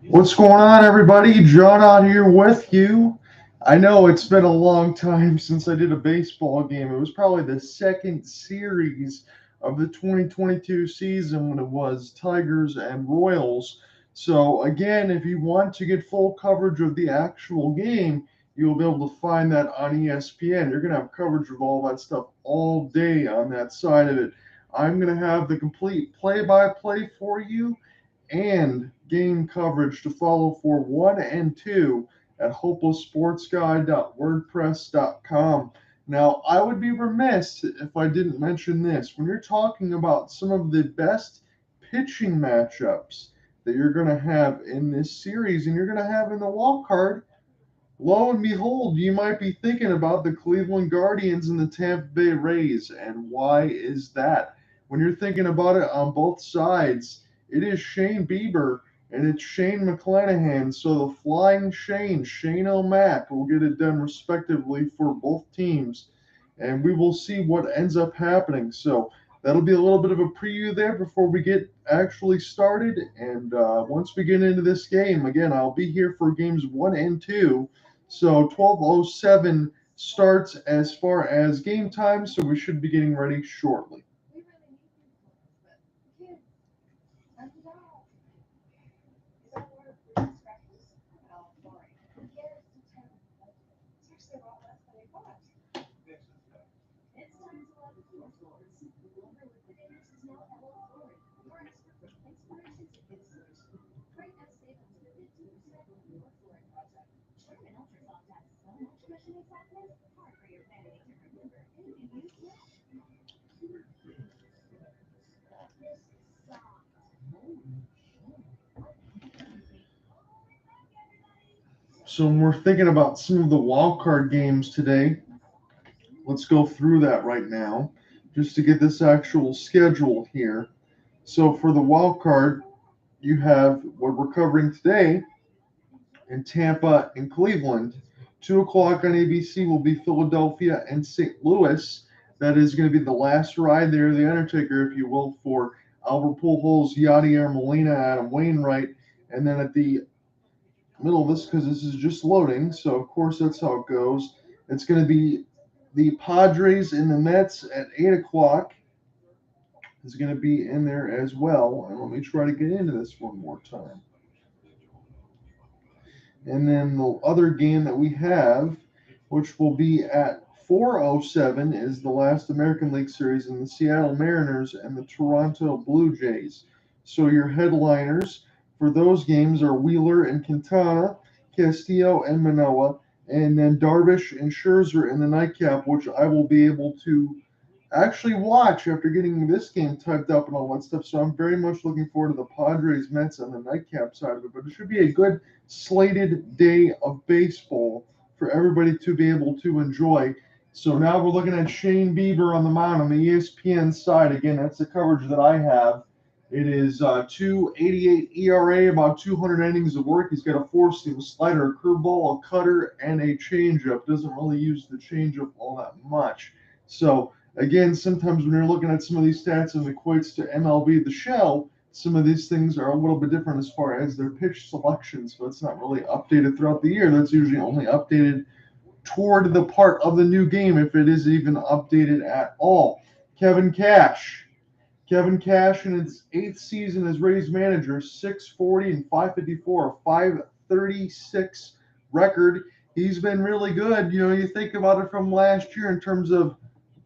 What's going on, everybody? John out here with you. I know it's been a long time since I did a baseball game. It was probably the second series of the 2022 season when it was Tigers and Royals. So, again, if you want to get full coverage of the actual game, you'll be able to find that on ESPN. You're going to have coverage of all that stuff all day on that side of it. I'm going to have the complete play by play for you and game coverage to follow for 1 and 2 at hopelesssportsguy.wordpress.com. Now, I would be remiss if I didn't mention this. When you're talking about some of the best pitching matchups that you're going to have in this series and you're going to have in the wild card, lo and behold, you might be thinking about the Cleveland Guardians and the Tampa Bay Rays. And why is that? When you're thinking about it on both sides, it is Shane Bieber and it's Shane McClanahan. So the Flying Shane O'Mac will get it done respectively for both teams. And we will see what ends up happening. So that'll be a little bit of a preview there before we get actually started. And once we get into this game, again, I'll be here for games 1 and 2. So 12:07 starts as far as game time, so we should be getting ready shortly. So when we're thinking about some of the wild card games today, let's go through that right now just to get this actual schedule here. So for the wild card, you have what we're covering today in Tampa and Cleveland. 2 o'clock on ABC will be Philadelphia and St. Louis. That is going to be the last ride there, the Undertaker, if you will, for Albert Pujols, Yadier Molina, Adam Wainwright. And then at the middle of this, because this is just loading, so of course that's how it goes. It's going to be the Padres and the Mets at 8 o'clock. Is going to be in there as well. And let me try to get into this one more time. And then the other game that we have, which will be at 4:07, is the last American League Series in the Seattle Mariners and the Toronto Blue Jays. So your headliners for those games are Wheeler and Quintana, Castillo and Manoah, and then Darvish and Scherzer in the nightcap, which I will be able to actually watch after getting this game typed up and all that stuff. So I'm very much looking forward to the Padres Mets on the nightcap side of it. But it should be a good slated day of baseball for everybody to be able to enjoy. So now we're looking at Shane Bieber on the mound on the ESPN side. Again, that's the coverage that I have. It is 2.88 ERA, about 200 innings of work. He's got a four-seam slider, a curveball, a cutter, and a changeup. Doesn't really use the changeup all that much. So again, sometimes when you're looking at some of these stats and equates to MLB The Show, some of these things are a little bit different as far as their pitch selections, but it's not really updated throughout the year. That's usually only updated toward the part of the new game, if it is even updated at all. Kevin Cash. Kevin Cash in his eighth season as Rays manager, 640 and 554, a 536 record. He's been really good. You know, you think about it from last year in terms of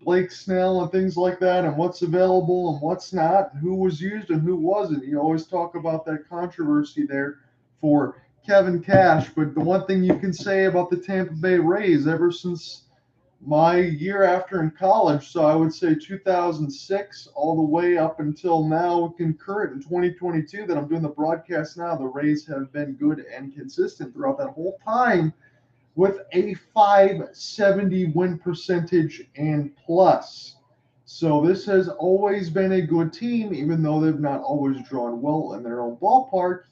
Blake Snell and things like that, and what's available and what's not, and who was used and who wasn't. You always talk about that controversy there for Kevin Cash. But the one thing you can say about the Tampa Bay Rays ever since my year after in college, so I would say 2006 all the way up until now, concurrent in 2022 that I'm doing the broadcast now, the Rays have been good and consistent throughout that whole time with a 570 win percentage and plus. So this has always been a good team, even though they've not always drawn well in their own ballpark.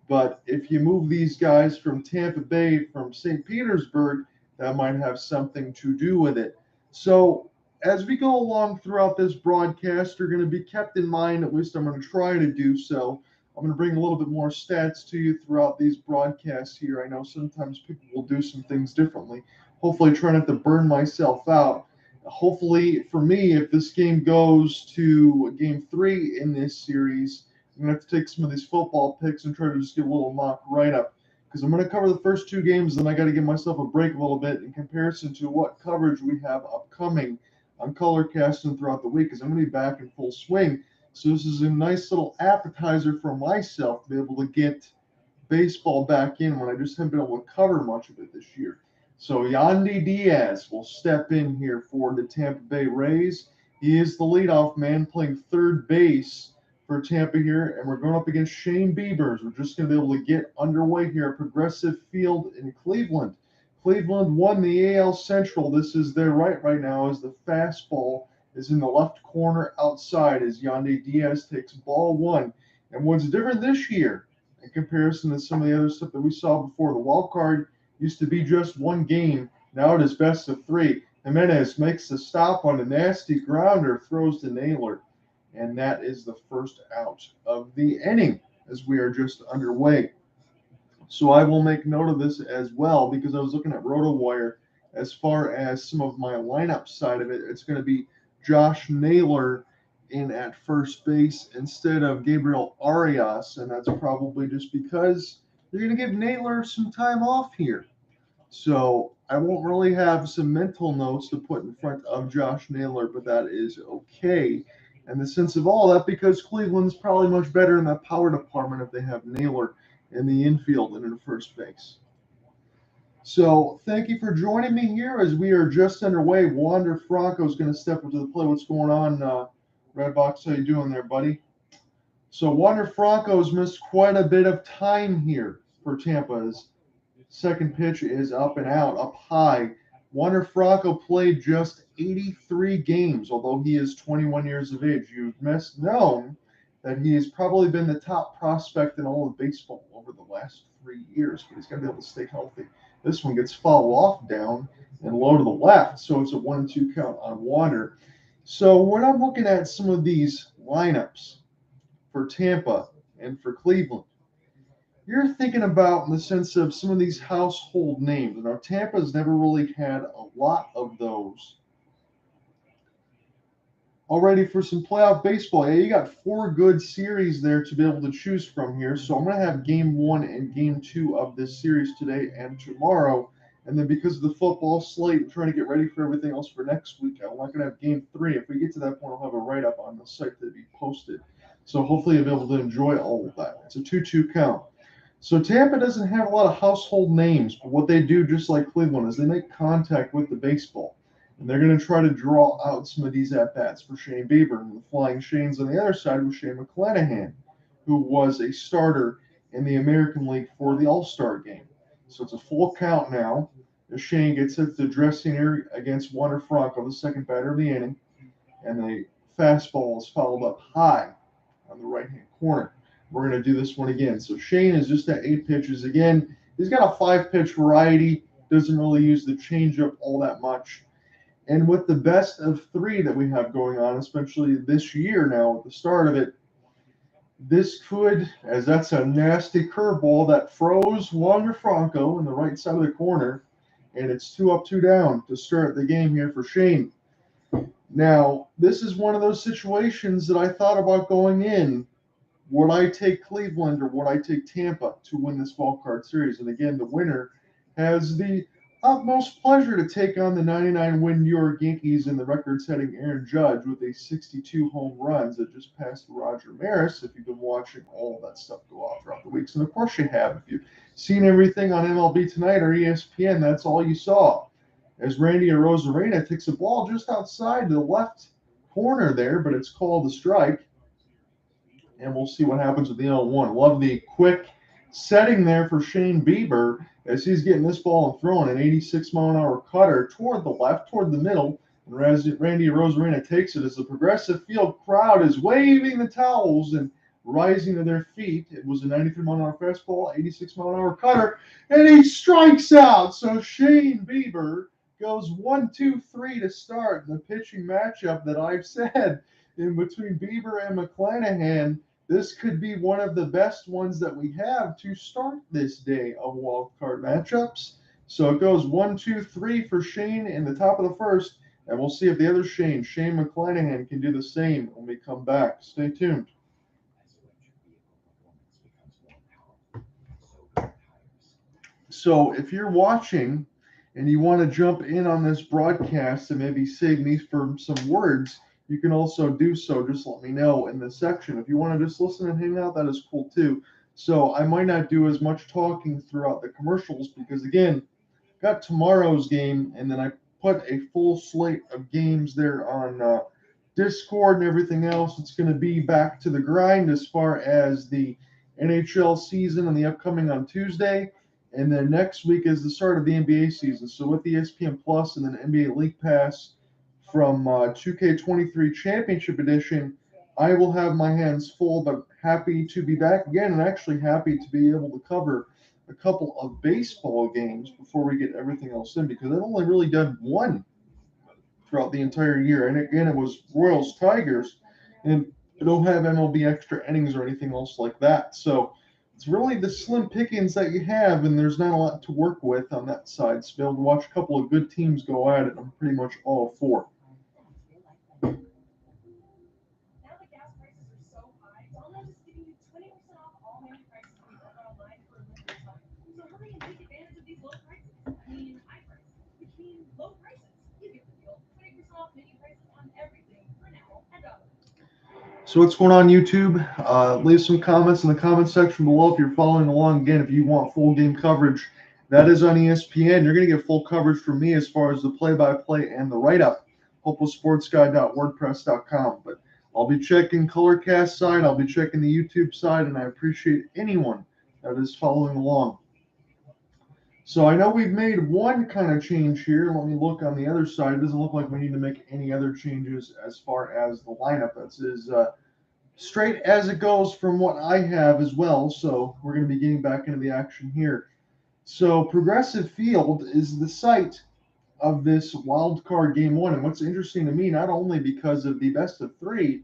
But if you move these guys from Tampa Bay, from St. Petersburg, that might have something to do with it. So as we go along throughout this broadcast, are going to be kept in mind, at least I'm going to try to do so, I'm going to bring a little bit more stats to you throughout these broadcasts here. I know sometimes people will do some things differently. Hopefully, try not to burn myself out. Hopefully, for me, if this game goes to game 3 in this series, I'm going to have to take some of these football picks and try to just get a little mock write up because I'm going to cover the first 2 games, then I got to give myself a break a little bit in comparison to what coverage we have upcoming on Colorcast throughout the week because I'm going to be back in full swing. So this is a nice little appetizer for myself to be able to get baseball back in when I just haven't been able to cover much of it this year. So Yandy Diaz will step in here for the Tampa Bay Rays. He is the leadoff man playing third base for Tampa here, and we're going up against Shane Bieber. We're just going to be able to get underway here at Progressive Field in Cleveland. Cleveland won the AL Central. This is their right now as the fastball is in the left corner outside as Yandy Diaz takes ball 1. And what's different this year in comparison to some of the other stuff that we saw before, the wild card used to be just 1 game. Now it is best of 3. Jimenez makes the stop on a nasty grounder, throws to Naylor. And that is the first out of the inning as we are just underway. So I will make note of this as well because I was looking at RotoWire as far as some of my lineup side of it. It's going to be Josh Naylor in at first base instead of Gabriel Arias, and that's probably just because they're going to give Naylor some time off here. So I won't really have some mental notes to put in front of Josh Naylor, but that is okay. In the sense of all that, because Cleveland's probably much better in that power department if they have Naylor in the infield and in first base. So thank you for joining me here as we are just underway. Wander Franco is going to step up to the plate. What's going on, Redbox? How you doing there, buddy? So Wander Franco's missed quite a bit of time here for Tampa's. Second pitch is up and out, up high. Wander Franco played just 83 games, although he is 21 years of age. You've known that he has probably been the top prospect in all of baseball over the last 3 years, but he's got to be able to stay healthy. This one gets fouled off down and low to the left, so it's a 1-2 count on Wander. So when I'm looking at some of these lineups for Tampa and for Cleveland, you're thinking about in the sense of some of these household names. Now, Tampa's never really had a lot of those already for some playoff baseball. Yeah, you got 4 good series there to be able to choose from here. So I'm going to have game 1 and game 2 of this series today and tomorrow. And then because of the football slate, I'm trying to get ready for everything else for next week. I'm not going to have game 3. If we get to that point, I'll have a write-up on the site that be posted. So hopefully you'll be able to enjoy all of that. It's a 2-2 count. So Tampa doesn't have a lot of household names, but what they do, just like Cleveland, is they make contact with the baseball. And they're going to try to draw out some of these at-bats for Shane Bieber. And the Flying Shanes on the other side was Shane McClanahan, who was a starter in the American League for the All-Star game. So it's a full count now as Shane gets hit to the dressing area against Wander Franco, the second batter of the inning. And the fastball is fouled up high on the right-hand corner. We're going to do this one again. So Shane is just at 8 pitches. Again, he's got a 5-pitch variety. Doesn't really use the changeup all that much. And with the best of 3 that we have going on, especially this year now at the start of it, this could, as that's a nasty curveball that froze Wander Franco in the right side of the corner, and it's 2 up, 2 down to start the game here for Shane. Now, this is one of those situations that I thought about going in. Would I take Cleveland or would I take Tampa to win this wild card series? And again, the winner has the utmost pleasure to take on the 99-win New York Yankees and the record-setting Aaron Judge with a 62 home runs that just passed Roger Maris. If you've been watching all of that stuff go off throughout the weeks, and of course you have. If you've seen everything on MLB Tonight or ESPN, that's all you saw. As Randy Arozarena takes a ball just outside the left corner there, but it's called a strike. And we'll see what happens with the 0-1. Love the quick setting there for Shane Bieber as he's getting this ball and throwing an 86-mile-an-hour cutter toward the left, toward the middle. And Randy Arozarena takes it as the Progressive Field crowd is waving the towels and rising to their feet. It was a 93-mile-an-hour fastball, 86-mile-an-hour cutter, and he strikes out. So Shane Bieber goes 1-2-3 to start the pitching matchup that I've said in between Bieber and McClanahan. this could be one of the best ones that we have to start this day of wild card matchups. So it goes 1-2-3 for Shane in the top of the first, and we'll see if the other Shane McClanahan, can do the same when we come back. Stay tuned. So if you're watching and you want to jump in on this broadcast and maybe save me for some words, you can also do so. Just let me know in the section. If you want to just listen and hang out, that is cool too. So I might not do as much talking throughout the commercials because, again, got tomorrow's game, and then I put a full slate of games there on Discord and everything else. It's going to be back to the grind as far as the NHL season and the upcoming on Tuesday. And then next week is the start of the NBA season. So with the ESPN Plus and then NBA League Pass from 2K23 Championship Edition, I will have my hands full, but happy to be back again and actually happy to be able to cover a couple of baseball games before we get everything else in, because I've only really done one throughout the entire year. And again, it was Royals Tigers, and I don't have MLB extra innings or anything else like that. So it's really the slim pickings that you have, and there's not a lot to work with on that side. So be able to watch a couple of good teams go at it, I'm pretty much all for. So what's going on, YouTube? Leave some comments in the comment section below if you're following along. Again, if you want full game coverage, that is on ESPN. You're going to get full coverage from me as far as the play-by-play and the write-up. HopelessSportsGuy.wordpress.com. But I'll be checking Colorcast side. I'll be checking the YouTube side, and I appreciate anyone that is following along. So I know we've made one kind of change here. Let me look on the other side. It doesn't look like we need to make any other changes as far as the lineup. That's straight as it goes from what I have as well. So we're going to be getting back into the action here. So Progressive Field is the site of this wild card game one. And what's interesting to me, not only because of the best of three,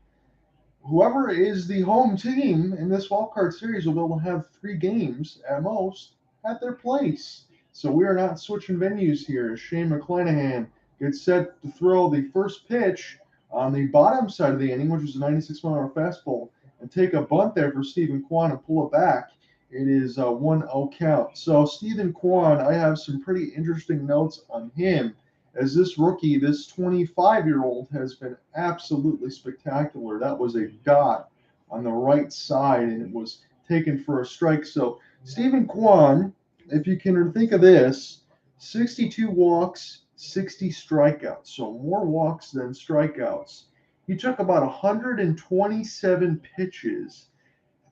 whoever is the home team in this wild card series will be able to have 3 games at most at their place. So we are not switching venues here. Shane McClanahan gets set to throw the first pitch on the bottom side of the inning, which is a 96-mile-an-hour fastball, and take a bunt there for Stephen Kwan and pull it back. It is a 1-0 count. So Stephen Kwan, I have some pretty interesting notes on him, as this rookie, this 25-year-old, has been absolutely spectacular. That was a dot on the right side, and it was taken for a strike. So Stephen Kwan, if you can think of this, 62 walks, 60 strikeouts, so more walks than strikeouts. He took about 127 pitches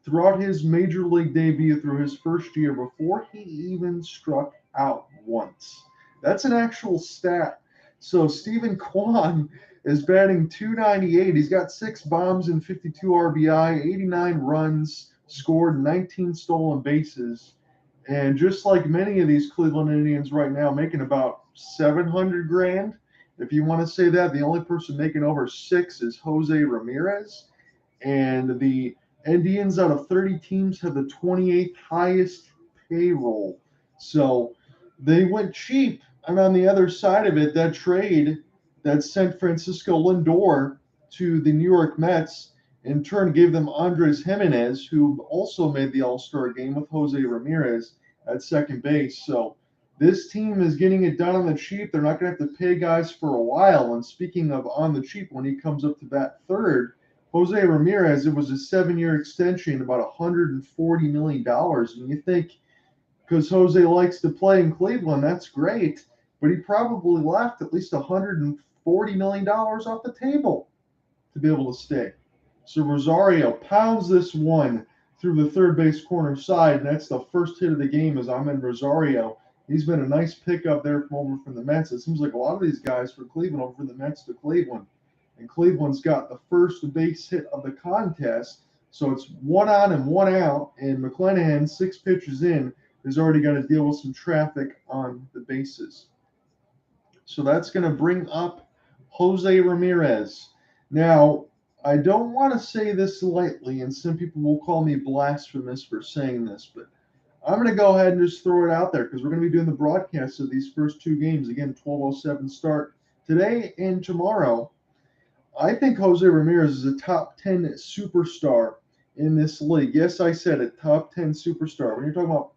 throughout his major league debut through his first year before he even struck out once. That's an actual stat. So Stephen Kwan is batting .298. He's got 6 bombs and 52 RBI, 89 runs scored, 19 stolen bases. And just like many of these Cleveland Indians right now, making about $700,000. If you want to say that, the only person making over 6 is Jose Ramirez. And the Indians, out of 30 teams, have the 28th highest payroll. So they went cheap. And on the other side of it, that trade that sent Francisco Lindor to the New York Mets in turn gave them Andres Jimenez, who also made the All-Star game with Jose Ramirez at second base. So this team is getting it done on the cheap. They're not going to have to pay guys for a while. And speaking of on the cheap, when he comes up to bat third, Jose Ramirez, it was a 7-year extension, about $140 million. And you think, because Jose likes to play in Cleveland, that's great. But he probably left at least $140 million off the table to be able to stay. So Rosario pounds this one through the third base corner side, and that's the first hit of the game is Amed Rosario. He's been a nice pickup there from the Mets. It seems like a lot of these guys for Cleveland over from the Mets to Cleveland. And Cleveland's got the first base hit of the contest. So it's 1 on and 1 out, and McClanahan, 6 pitches in, is already going to deal with some traffic on the bases. So that's going to bring up Jose Ramirez. Now, I don't want to say this lightly, and some people will call me blasphemous for saying this, but I'm going to go ahead and just throw it out there because we're going to be doing the broadcast of these first two games. Again, 12:07 start today and tomorrow. I think Jose Ramirez is a top 10 superstar in this league. Yes, I said a top 10 superstar. When you're talking about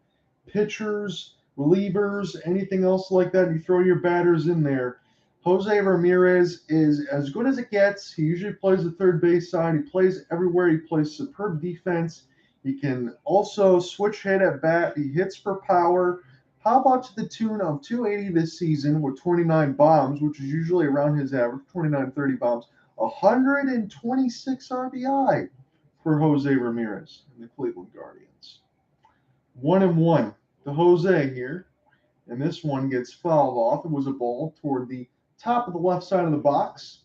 pitchers, relievers, anything else like that, you throw your batters in there. Jose Ramirez is as good as it gets. He usually plays the third base side. He plays everywhere. He plays superb defense. He can also switch hit at bat. He hits for power. How about to the tune of 280 this season with 29 bombs, which is usually around his average, 29, 30 bombs. 126 RBI for Jose Ramirez and the Cleveland Guardians. 1-1 to Jose here, and this one gets fouled off. It was a ball toward the top of the left side of the box,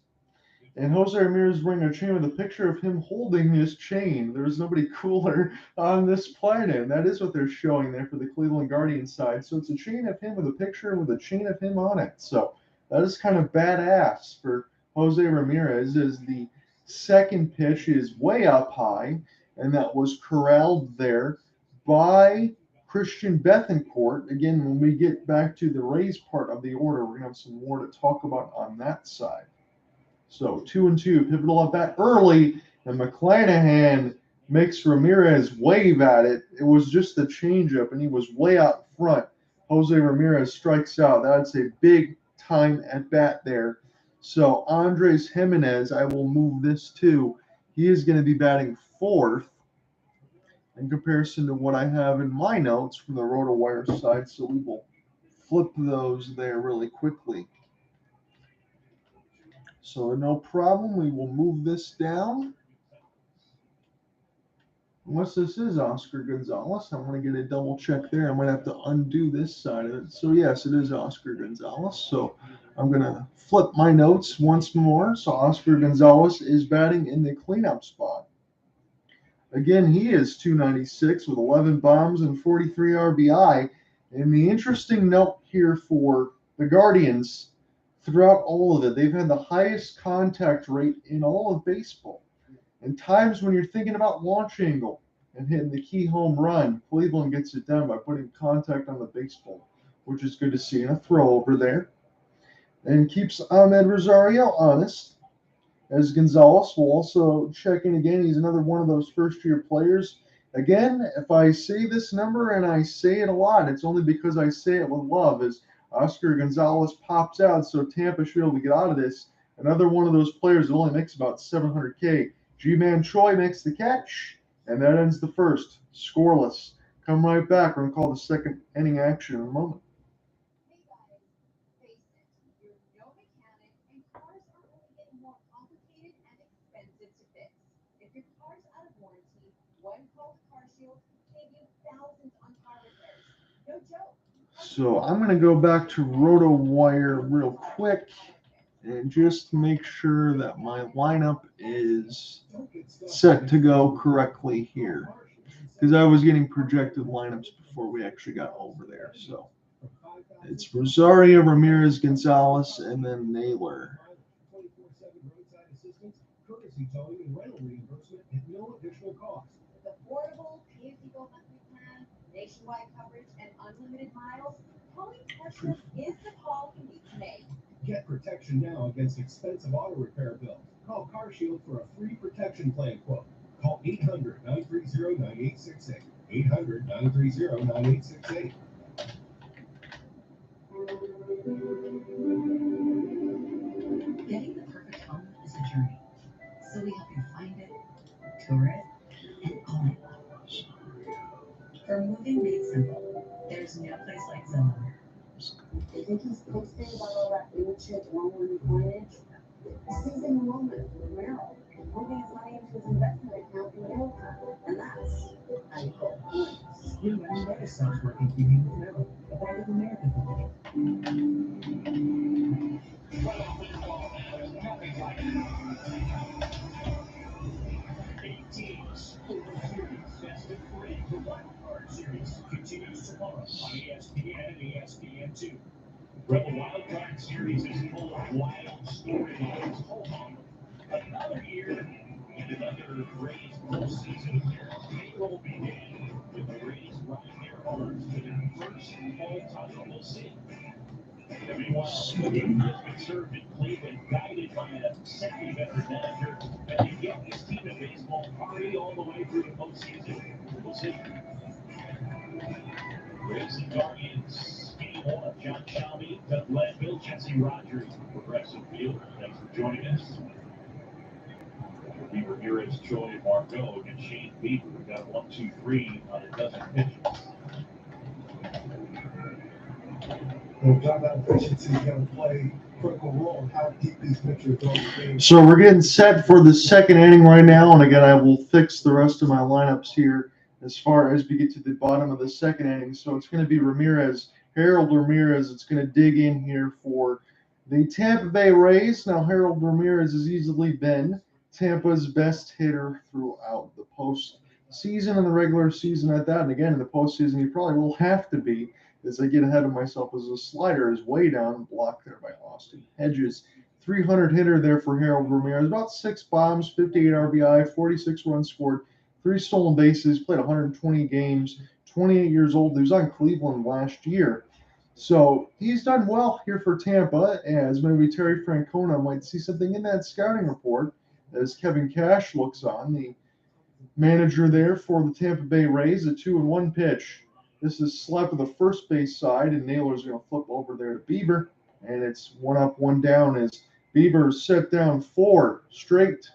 and Jose Ramirez bringing a chain with a picture of him holding his chain. There's nobody cooler on this planet, and that is what they're showing there for the Cleveland Guardians side. So it's a chain of him with a picture with a chain of him on it. So that is kind of badass for Jose Ramirez. As the second pitch is way up high, and that was corralled there by Christian Bethancourt. Again, when we get back to the Rays part of the order, we're going to have some more to talk about on that side. So 2-2, pivotal at bat early, and McClanahan makes Ramirez wave at it. It was just the changeup, and he was way out front. Jose Ramirez strikes out. That's a big time at bat there. So Andres Jimenez, I will move this to. He is going to be batting fourth in comparison to what I have in my notes from the RotoWire side. So we will flip those there really quickly. So no problem. We will move this down. Unless this is Oscar Gonzalez. I'm going to get a double check there. I might have to undo this side of it. So yes, it is Oscar Gonzalez. So I'm going to flip my notes once more. So Oscar Gonzalez is batting in the cleanup spot. Again, he is 296 with 11 bombs and 43 RBI. And the interesting note here for the Guardians, throughout all of it, they've had the highest contact rate in all of baseball. And times when you're thinking about launch angle and hitting the key home run, Cleveland gets it done by putting contact on the baseball, which is good to see. And a throw over there. And keeps Ahmed Rosario honest, as Gonzalez will also check in again. He's another one of those first-year players. Again, if I say this number and I say it a lot, it's only because I say it with love, as Oscar Gonzalez pops out, so Tampa should be able to get out of this. Another one of those players that only makes about $700K. Ji-Man Choi makes the catch, and that ends the first. Scoreless. Come right back. We're going to call the second inning action in a moment. So I'm going to go back to RotoWire real quick and just make sure that my lineup is set to go correctly here, because I was getting projected lineups before we actually got over there. So it's Rosario, Ramirez, Gonzalez, and then Naylor. Nationwide coverage and unlimited miles, calling CarShield is the call you need to make. Get protection now against expensive auto repair bills. Call CarShield for a free protection plan quote. Call 800-930-9868. 800-930-9868. Getting the perfect home is a journey, so we help you find it, tour it, and own it. For moving made simple, there's no place like Zillow. You think he's posting about all that blue chip loan coinage? This is enrollment with Merrill, moving his money into his investment account in America, and that's how you get points. You never stops working TV with Merrill, a part of American company. Continues tomorrow on ESPN and ESPN2. Rebel Wild Card Series is full of wild storylines. Hold on. Another year And another Rays postseason payroll began with the Rays riding their arms to their first all-time postseason. And meanwhile, the game has been served in Cleveland, guided by a second veteran manager, and the youngest team in baseball already all the way through the postseason. We'll see. Rays and Guardians, game one. John Shelby, Doug Glanville, Jesse Rogers, Progressive Field. Thanks for joining us. Lee Ramirez, Joey Margot against Shane Bieber. We got 1, 2, 3 on a dozen pitches. Well, job efficiency is going to play a critical role in how deep these pitchers go in the game. So we're getting set for the second inning right now, and again, I will fix the rest of my lineups here as far as we get to the bottom of the second inning. So it's going to be Ramirez, Harold Ramirez. It's going to dig in here for the Tampa Bay Rays. Now, Harold Ramirez has easily been Tampa's best hitter throughout the postseason and the regular season at that. And again, in the postseason, he probably will have to be, as I get ahead of myself, as the slider is way down, blocked there by Austin Hedges. 300 hitter there for Harold Ramirez. About 6 bombs, 58 RBI, 46 runs scored, 3 stolen bases, played 120 games, 28 years old. He was on Cleveland last year. So he's done well here for Tampa, as maybe Terry Francona might see something in that scouting report as Kevin Cash looks on, the manager there for the Tampa Bay Rays. A 2-1 pitch. This is slap to the first base side, and Naylor's going to flip over there to Bieber, and it's 1 up, 1 down as Bieber set down 4 straight.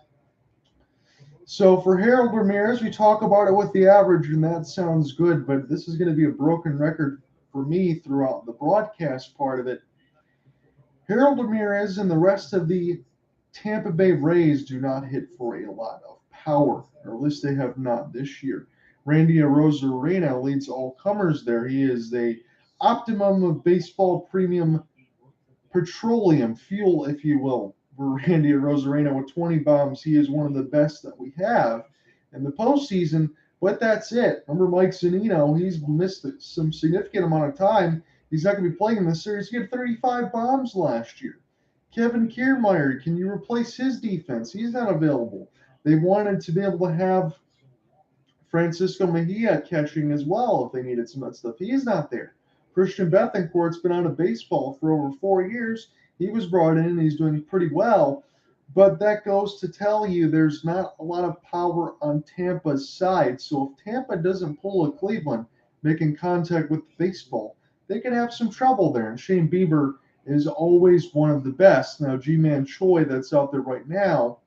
So for Harold Ramirez, we talk about it with the average, and that sounds good, but this is going to be a broken record for me throughout the broadcast part of it. Harold Ramirez and the rest of the Tampa Bay Rays do not hit for a lot of power, or at least they have not this year. Randy Arozarena leads all comers there. He is the optimum of baseball premium petroleum fuel, if you will, for Randy Arozarena with 20 bombs. He is one of the best that we have in the postseason, but that's it. Remember Mike Zunino, he's missed some significant amount of time. He's not going to be playing in this series. He had 35 bombs last year. Kevin Kiermaier, can you replace his defense? He's not available. They wanted to be able to have Francisco Mejia catching as well if they needed some of that stuff. He's not there. Christian Bethancourt's been out of baseball for over 4 years. He was brought in, and he's doing pretty well. But that goes to tell you there's not a lot of power on Tampa's side. So if Tampa doesn't pull a Cleveland, making contact with the baseball, they could have some trouble there. And Shane Bieber is always one of the best. Now, Ji-Man Choi that's out there right now,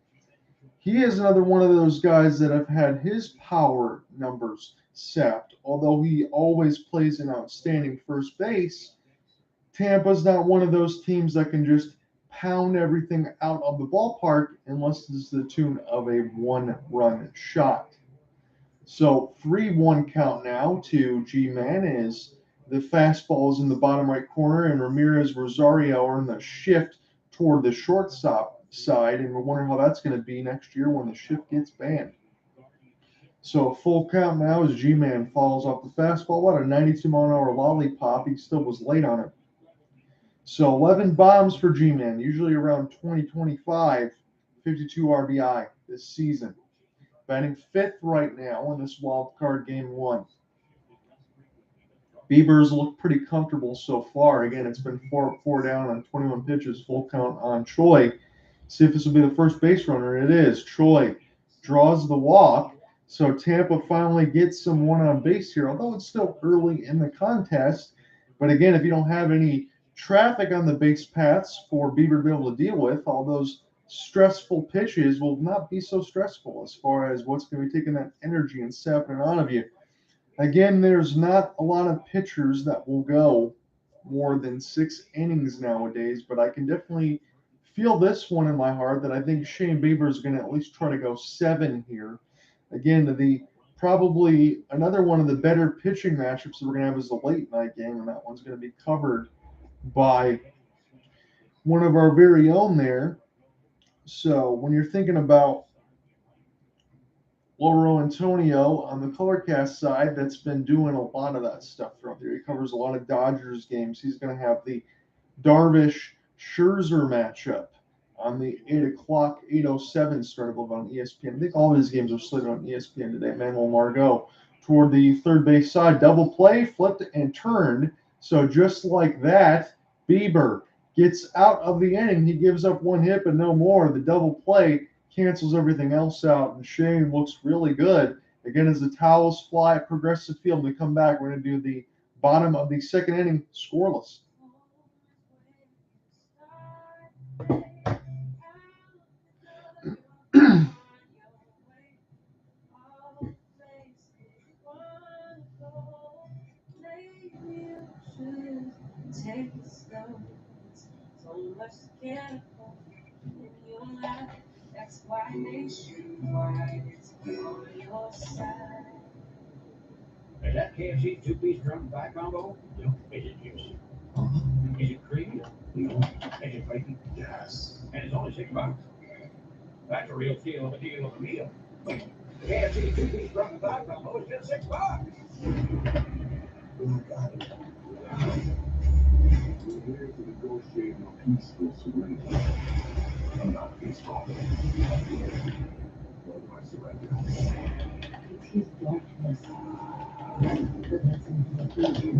he is another one of those guys that have had his power numbers sapped. Although he always plays an outstanding first base, Tampa's not one of those teams that can just pound everything out of the ballpark unless it's the tune of a 1-run shot. So 3-1 count now to G-Man as the fastball is in the bottom right corner, and Ramirez Rosario are in the shift toward the shortstop side, and we're wondering how that's going to be next year when the shift gets banned. So a full count now as G-Man falls off the fastball. What a 92-mile-an-hour lollipop. He still was late on it. So 11 bombs for G-Man, usually around 20-25, 52 RBI this season. Batting 5th right now in this wild card game 1. Bieber's looked pretty comfortable so far. Again, it's been 4 down on 21 pitches, full count on Choi. See if this will be the first base runner. It is. Choi draws the walk. So Tampa finally gets some one on base here, although it's still early in the contest. But again, if you don't have any traffic on the base paths for Bieber to be able to deal with, all those stressful pitches will not be so stressful as far as what's going to be taking that energy and sapping it out of you. Again, there's not a lot of pitchers that will go more than 6 innings nowadays, but I can definitely feel this one in my heart that I think Shane Bieber is going to at least try to go 7 here. Again, the probably another one of the better pitching matchups that we're going to have is the late night game, and that one's going to be covered by one of our very own there. So when you're thinking about Lauro Antonio on the Colorcast side, that's been doing a lot of that stuff throughout the year. He covers a lot of Dodgers games. He's going to have the Darvish-Scherzer matchup on the 8 o'clock, 8:07 start, I believe, on ESPN. I think all of his games are slated on ESPN today. Manuel Margot toward the third base side. Double play, flipped and turned. So just like that, Bieber gets out of the inning. He gives up one hit, but no more. The double play cancels everything else out, and Shane looks really good. Again, as the towels fly at Progressive Field, we come back, we're going to do the bottom of the second inning scoreless. Is that KFC's two-piece drum back combo? No. Is it juicy? Is it creamy? No. Is it flaky? Yes. And it's only $6. That's a real steal of a deal of a meal. KFC two-piece drum back combo is just $6. We're here to negotiate a peaceful surrender. I'm not peaceful. Why do I surrender? His darkness. But that's in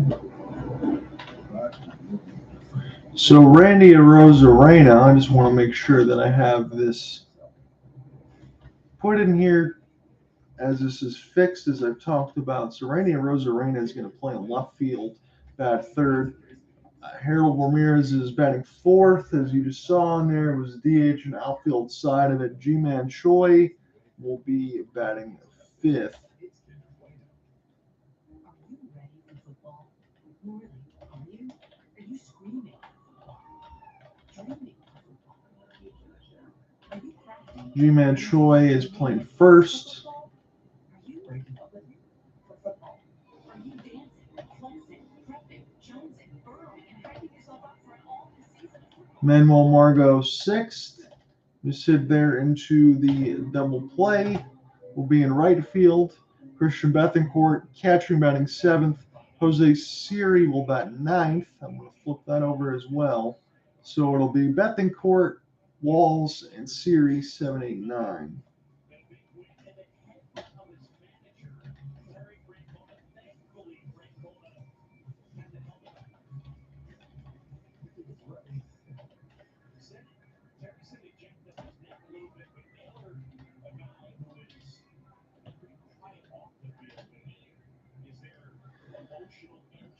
So Randy Arozarena, I just want to make sure that I have this put in here as this is fixed, as I've talked about. So Randy Arozarena is going to play in left field, bat third. Harold Ramirez is batting fourth, as you just saw in there. It was DH and outfield side of it. Ji-Man Choi will be batting fifth. Ji-Man Choi is playing first. Manuel Margot sixth. Just sit there into the double play. Will be in right field. Christian Bethancourt catching, batting seventh. Jose Siri will bat ninth. I'm going to flip that over as well. So it'll be Bethancourt, Walls, and Siri 7, 8, 9.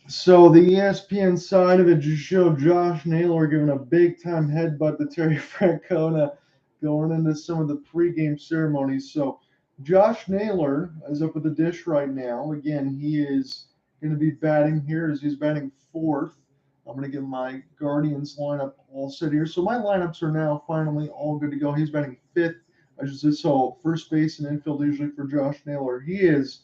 So the ESPN side of it just showed Josh Naylor giving a big-time headbutt to Terry Francona going into some of the pregame ceremonies. So Josh Naylor is up at the dish right now. Again, he is going to be batting here as he's batting fourth. I'm going to get my Guardians lineup all set here. So my lineups are now finally all good to go. He's batting fifth. I just said so. First base and infield usually for Josh Naylor. He is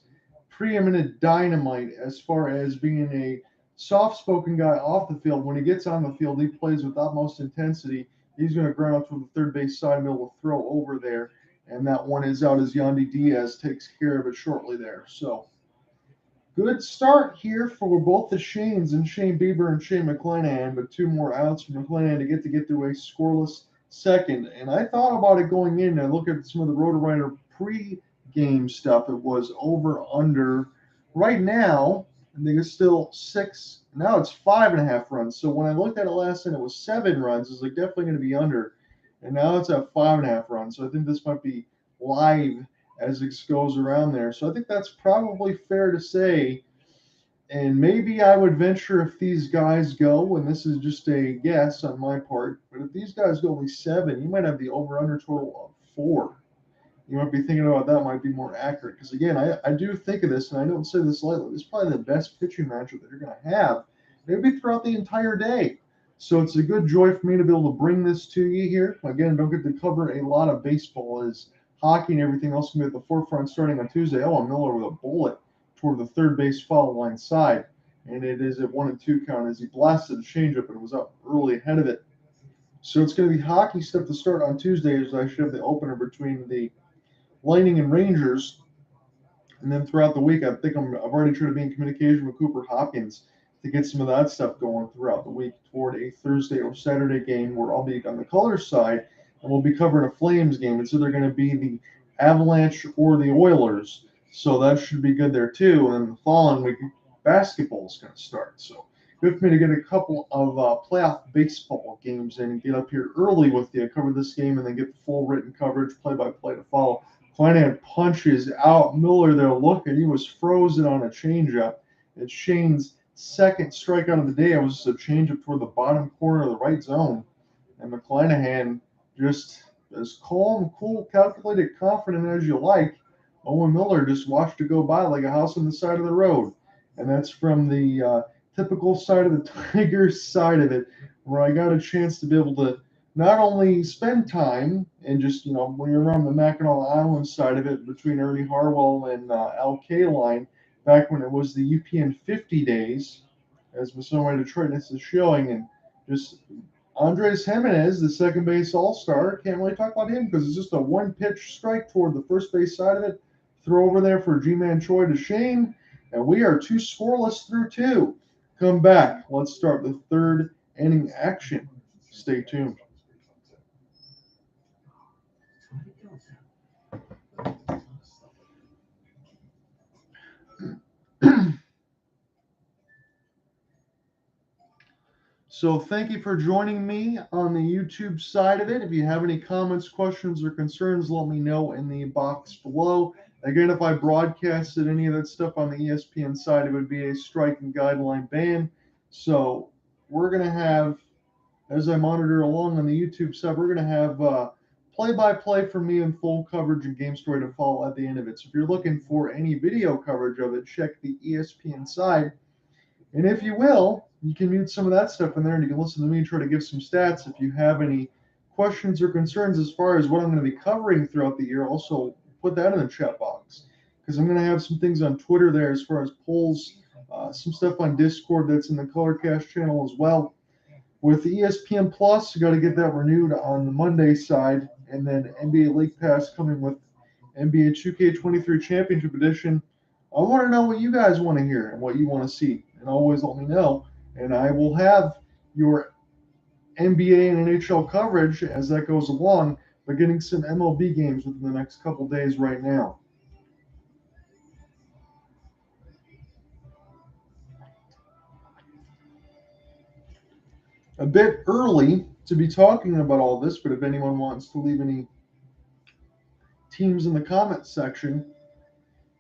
preeminent dynamite as far as being a soft-spoken guy off the field. When he gets on the field, he plays with utmost intensity. He's going to ground out to the third base side, middle will throw over there, and that one is out as Yandy Diaz takes care of it shortly there. So good start here for both the Shanes and Shane Bieber and Shane McClanahan, but two more outs for McClanahan to get through a scoreless second. And I thought about it going in and look at some of the Roto-Riter pre-game stuff. It was over under. Right now, I think it's still 6. Now it's 5.5 runs. So when I looked at it last night, it was 7 runs. It's like definitely going to be under. And now it's at 5.5 runs. So I think this might be live as it goes around there. So I think that's probably fair to say. And maybe I would venture if these guys go, and this is just a guess on my part, but if these guys go only 7, you might have the over-under total of 4. You might be thinking about that might be more accurate. Because, again, I do think of this, and I don't say this lightly. This is probably the best pitching matchup that you're going to have, maybe throughout the entire day. So it's a good joy for me to be able to bring this to you here. Again, don't get to cover a lot of baseball as hockey and everything else will be at the forefront starting on Tuesday. Owen Miller with a bullet toward the third base foul line side. And it is at 1-2 count as he blasted the changeup and it was up early ahead of it. So it's going to be hockey stuff to start on Tuesday as I should have the opener between the Lightning and Rangers. And then throughout the week, I've already tried to be in communication with Cooper Hopkins to get some of that stuff going throughout the week toward a Thursday or Saturday game where I'll be on the color side and we'll be covering a Flames game. It's either going to be the Avalanche or the Oilers, so that should be good there too. And then the following week, basketball is going to start. So good for me to get a couple of playoff baseball games in and get up here early with you, cover this game, and then get the full written coverage, play-by-play to follow. Kleinhan punches out Miller there. Look, and he was frozen on a changeup. It's Shane's second strikeout of the day. It was just a changeup toward the bottom corner of the right zone. And McClanahan just as calm, cool, calculated, confident as you like. Owen Miller just watched it go by like a house on the side of the road. And that's from the typical side of the Tigers side of it, where I got a chance to be able to not only spend time and just, when you're around the Mackinac Island side of it between Ernie Harwell and Al Kaline, back when it was the UPN 50 days, as Masonway Detroitness is showing, and just Andres Jimenez, the second base all-star, can't really talk about him because it's just a one-pitch strike toward the first base side of it. Throw over there for G-Man Choi to Shane, and we are 2 scoreless through 2. Come back. Let's start the third inning action. Stay tuned. So thank you for joining me on the YouTube side of it. If you have any comments, questions, or concerns, let me know in the box below. Again, if I broadcasted any of that stuff on the ESPN side, it would be a strike and guideline ban. So we're going to have, as I monitor along on the YouTube side, we're going to have play-by-play for me and full coverage and game story to follow at the end of it. So if you're looking for any video coverage of it, check the ESPN side. And if you will, you can mute some of that stuff in there and you can listen to me and try to give some stats. If you have any questions or concerns as far as what I'm going to be covering throughout the year, also put that in the chat box, because I'm going to have some things on Twitter there as far as polls, some stuff on Discord that's in the Colorcast channel as well. With the ESPN Plus, you got to get that renewed on the Monday side, and then NBA League Pass coming with NBA 2K23 Championship Edition. I want to know what you guys want to hear and what you want to see, and always let me know. And I will have your NBA and NHL coverage as that goes along, but getting some MLB games within the next couple days right now. A bit early to be talking about all this, but if anyone wants to leave any teams in the comments section,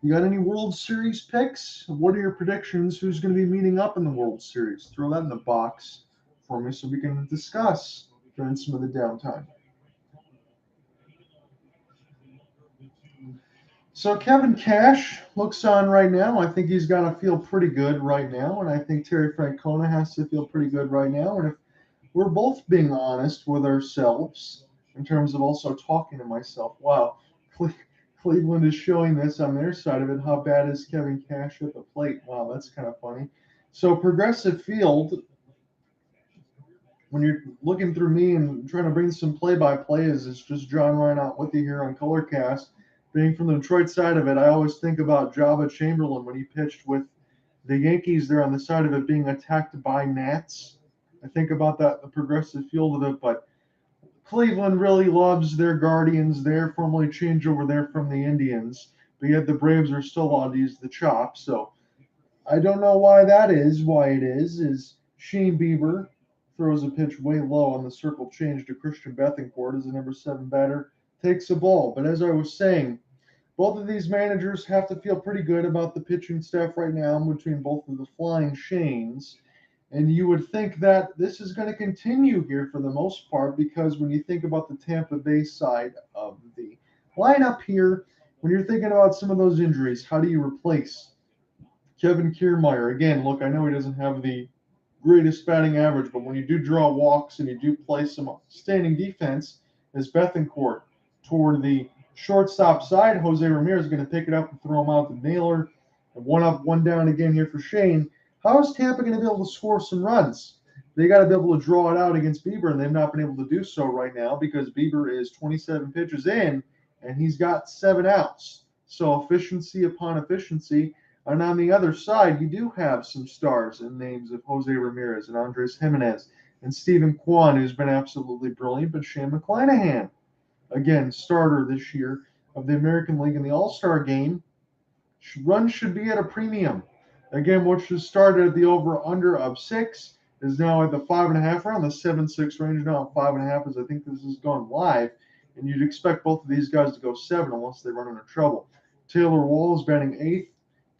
you got any World Series picks? What are your predictions? Who's going to be meeting up in the World Series? Throw that in the box for me so we can discuss during some of the downtime. So Kevin Cash looks on right now. I think he's got to feel pretty good right now, and I think Terry Francona has to feel pretty good right now. And if we're both being honest with ourselves in terms of also talking to myself, wow, Cleveland is showing this on their side of it. How bad is Kevin Cash at the plate? Wow, that's kind of funny. So Progressive Field, when you're looking through me and trying to bring some play-by-play, it's just John Reinhardt with you here on Colorcast. Being from the Detroit side of it, I always think about Java Chamberlain when he pitched with the Yankees there on the side of it being attacked by gnats. I think about that, the Progressive Field of it, but Cleveland really loves their Guardians. They're formerly changed over there from the Indians, but yet the Braves are still allowed to use the chop. So I don't know why that is. Why it is Shane Bieber throws a pitch way low on the circle change to Christian Bethancourt as the number 7 batter takes a ball. But as I was saying, both of these managers have to feel pretty good about the pitching staff right now between both of the Flying Shanes. And you would think that this is going to continue here for the most part, because when you think about the Tampa Bay side of the lineup here, when you're thinking about some of those injuries, how do you replace Kevin Kiermaier? Again, look, I know he doesn't have the greatest batting average, but when you do draw walks and you do play some standing defense, as Bethancourt toward the shortstop side, Jose Ramirez is going to pick it up and throw him out the Naylor. And one up, one down again here for Shane. How is Tampa going to be able to score some runs? They got to be able to draw it out against Bieber, and they've not been able to do so right now because Bieber is 27 pitches in, and he's got 7 outs. So efficiency upon efficiency. And on the other side, you do have some stars and names of Jose Ramirez and Andres Jimenez and Stephen Kwan, who's been absolutely brilliant, but Shane McClanahan, again, starter this year of the American League in the All-Star game. Runs should be at a premium. Again, which was started at the over-under of 6, is now at the 5.5, around the 7-6 range now at 5.5, as I think this has gone live. And you'd expect both of these guys to go 7 unless they run into trouble. Taylor Wall is batting 8th,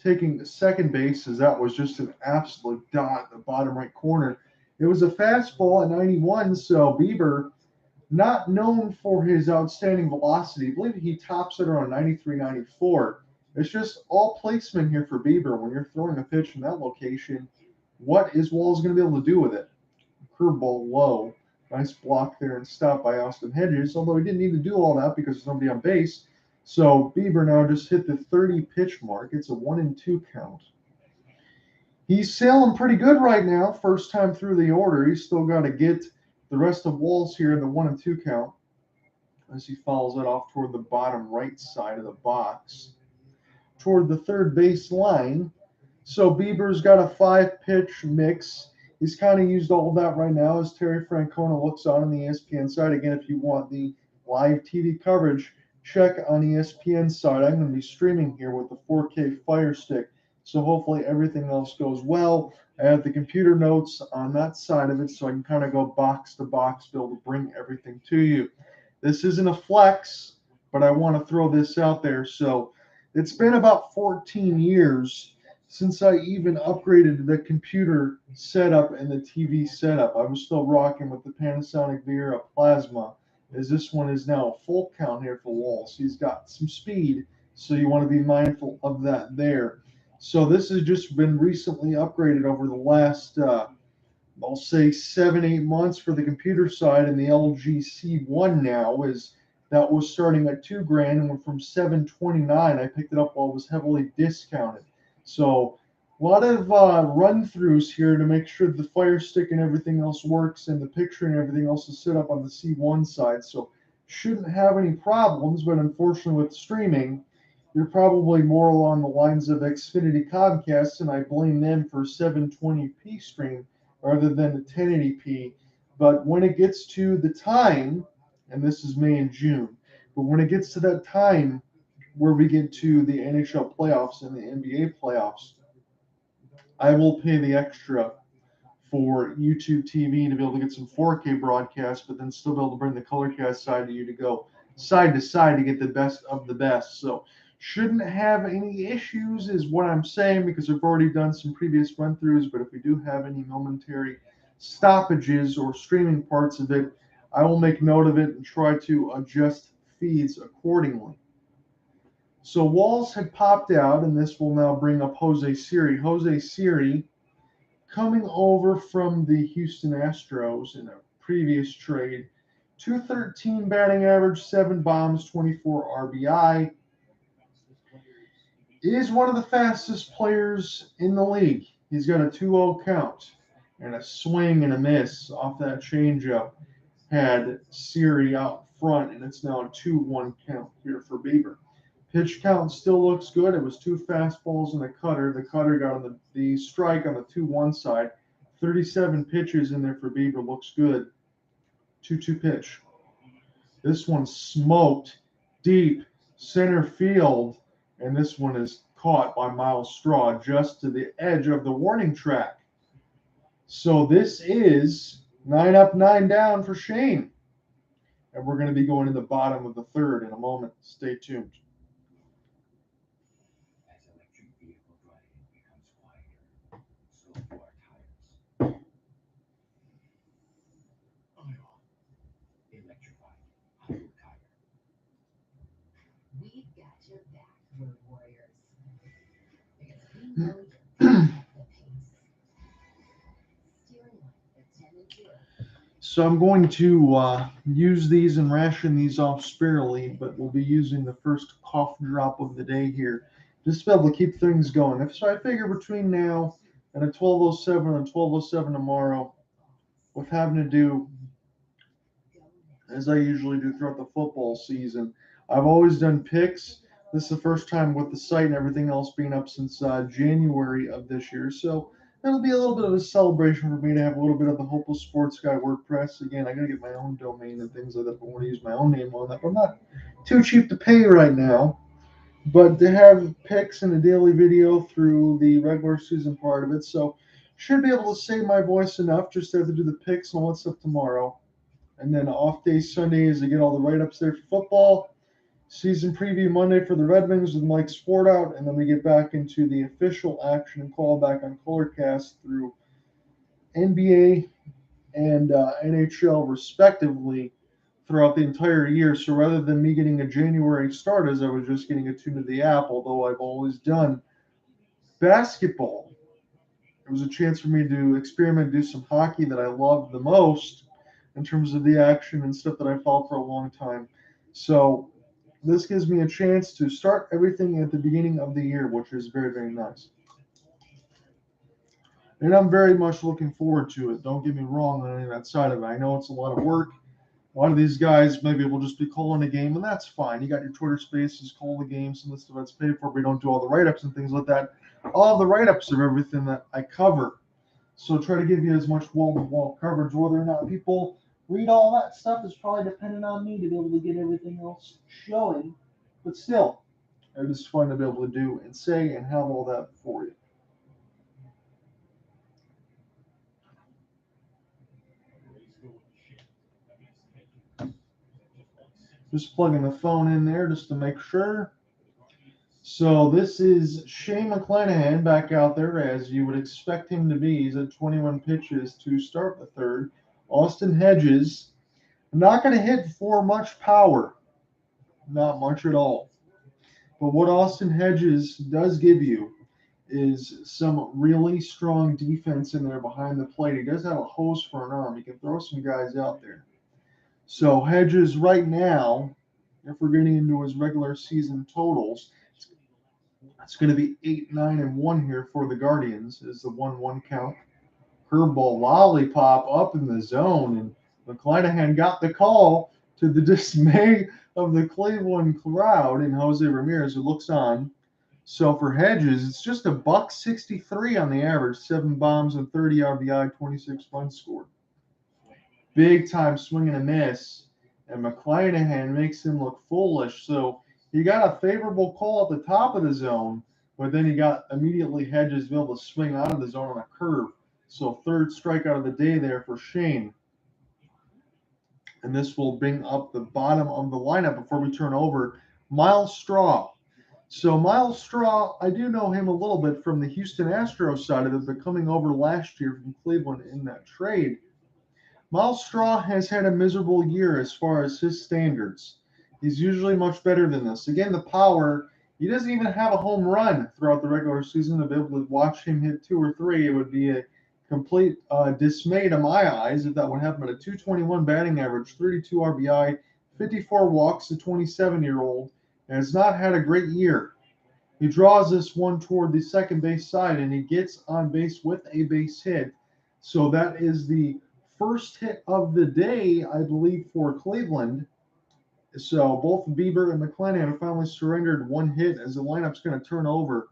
taking second base, as that was just an absolute dot in the bottom right corner. It was a fastball at 91, so Bieber, not known for his outstanding velocity, I believe he tops it around 93, 94. It's just all placement here for Bieber. When you're throwing a pitch from that location, what is Walls going to be able to do with it? Curveball low. Nice block there and stop by Austin Hedges, although he didn't need to do all that because there's nobody on base. So Bieber now just hit the 30 pitch mark. It's a 1-2 count. He's sailing pretty good right now. First time through the order. He's still got to get the rest of Walls here in the 1-2 count as he follows it off toward the bottom right side of the box, toward the third base line. So Bieber's got a 5-pitch mix. He's kind of used all of that right now as Terry Francona looks on the ESPN side. Again, if you want the live TV coverage, check on ESPN side. I'm going to be streaming here with the 4K Fire Stick, so hopefully everything else goes well. I have the computer notes on that side of it, so I can kind of go box to box, be able to bring everything to you. This isn't a flex, but I want to throw this out there. So it's been about 14 years since I even upgraded the computer setup and the TV setup. I was still rocking with the Panasonic Viera Plasma, as this one is now a full count here for Walls. He's got some speed, so you want to be mindful of that there. So this has just been recently upgraded over the last, I'll say 7-8 months for the computer side, and the LG C1 now is that was starting at $2,000 and went from $729. I picked it up while it was heavily discounted. So a lot of run-throughs here to make sure the Fire Stick and everything else works, and the picture and everything else is set up on the C1 side. So shouldn't have any problems, but unfortunately with streaming, you're probably more along the lines of Xfinity Comcast, and I blame them for 720p stream rather than the 1080p. But when it gets to the time, and this is May and June, but when it gets to that time where we get to the NHL playoffs and the NBA playoffs, I will pay the extra for YouTube TV to be able to get some 4K broadcasts, but then still be able to bring the colorcast side to you to go side to side to get the best of the best. So shouldn't have any issues is what I'm saying, because I've already done some previous run-throughs, but if we do have any momentary stoppages or streaming parts of it, I will make note of it and try to adjust feeds accordingly. So Walls had popped out, and this will now bring up Jose Siri. Jose Siri coming over from the Houston Astros in a previous trade. 213 batting average, 7 bombs, 24 RBI. Is one of the fastest players in the league. He's got a 2-0 count and a swing and a miss off that changeup. Had Siri out front, and it's now a 2-1 count here for Bieber. Pitch count still looks good. It was 2 fastballs and a cutter. The cutter got on the strike on the 2-1 side. 37 pitches in there for Bieber. Looks good. 2-2 pitch. This one smoked deep center field, and this one is caught by Miles Straw just to the edge of the warning track. So this is 9 up, 9 down for Shane. And we're going to be going in the bottom of the third in a moment. Stay tuned. As electric vehicle driving becomes quieter, so do our tires. ION. Electrified Hydro Tire. We've got your back, Road Warriors. Because we know you're at the pace. Steering like the 10 and 0. So I'm going to use these and ration these off sparingly, but we'll be using the first cough drop of the day here, just to be able to keep things going. So I figure between now and a 12:07 and 12:07 tomorrow, with having to do, as I usually do throughout the football season, I've always done picks. This is the first time with the site and everything else being up since January of this year. So it'll be a little bit of a celebration for me to have a little bit of the Hopeless Sports Guy WordPress. Again, I gotta get my own domain and things like that. But I want to use my own name on that. But I'm not too cheap to pay right now. But to have picks and a daily video through the regular season part of it, so should be able to save my voice enough. Just have to do the picks and all that stuff tomorrow, and then off day Sunday is to get all the write ups there for football. Season preview Monday for the Red Wings with Mike Sport out, and then we get back into the official action and call back on Colorcast through NBA and NHL respectively throughout the entire year. So rather than me getting a January start as I was just getting a tune to the app, although I've always done basketball, it was a chance for me to experiment, do some hockey that I loved the most in terms of the action and stuff that I followed for a long time. So this gives me a chance to start everything at the beginning of the year, which is very, very nice. And I'm very much looking forward to it. Don't get me wrong on any of that side of it. I know it's a lot of work. A lot of these guys maybe will just be calling a game, and that's fine. You got your Twitter Spaces, call the games, and this stuff that's paid for. We don't do all the write-ups and things like that. All the write-ups of everything that I cover. So try to give you as much wall-to-wall coverage. Whether or not people read all that stuff is probably dependent on me to be able to get everything else showing. But still, it is fun to be able to do and say and have all that for you. Just plugging the phone in there just to make sure. So this is Shane McClanahan back out there as you would expect him to be. He's at 21 pitches to start the third. Austin Hedges, not going to hit for much power. Not much at all. But what Austin Hedges does give you is some really strong defense in there behind the plate. He does have a hose for an arm. He can throw some guys out there. So Hedges right now, if we're getting into his regular season totals, it's going to be 8-9-1 here for the Guardians is the 1-1 count. Curveball lollipop up in the zone, and McClanahan got the call to the dismay of the Cleveland crowd and Jose Ramirez, who looks on. So for Hedges, it's just $1.63 on the average, 7 bombs and 30 RBI, 26 runs scored. Big time swing and a miss, and McClanahan makes him look foolish. So he got a favorable call at the top of the zone, but then he got immediately Hedges able to swing out of the zone on a curve. So third strikeout of the day there for Shane. And this will bring up the bottom of the lineup before we turn over Myles Straw. So Myles Straw, I do know him a little bit from the Houston Astros side of it, but coming over last year from Cleveland in that trade. Myles Straw has had a miserable year as far as his standards. He's usually much better than this. Again, the power, he doesn't even have a home run throughout the regular season. To be able to watch him hit 2 or 3, it would be a complete dismay to my eyes if that would happen. At a 221 batting average, 32 RBI, 54 walks, a 27-year-old, and has not had a great year. He draws this one toward the second base side, and he gets on base with a base hit. So that is the first hit of the day, I believe, for Cleveland. So both Bieber and McClanahan have finally surrendered one hit as the lineup's going to turn over.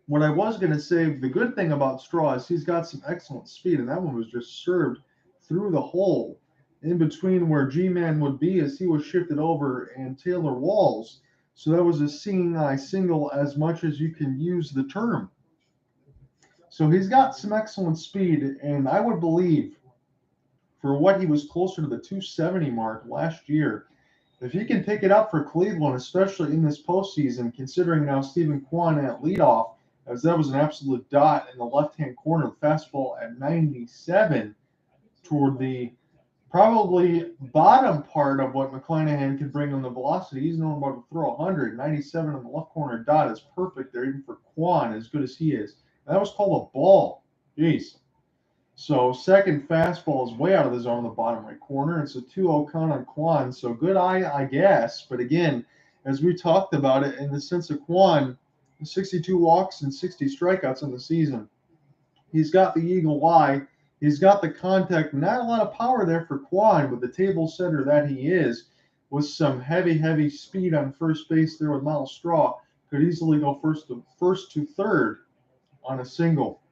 What I was going to say, the good thing about Straw is he's got some excellent speed, and that one was just served through the hole in between where G-Man would be as he was shifted over and Taylor Walls. So that was a seeing eye single as much as you can use the term. So he's got some excellent speed, and I would believe for what he was closer to the 270 mark last year, if he can pick it up for Cleveland, especially in this postseason, considering now Stephen Kwan at leadoff, as that was an absolute dot in the left-hand corner, the fastball at 97 toward the probably bottom part of what McClanahan can bring on the velocity. He's known about to throw 100. 97 on the left corner dot is perfect there, even for Kwan, as good as he is. And that was called a ball. Jeez. So second fastball is way out of the zone in the bottom right corner. It's a 2-0 count on Kwan. So good eye, I guess. But again, as we talked about it, in the sense of Kwan, 62 walks and 60 strikeouts in the season. He's got the eagle eye. He's got the contact. Not a lot of power there for Kwan, but the table setter that he is, with some heavy speed on first base there with Myles Straw, could easily go first to third on a single.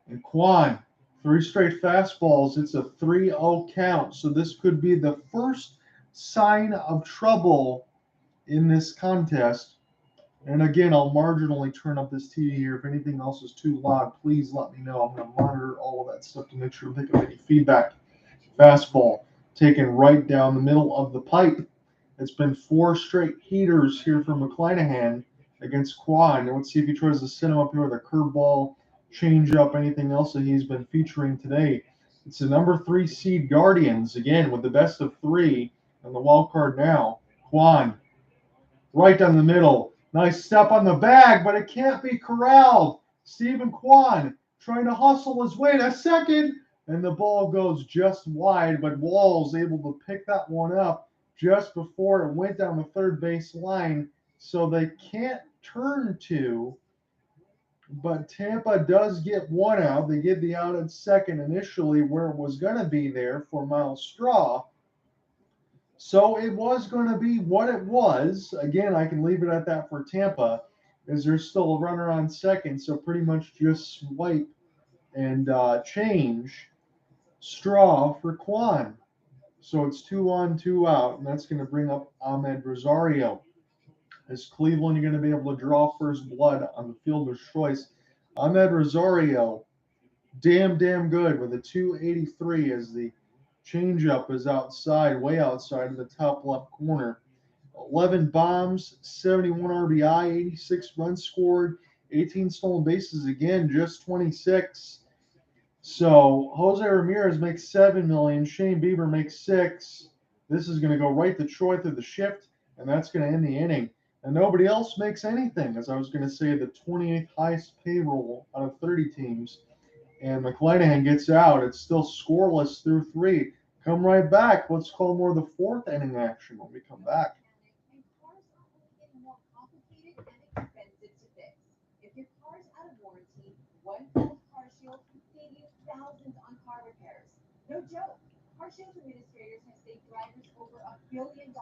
And Kwan, 3 straight fastballs. It's a 3-0 count. So this could be the first sign of trouble in this contest. And again, I'll marginally turn up this TV here. If anything else is too loud, please let me know. I'm going to monitor all of that stuff to make sure to pick up any feedback. Fastball taken right down the middle of the pipe. It's been 4 straight heaters here for McClanahan against Kwan. And let's see if he tries to send him up here with a curveball, change up, anything else that he's been featuring today. It's the number 3 seed Guardians, again, with the best of 3 and the wild card now. Kwan, right down the middle. Nice step on the bag, but it can't be corralled. Stephen Kwan trying to hustle his way to second, and the ball goes just wide, but Wall's able to pick that one up just before it went down the third base line, so they can't turn to. But Tampa does get one out. They get the out at second initially where it was going to be there for Miles Straw. So it was going to be what it was. Again, I can leave it at that for Tampa, as there's still a runner on second. So pretty much just swipe and change Straw for Kwan. So it's 2 on, 2 out, and that's going to bring up Ahmed Rosario. Is Cleveland going to be able to draw first blood on the fielder's choice? Ahmed Rosario, damn good with a 283 as the changeup is outside, way outside in the top left corner. 11 bombs, 71 RBI, 86 runs scored, 18 stolen bases again, just 26. So Jose Ramirez makes $7 million. Shane Bieber makes $6 million. This is going to go right to Troy through the shift, and that's going to end the inning. And nobody else makes anything, as I was going to say, the 28th highest payroll out of 30 teams. And McClanahan gets out. It's still scoreless through 3. Come right back. Let's call more of the 4th inning action when we come back. If your car's out of warranty, One Fell Car Shield can save you thousands on car repairs. No joke. Car Shield administrators have saved drivers over $1 billion in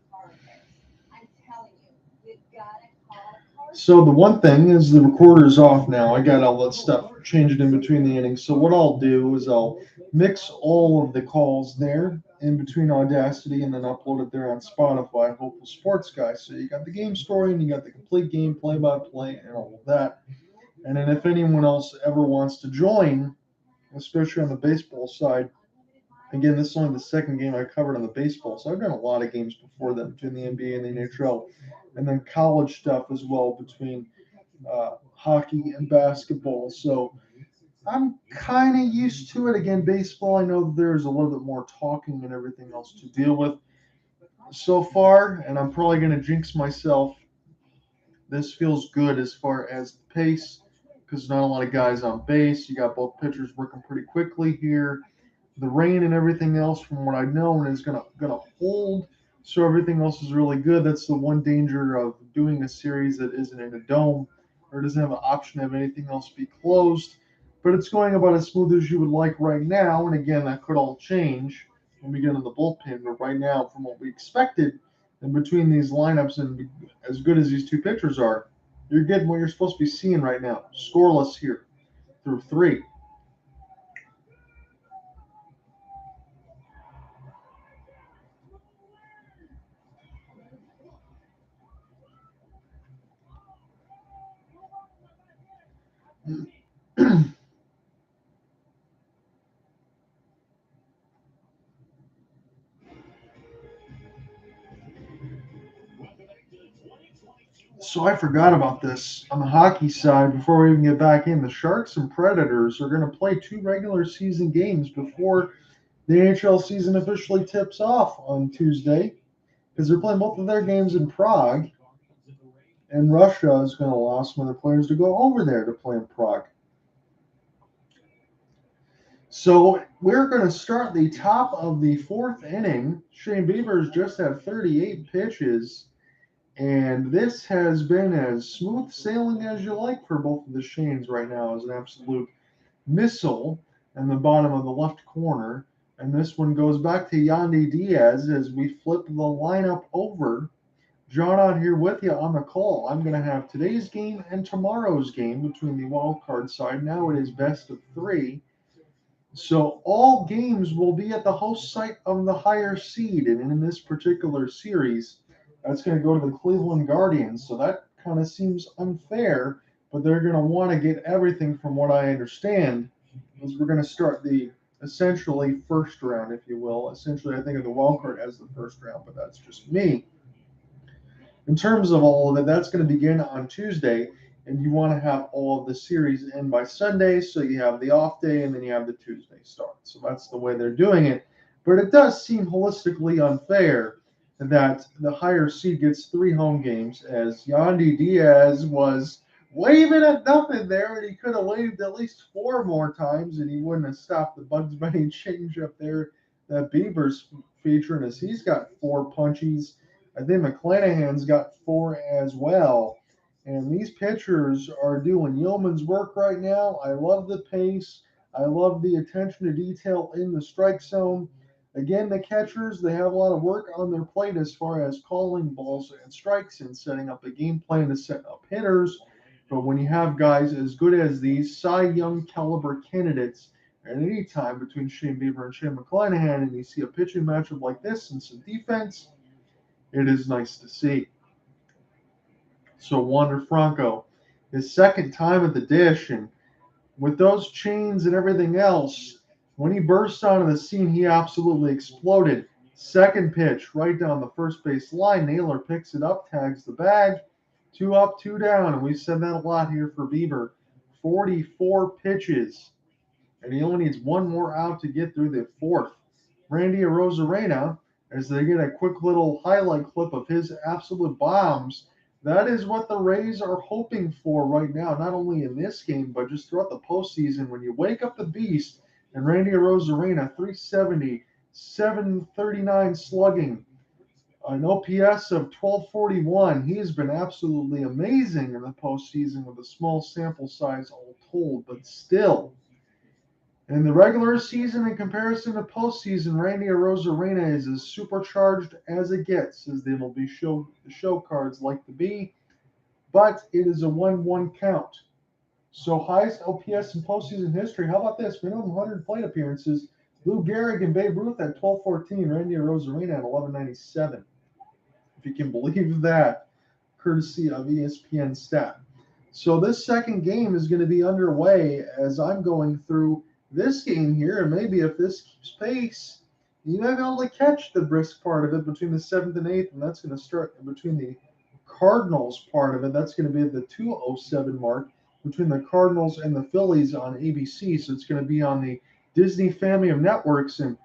car repairs. I'm telling you, you've got to call Car Shield. So the one thing is the recorder's off now. I got all that stuff changed in between the innings. So what I'll do is I'll mix all of the calls there in between Audacity and then upload it there on Spotify, Hopeful Sports Guy. So you got the game story and you got the complete game play-by-play and all of that. And then if anyone else ever wants to join, especially on the baseball side, again, this is only the second game I covered on the baseball. So I've done a lot of games before that between the NBA and the NHL. And then college stuff as well between hockey and basketball. So I'm kind of used to it. Again, baseball, I know that there's a little bit more talking and everything else to deal with so far. And I'm probably going to jinx myself. This feels good as far as the pace because not a lot of guys on base. You got both pitchers working pretty quickly here. The rain and everything else, from what I've known, is gonna hold. So everything else is really good. That's the one danger of doing a series that isn't in a dome or doesn't have an option of anything else be closed. But it's going about as smooth as you would like right now. And again, that could all change when we get in the bullpen. But right now, from what we expected, and between these lineups and as good as these two pitchers are, you're getting what you're supposed to be seeing right now. Scoreless here through 3. So I forgot about this on the hockey side before we even get back in. The Sharks and Predators are going to play 2 regular season games before the NHL season officially tips off on Tuesday because they're playing both of their games in Prague, and Russia is going to allow some of their players to go over there to play in Prague. So we're going to start the top of the 4th inning. Shane Bieber's just had 38 pitches. And this has been as smooth sailing as you like for both of the Shanes right now, as an absolute missile in the bottom of the left corner. And this one goes back to Yandy Diaz as we flip the lineup over John out here with you on the call. I'm going to have today's game and tomorrow's game between the wild card side. Now it is best of 3. So all games will be at the host site of the higher seed. And in this particular series, that's going to go to the Cleveland Guardians. So that kind of seems unfair, but they're going to want to get everything from what I understand, because we're going to start the essentially first round, if you will. Essentially, I think of the wild card as the first round, but that's just me. In terms of all of it, that's going to begin on Tuesday, and you want to have all of the series in by Sunday, so you have the off day and then you have the Tuesday start. So that's the way they're doing it. But it does seem holistically unfair that the higher seed gets 3 home games, as Yandy Diaz was waving at nothing there, and he could have waved at least 4 more times, and he wouldn't have stopped the Bugs Bunny change up there that Bieber's featuring, as he's got 4 punchies. I think McClanahan's got 4 as well. And these pitchers are doing yeoman's work right now. I love the pace. I love the attention to detail in the strike zone. Again, the catchers, they have a lot of work on their plate as far as calling balls and strikes and setting up a game plan to set up hitters. But when you have guys as good as these Cy Young caliber candidates at any time between Shane Bieber and Shane McClanahan, and you see a pitching matchup like this and some defense, it is nice to see. So Wander Franco, his second time at the dish, and with those chains and everything else, when he burst onto the scene, he absolutely exploded. Second pitch, right down the first base line. Naylor picks it up, tags the bag. 2 up, 2 down, and we've said that a lot here for Bieber. 44 pitches, and he only needs 1 more out to get through the 4th. Randy Arozarena, as they get a quick little highlight clip of his absolute bombs. That is what the Rays are hoping for right now, not only in this game, but just throughout the postseason. When you wake up the beast, and Randy Arozarena, 370, 739 slugging, an OPS of 1241. He has been absolutely amazing in the postseason with a small sample size all told, but still. In the regular season, in comparison to postseason, Randy Arozarena is as supercharged as it gets, as they will be show cards like to be. But it is a 1-1 count. So highest OPS in postseason history. How about this? Minimum 100 plate appearances. Lou Gehrig and Babe Ruth at 1214. Randy Arozarena at 1197. If you can believe that, courtesy of ESPN Stat. So this second game is going to be underway as I'm going through this game here, and maybe if this keeps pace, you might be able to catch the brisk part of it between the 7th and 8th, and that's going to start between the Cardinals part of it. That's going to be at the 2:07 mark between the Cardinals and the Phillies on ABC. So it's going to be on the Disney family of networks. And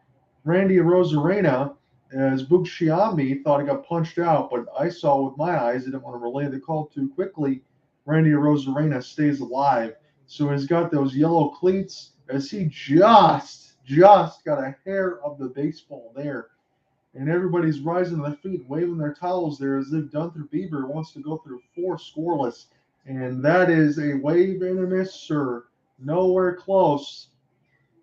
Randy Arozarena, as Boog Sciambi thought he got punched out, but I saw with my eyes, I didn't want to relay the call too quickly. Randy Arozarena stays alive. So he's got those yellow cleats, as he just got a hair of the baseball there. And everybody's rising to their feet, waving their towels there as they've done through Bieber. Wants to go through 4 scoreless. And that is a wave and a miss, sir. Nowhere close.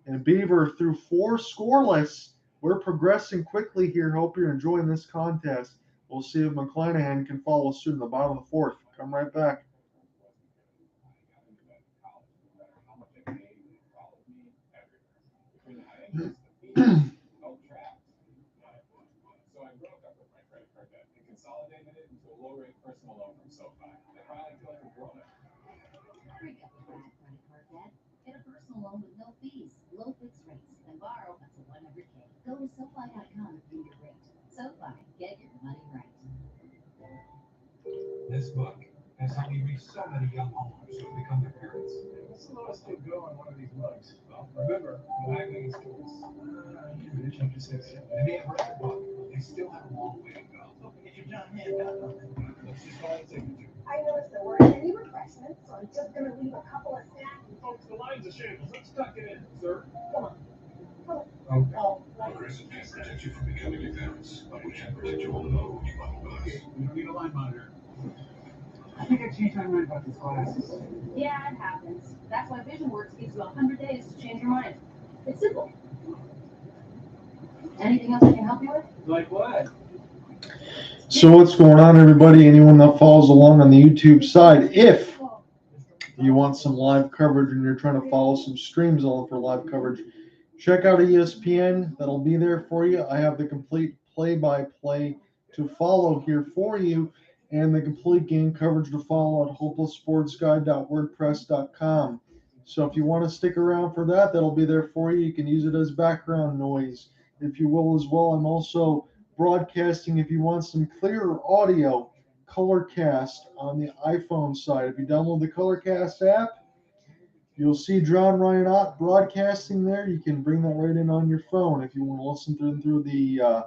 And Bieber through 4 scoreless. We're progressing quickly here. Hope you're enjoying this contest. We'll see if McClanahan can follow suit in the bottom of the 4th. Come right back. Hurry up with that credit card debt. Get a personal loan with no fees, low fixed rates, and borrow up to $100K. Go to SoFi.com and view your rate. SoFi, get your money right. This book has helped me reach so many young homeowners who have become their parents. Let's let us get going on one of these mugs. Well, remember, wagging is choice. Chapter 6. They may have read the book, but they still have a long way to go. Look at your John handout. Let's just call it signature. I noticed there weren't any refreshments, so I'm just gonna leave a couple of snacks. Folks, the lines are shambles. Let's tuck it in, sir. Come on. Okay. Oh, right. Progressive can't protect you from becoming your parents, but we can protect you on the road you want with us. Okay, we don't need a line monitor. I think I changed my mind about these glasses. Yeah, it happens. That's why VisionWorks gives you 100 days to change your mind. It's simple. Anything else I can help you with? Like what? So what's going on, everybody? Anyone that follows along on the YouTube side, if you want some live coverage and you're trying to follow some streams on for live coverage, check out ESPN. That'll be there for you. I have the complete play-by-play to follow here for you, and the complete game coverage to follow at hopelesssportsguide.wordpress.com. So if you want to stick around for that, that'll be there for you. You can use it as background noise, if you will, as well. I'm also broadcasting, if you want some clearer audio, Colorcast on the iPhone side. If you download the Colorcast app, you'll see John Ryan Ott broadcasting there. You can bring that right in on your phone if you want to listen through the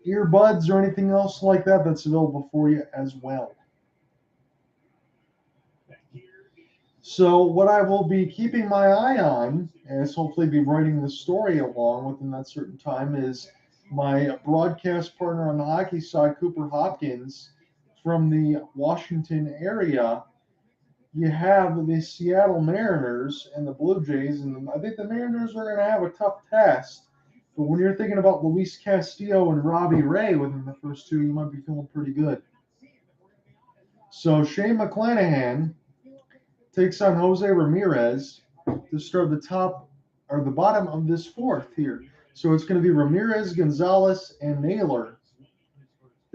earbuds or anything else like that. That's available for you as well. So what I will be keeping my eye on, as hopefully be writing the story along within that certain time, is my broadcast partner on the hockey side, Cooper Hopkins, from the Washington area. You have the Seattle Mariners and the Blue Jays, and I think the Mariners are going to have a tough task. But when you're thinking about Luis Castillo and Robbie Ray within the first two, you might be feeling pretty good. So Shane McClanahan takes on Jose Ramirez to start the top or the bottom of this fourth here. So it's going to be Ramirez, Gonzalez, and Naylor.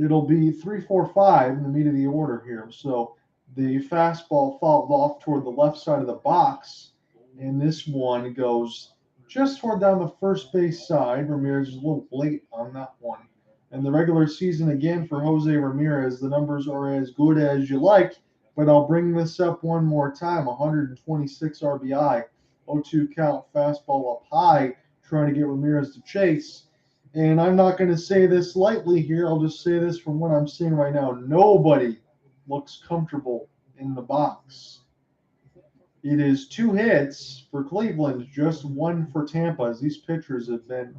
It'll be 3-4-5 in the meat of the order here. So the fastball fouled off toward the left side of the box, and this one goes just toward down the first base side. Ramirez is a little late on that one. And the regular season again for Jose Ramirez, the numbers are as good as you like, but I'll bring this up one more time. 126 RBI, 0-2 count, fastball up high, trying to get Ramirez to chase. And I'm not going to say this lightly here. I'll just say this from what I'm seeing right now. Nobody looks comfortable in the box. It is 2 hits for Cleveland, just 1 for Tampa, as these pitchers have been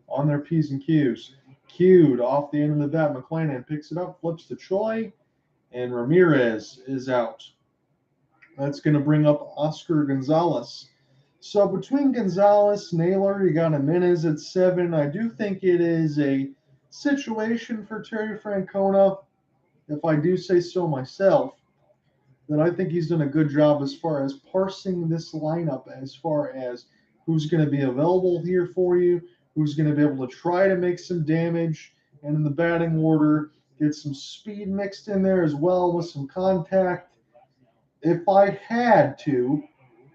on their P's and Q's. Cued off the end of the bat, McClanahan picks it up, flips to Choi, and Ramirez is out. That's going to bring up Oscar Gonzalez. So between Gonzalez, Naylor, you got Jimenez at 7. I do think it is a situation for Terry Francona, if I do say so myself, that I think he's done a good job as far as parsing this lineup, as far as who's going to be available here for you, who's going to be able to try to make some damage, and in the batting order, get some speed mixed in there as well with some contact. If I had to,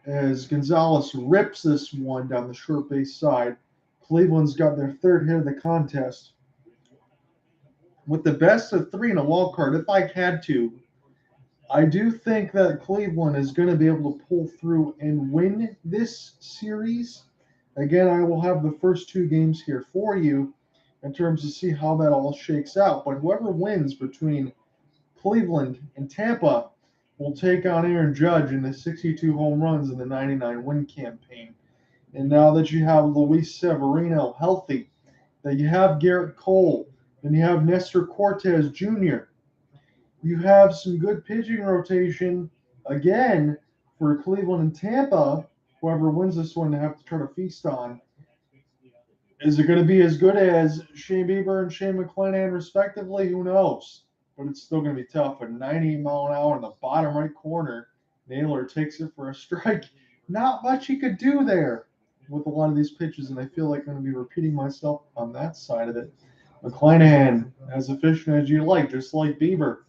as Gonzalez rips this one down the short base side, Cleveland's got their 3rd hit of the contest. With the best of 3 in a wild card, if I had to, I do think that Cleveland is going to be able to pull through and win this series. Again, I will have the first 2 games here for you in terms of see how that all shakes out. But whoever wins between Cleveland and Tampa will take on Aaron Judge in the 62 home runs in the 99 win campaign. And now that you have Luis Severino healthy, that you have Garrett Cole, and you have Nestor Cortez Jr., you have some good pitching rotation again for Cleveland and Tampa. Whoever wins this one to have to try to feast on. Is it going to be as good as Shane Bieber and Shane McClanahan respectively? Who knows? But it's still going to be tough. A 90-mile-an-hour in the bottom right corner. Naylor takes it for a strike. Not much he could do there with a lot of these pitches, and I feel like I'm going to be repeating myself on that side of it. McClanahan, as efficient as you like, just like Bieber.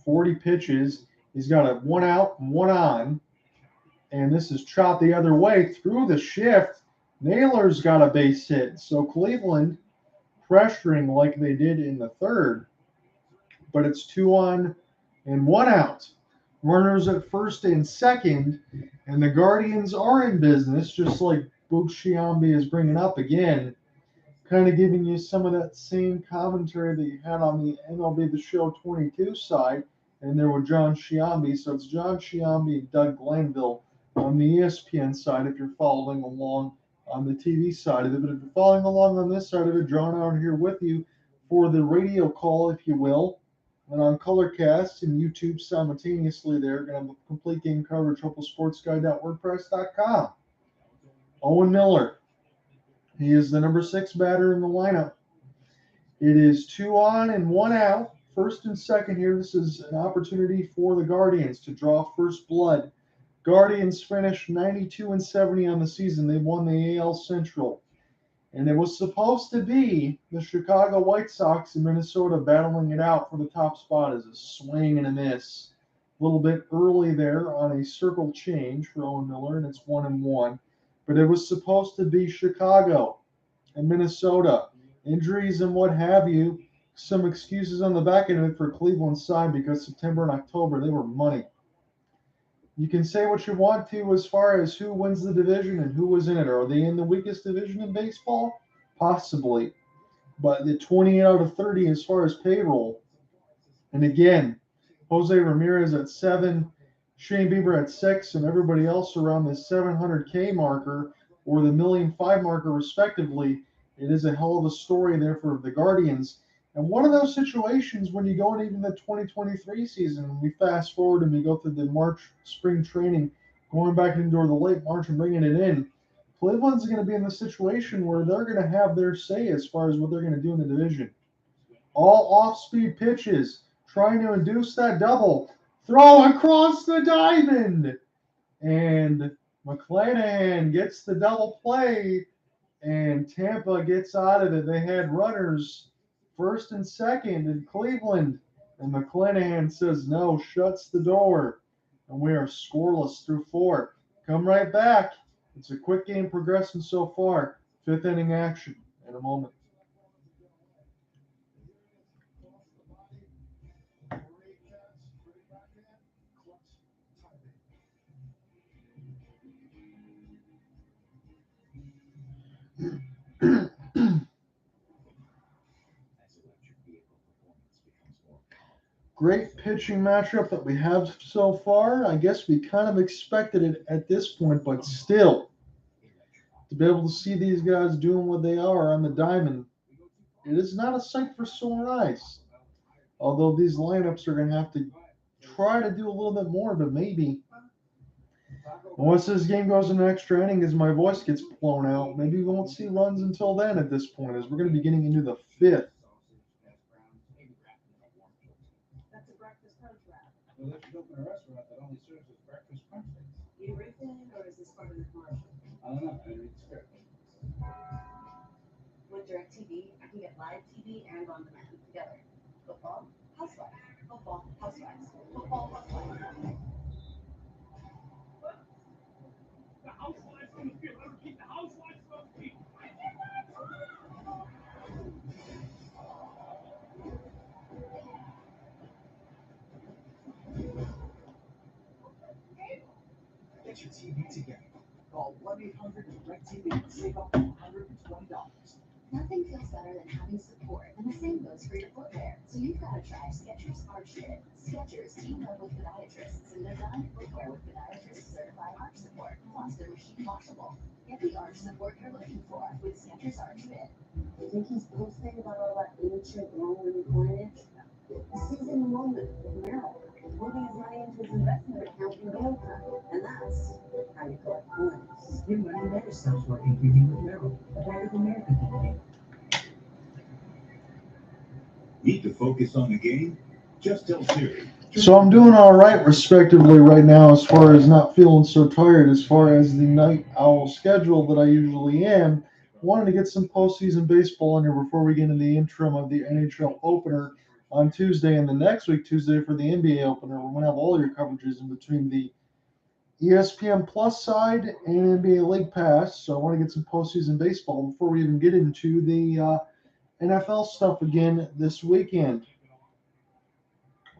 40 pitches. He's got a 1 out and 1 on. And this is chopped the other way through the shift. Naylor's got a base hit. So Cleveland pressuring like they did in the 3rd. But it's 2 on and 1 out. Runners at 1st and 2nd. And the Guardians are in business, just like Boog Sciambi is bringing up again. Kind of giving you some of that same commentary that you had on the MLB The Show 22 side. And there with John Sciambi. So it's John Sciambi and Doug Glanville on the ESPN side if you're following along on the TV side of it. But if you're following along on this side of it, John out here with you for the radio call, if you will. And on Colorcast and YouTube simultaneously there. Going to have a complete game coverage, hopelesssportsguide.wordpress.com. Owen Miller. He is the number 6 batter in the lineup. It is 2 on and 1 out. First and second here. This is an opportunity for the Guardians to draw first blood. Guardians finished 92-70 on the season. They won the AL Central. And it was supposed to be the Chicago White Sox and Minnesota battling it out for the top spot as a swing and a miss. A little bit early there on a circle change for Owen Miller, and it's 1-1. But it was supposed to be Chicago and Minnesota. Injuries and what have you. Some excuses on the back end of it for Cleveland's side because September and October, they were money. You can say what you want to as far as who wins the division and who was in it. Are they in the weakest division in baseball? Possibly. But the 28 out of 30 as far as payroll. And again, Jose Ramirez at 7, Shane Bieber at 6, and everybody else around the 700K marker or the 1,000,005 marker respectively. It is a hell of a story there for the Guardians. And one of those situations when you go into even the 2023 season, when we fast forward and we go through the March spring training, going back into the late March and bringing it in, Cleveland's going to be in the situation where they're going to have their say as far as what they're going to do in the division. All off-speed pitches, trying to induce that double, throw across the diamond, and McClanahan gets the double play, and Tampa gets out of it. They had runners first and second in Cleveland, and McClanahan says no, shuts the door, and we are scoreless through 4. Come right back. It's a quick game progressing so far. 5th inning action in a moment. Great pitching matchup that we have so far. I guess we kind of expected it at this point, but still, to be able to see these guys doing what they are on the diamond, it is not a sight for sore eyes. Although these lineups are going to have to try to do a little bit more, but maybe. Once this game goes into extra inning, as my voice gets blown out, maybe we won't see runs until then at this point, as we're going to be getting into the 5th. That's a breakfast crunch wrap. Well, they should open a restaurant that only serves as breakfast crunch things. You written or is this part of the commercial? I don't know. I didn't read the script. With DirecTV, I can get live TV and on demand together. Football, housewives. Football, housewives. Football, housewives. The housewives from the field. Let her keep the housewives from the field. Get your TV together. Call 1-800-DIRECTV and save up to $120. Nothing feels better than having support, and the same goes for your footwear. So you've got to try Skechers Arch Fit. Skechers teamed up with podiatrists and designed footwear with podiatrist certified arch support, plus they're machine washable. Get the arch support you're looking for with Skechers Arch Fit. You think he's posting about all that ancient Roman coinage? Season enrollment with Merrill, moving his money into his investment account in Goldman, and that's how you collect coins. Your money never stops working for you with Merrill, a Bank of America company. Need to focus on the game? Just tell Siri. So I'm doing all right respectively right now as far as not feeling so tired as far as the night owl schedule that I usually am. Wanted to get some postseason baseball in here before we get into the interim of the NHL opener on Tuesday, and the next week, Tuesday, for the NBA opener. We're going to have all your coverages in between the ESPN Plus side and NBA League Pass. So I want to get some postseason baseball before we even get into the NFL stuff again this weekend.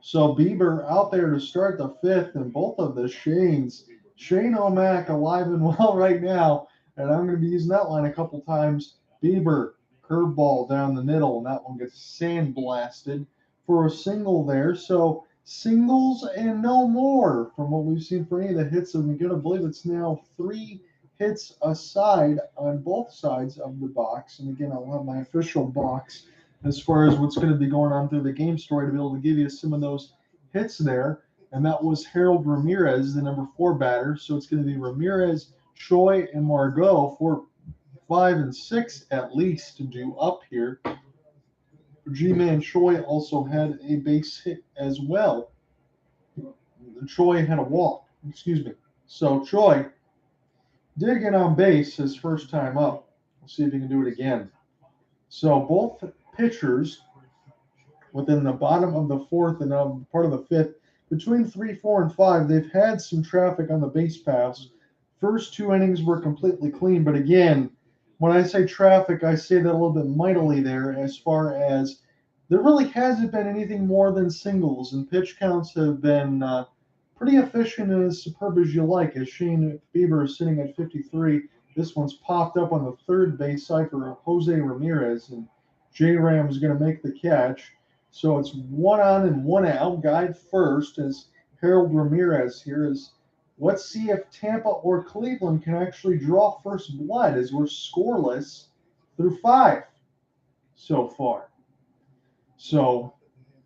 So Bieber out there to start the 5th, and both of the Shanes. Shane O'Mac alive and well right now, and I'm going to be using that line a couple times. Bieber, curveball down the middle, and that one gets sandblasted for a single there. So singles and no more from what we've seen for any of the hits. And we're going to believe it's now 3 hits aside on both sides of the box. And again, I'll have my official box as far as what's going to be going on through the game story to be able to give you some of those hits there. And that was Harold Ramirez, the number 4 batter. So it's going to be Ramirez, Choi, and Margot for 5 and 6 at least to do up here. G-Man Choi also had a base hit as well. Choi had a walk, excuse me. So Choi did get on base his first time up. We'll see if he can do it again. So both pitchers within the bottom of the fourth and part of the fifth, between 3, 4, and 5, they've had some traffic on the base paths. First 2 innings were completely clean, but again, when I say traffic, I say that a little bit mightily there, as far as there really hasn't been anything more than singles, and pitch counts have been pretty efficient and as superb as you like. As Shane Bieber is sitting at 53, this one's popped up on the third base side for Jose Ramirez, and J Ram is going to make the catch. So it's 1 on and 1 out. Guide first as Harold Ramirez here is. Let's see if Tampa or Cleveland can actually draw first blood, as we're scoreless through 5 so far. So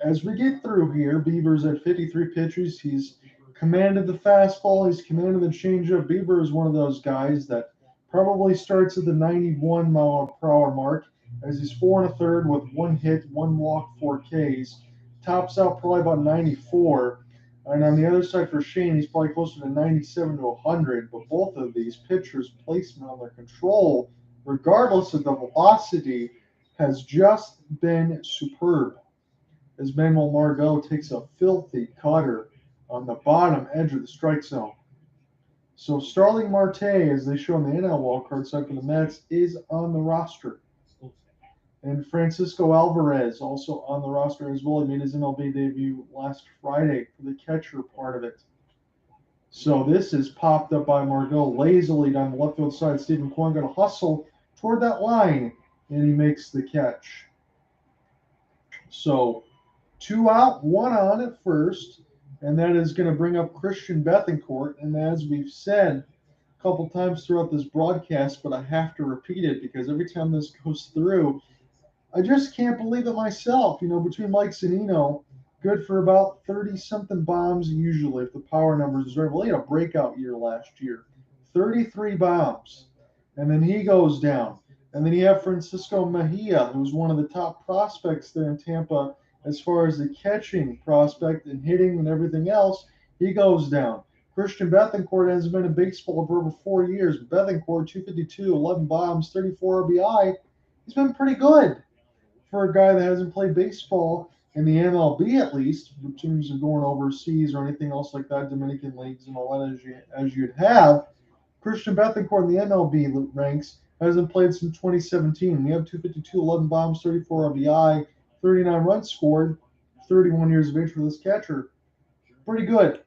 as we get through here, Bieber's at 53 pitches. He's commanded the fastball. He's commanded the changeup. Bieber is one of those guys that probably starts at the 91 mile per hour mark, as he's 4 1/3 with 1 hit, 1 walk, 4 Ks. Tops out probably about 94. And on the other side for Shane, he's probably closer to 97 to 100. But both of these pitchers' placement on their control, regardless of the velocity, has just been superb. As Manuel Margot takes a filthy cutter on the bottom edge of the strike zone. So Starling Marte, as they show on the NL wildcard side for the Mets, is on the roster. And Francisco Alvarez also on the roster as well. He made his MLB debut last Friday for the catcher part of it. So this is popped up by Margot lazily down the left field side. Stephen Kwan going to hustle toward that line, and he makes the catch. So 2 out, 1 on at first, and that is going to bring up Christian Bethancourt. And as we've said a couple times throughout this broadcast, but I have to repeat it because every time this goes through, I just can't believe it myself. You know, between Mike Zunino, good for about 30-something bombs usually if the power numbers is right. Well, he had a breakout year last year. 33 bombs. And then he goes down. And then you have Francisco Mejia, who's one of the top prospects there in Tampa as far as the catching prospect and hitting and everything else. He goes down. Christian Bethancourt has been in baseball for over 4 years. Bethancourt, 252, 11 bombs, 34 RBI. He's been pretty good for a guy that hasn't played baseball in the MLB, at least, in terms of going overseas or anything else like that, Dominican leagues and all that as you'd have. Christian Bethancourt in the MLB ranks hasn't played since 2017. We have 252, 11 bombs, 34 RBI, 39 runs scored, 31 years of age for this catcher. Pretty good.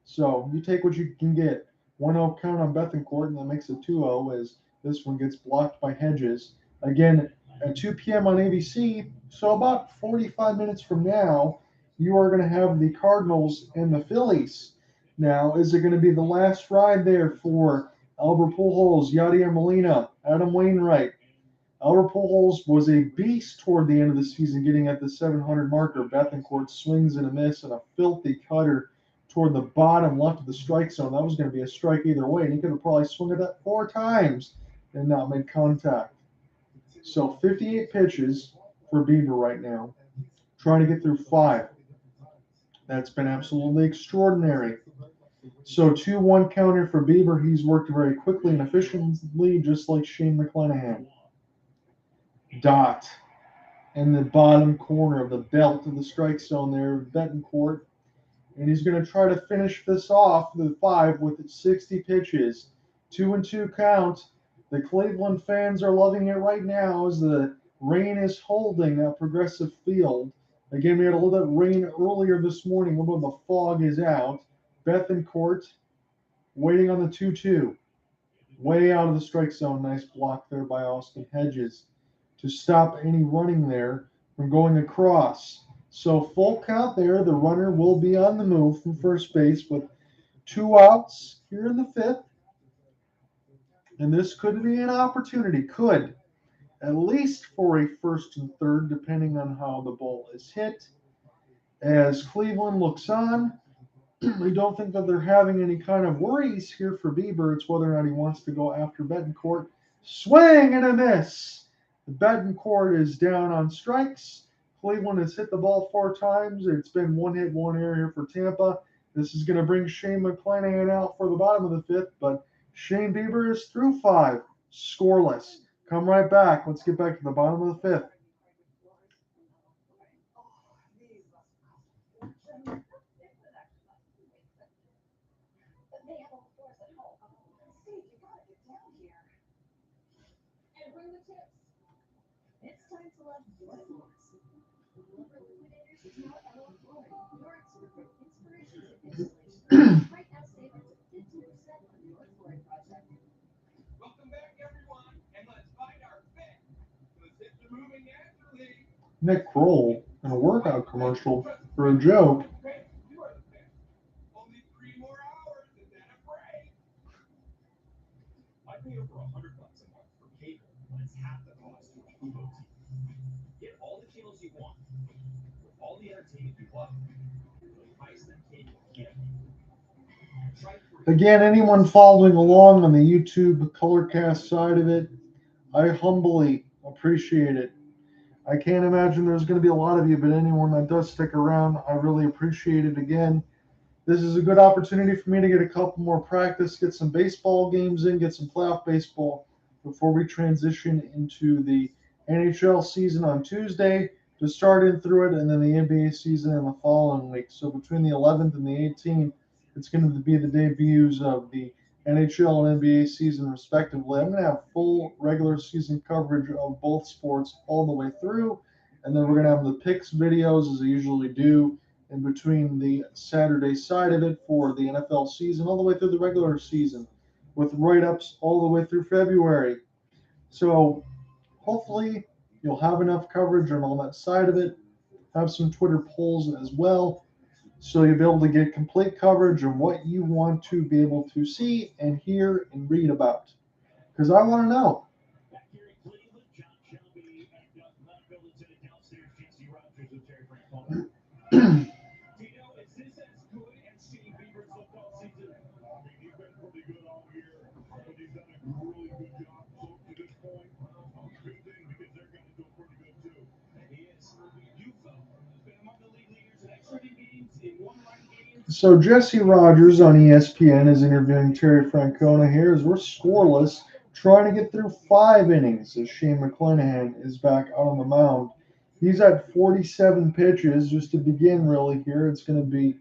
So you take what you can get. 1-0 count on Bethancourt, and that makes it 2-0 as this one gets blocked by Hedges. Again, at 2 p.m. on ABC, so about 45 minutes from now, you are going to have the Cardinals and the Phillies. Now, is it going to be the last ride there for Albert Pujols, Yadier Molina, Adam Wainwright? Albert Pujols was a beast toward the end of the season, getting at the 700 marker. Bethancourt swings and a miss and a filthy cutter toward the bottom left of the strike zone. That was going to be a strike either way, and he could have probably swung at that 4 times and not made contact. So 58 pitches for Bieber right now, trying to get through 5. That's been absolutely extraordinary. So 2-1 counter for Bieber. He's worked very quickly and efficiently, just like Shane McClanahan. Dot in the bottom corner of the belt of the strike zone there, Bethancourt. And he's going to try to finish this off the 5 with 60 pitches. 2-2 count. The Cleveland fans are loving it right now as the rain is holding at Progressive Field. Again, we had a little bit of rain earlier this morning, although the fog is out. Bethancourt waiting on the 2-2. Way out of the strike zone. Nice block there by Austin Hedges to stop any running there from going across. So full count there. The runner will be on the move from first base with 2 outs here in the 5th. And this could be an opportunity, at least for a first and third, depending on how the ball is hit. As Cleveland looks on, I don't think that they're having any kind of worries here for Bieber. It's whether or not he wants to go after Bethancourt. Swing and a miss. Bethancourt is down on strikes. Cleveland has hit the ball 4 times. It's been 1 hit, 1 error here for Tampa. This is going to bring Shane McClanahan out for the bottom of the 5th, but Shane Bieber is through 5, scoreless. Come right back. Let's get back to the bottom of the 5th. They have all the floors at home. Steve, you gotta get down here. And bring the chips. It's time to love your floors. Lumber Liquidators is now LL Flooring, your expert from inspiration to installation. Right now, save up to 50% on your flooring project. Welcome back, everyone, and let's find our fit. The hips are moving naturally. Nick Kroll in a workout commercial for a joke. Hey, you are the best. Only 3 more hours and then a break. I pay over $100 a month for cable when it's half the cost of Fubo TV. Get all the channels you want with all the entertainment you love for the price that cable can't. Try free. Again, anyone following along on the YouTube Colorcast side of it, I humbly appreciate it. I can't imagine there's going to be a lot of you, but anyone that does stick around, I really appreciate it. Again, this is a good opportunity for me to get a couple more practice, get some baseball games in, get some playoff baseball before we transition into the NHL season on Tuesday to start in through it, and then the NBA season in the following week. So between the 11th and the 18th, it's going to be the debuts of the NHL and NBA season respectively. I'm going to have full regular season coverage of both sports all the way through, and then we're going to have the picks videos as I usually do in between the Saturday side of it for the NFL season all the way through the regular season with write-ups all the way through February. So hopefully you'll have enough coverage on all that side of it. Have some Twitter polls as well, so you'll be able to get complete coverage of what you want to be able to see and hear and read about. Because I want to know. Back here in Cleveland, John Shelby and Doug Glanville is in it downstairs. Jesse Rogers and Terry Francona. Tito, is this as good as Shane Bieber's looked all season? I mean, he's been pretty good all year, but he's done a really good job so to this point. Good thing because they're going to do pretty good too. He is. You've been among the league leaders in extra inning games, in one-run games. So Jesse Rogers on ESPN is interviewing Terry Francona here as we're scoreless, trying to get through 5 innings as Shane McClanahan is back out on the mound. He's at 47 pitches. Just to begin really here, it's going to be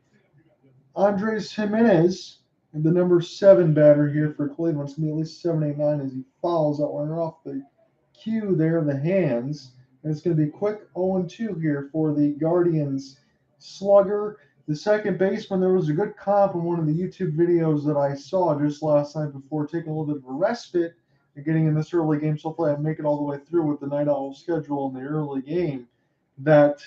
Andres Jimenez, the number 7 batter here for Cleveland. It's going to be at least 7-8-9 as he fouls that runner off the cue there of the hands. And it's going to be quick 0-2 here for the Guardians slugger. The second baseman, there was a good comp in one of the YouTube videos that I saw just last night before taking a little bit of a respite and getting in this early game. So hopefully I make it all the way through with the night owl schedule in the early game. That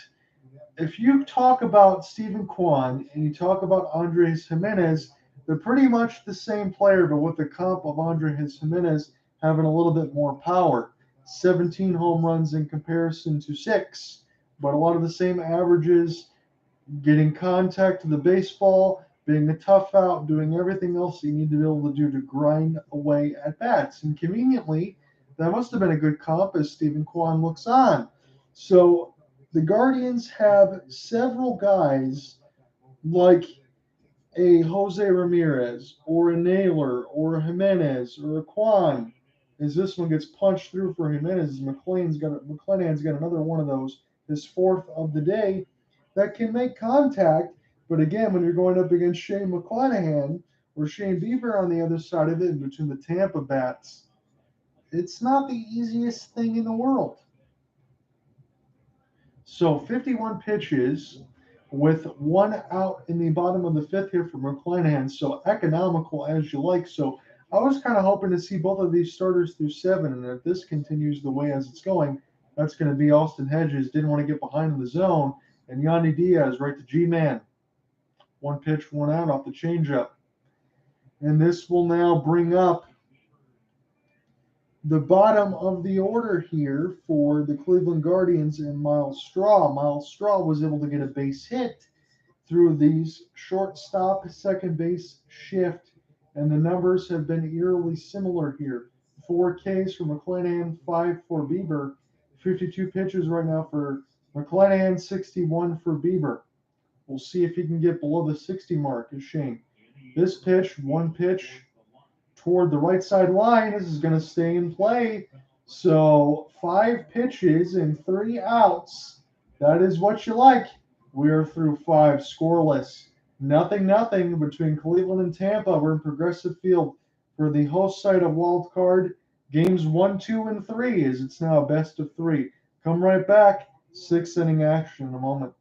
if you talk about Stephen Kwan and you talk about Andres Jimenez, they're pretty much the same player, but with the comp of Andres Jimenez having a little bit more power. 17 home runs in comparison to 6, but a lot of the same averages, getting contact to the baseball, being a tough out, doing everything else you need to be able to do to grind away at bats. And conveniently, that must have been a good comp as Stephen Kwan looks on. So the Guardians have several guys like a Jose Ramirez or a Naylor or a Jimenez or a Kwan. As this one gets punched through for Jimenez, McClanahan's got another one of those, his 4th of the day, that can make contact. But again, when you're going up against Shane McClanahan or Shane Bieber on the other side of it, in between the Tampa bats, it's not the easiest thing in the world. So 51 pitches with 1 out in the bottom of the 5th here for McClanahan. So economical as you like. So I was kind of hoping to see both of these starters through 7. And if this continues the way as it's going, that's going to be Austin Hedges. Didn't want to get behind in the zone. And Yandy Diaz right to G-Man. 1 pitch, 1 out off the changeup. And this will now bring up the bottom of the order here for the Cleveland Guardians and Miles Straw. Miles Straw was able to get a base hit through these shortstop, second base shift, and the numbers have been eerily similar here. 4 Ks for McClanahan, 5 for Bieber, 52 pitches right now for McClanahan 61 for Bieber. We'll see if he can get below the 60 mark. Is Shane. This pitch, one pitch toward the right side line. This is going to stay in play. So 5 pitches and 3 outs. That is what you like. We are through 5 scoreless. Nothing between Cleveland and Tampa. We're in Progressive Field for the host side of Wild Card. Games 1, 2, and 3 as it's now a best of 3. Come right back. 6th inning action in a moment.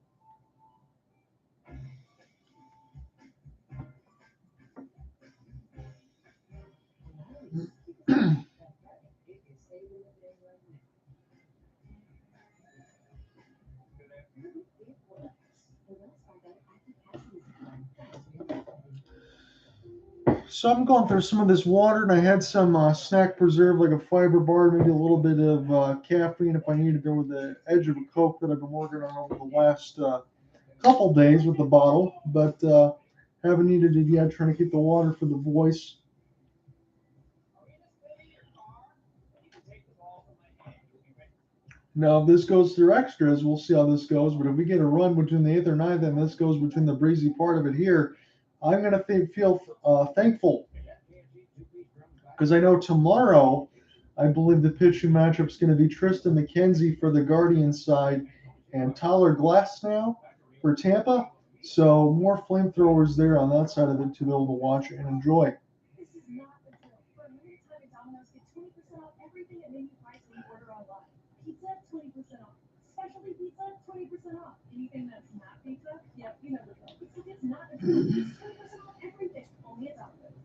So I'm going through some of this water, and I had some snack preserve, like a fiber bar, maybe a little bit of caffeine if I need to go with the edge of a Coke that I've been working on over the last couple days with the bottle, but haven't needed it yet. Trying to keep the water for the voice. Now, if this goes through extras, we'll see how this goes. But if we get a run between the 8th or 9th, and this goes between the breezy part of it here, I'm going to feel thankful. Because I know tomorrow, I believe the pitching matchup is going to be Tristan McKenzie for the Guardians side and Tyler Glasnow for Tampa. So more flamethrowers there on that side of it to be able to watch and enjoy. This is not the deal. For a limited time at Domino's, get 20% off everything at menu price when you order online. Pizza, 20% off. Specialty pizza, 20% off. Anything that's not pizza, yep, you know the deal. It's not a deal. It's 20% off everything. Only at Domino's.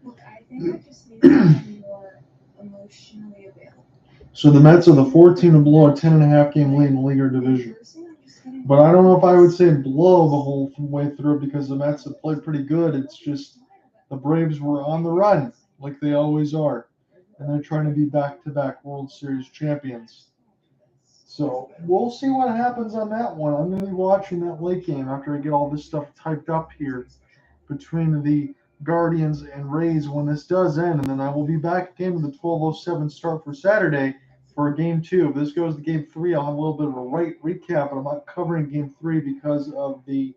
Look, I think I just need to be more emotionally available. So the Mets are the 14 to blow a 10.5 game lead in the league or division. But I don't know if I would say blow the whole way through because the Mets have played pretty good. It's just the Braves were on the run like they always are. And they're trying to be back-to-back World Series champions. So we'll see what happens on that one. I'm going to be watching that late game after I get all this stuff typed up here between the Guardians and Rays when this does end. And then I will be back again with the 12:07 start for Saturday for Game 2. If this goes to Game 3, I'll have a little bit of a recap, but I'm not covering Game 3 because of the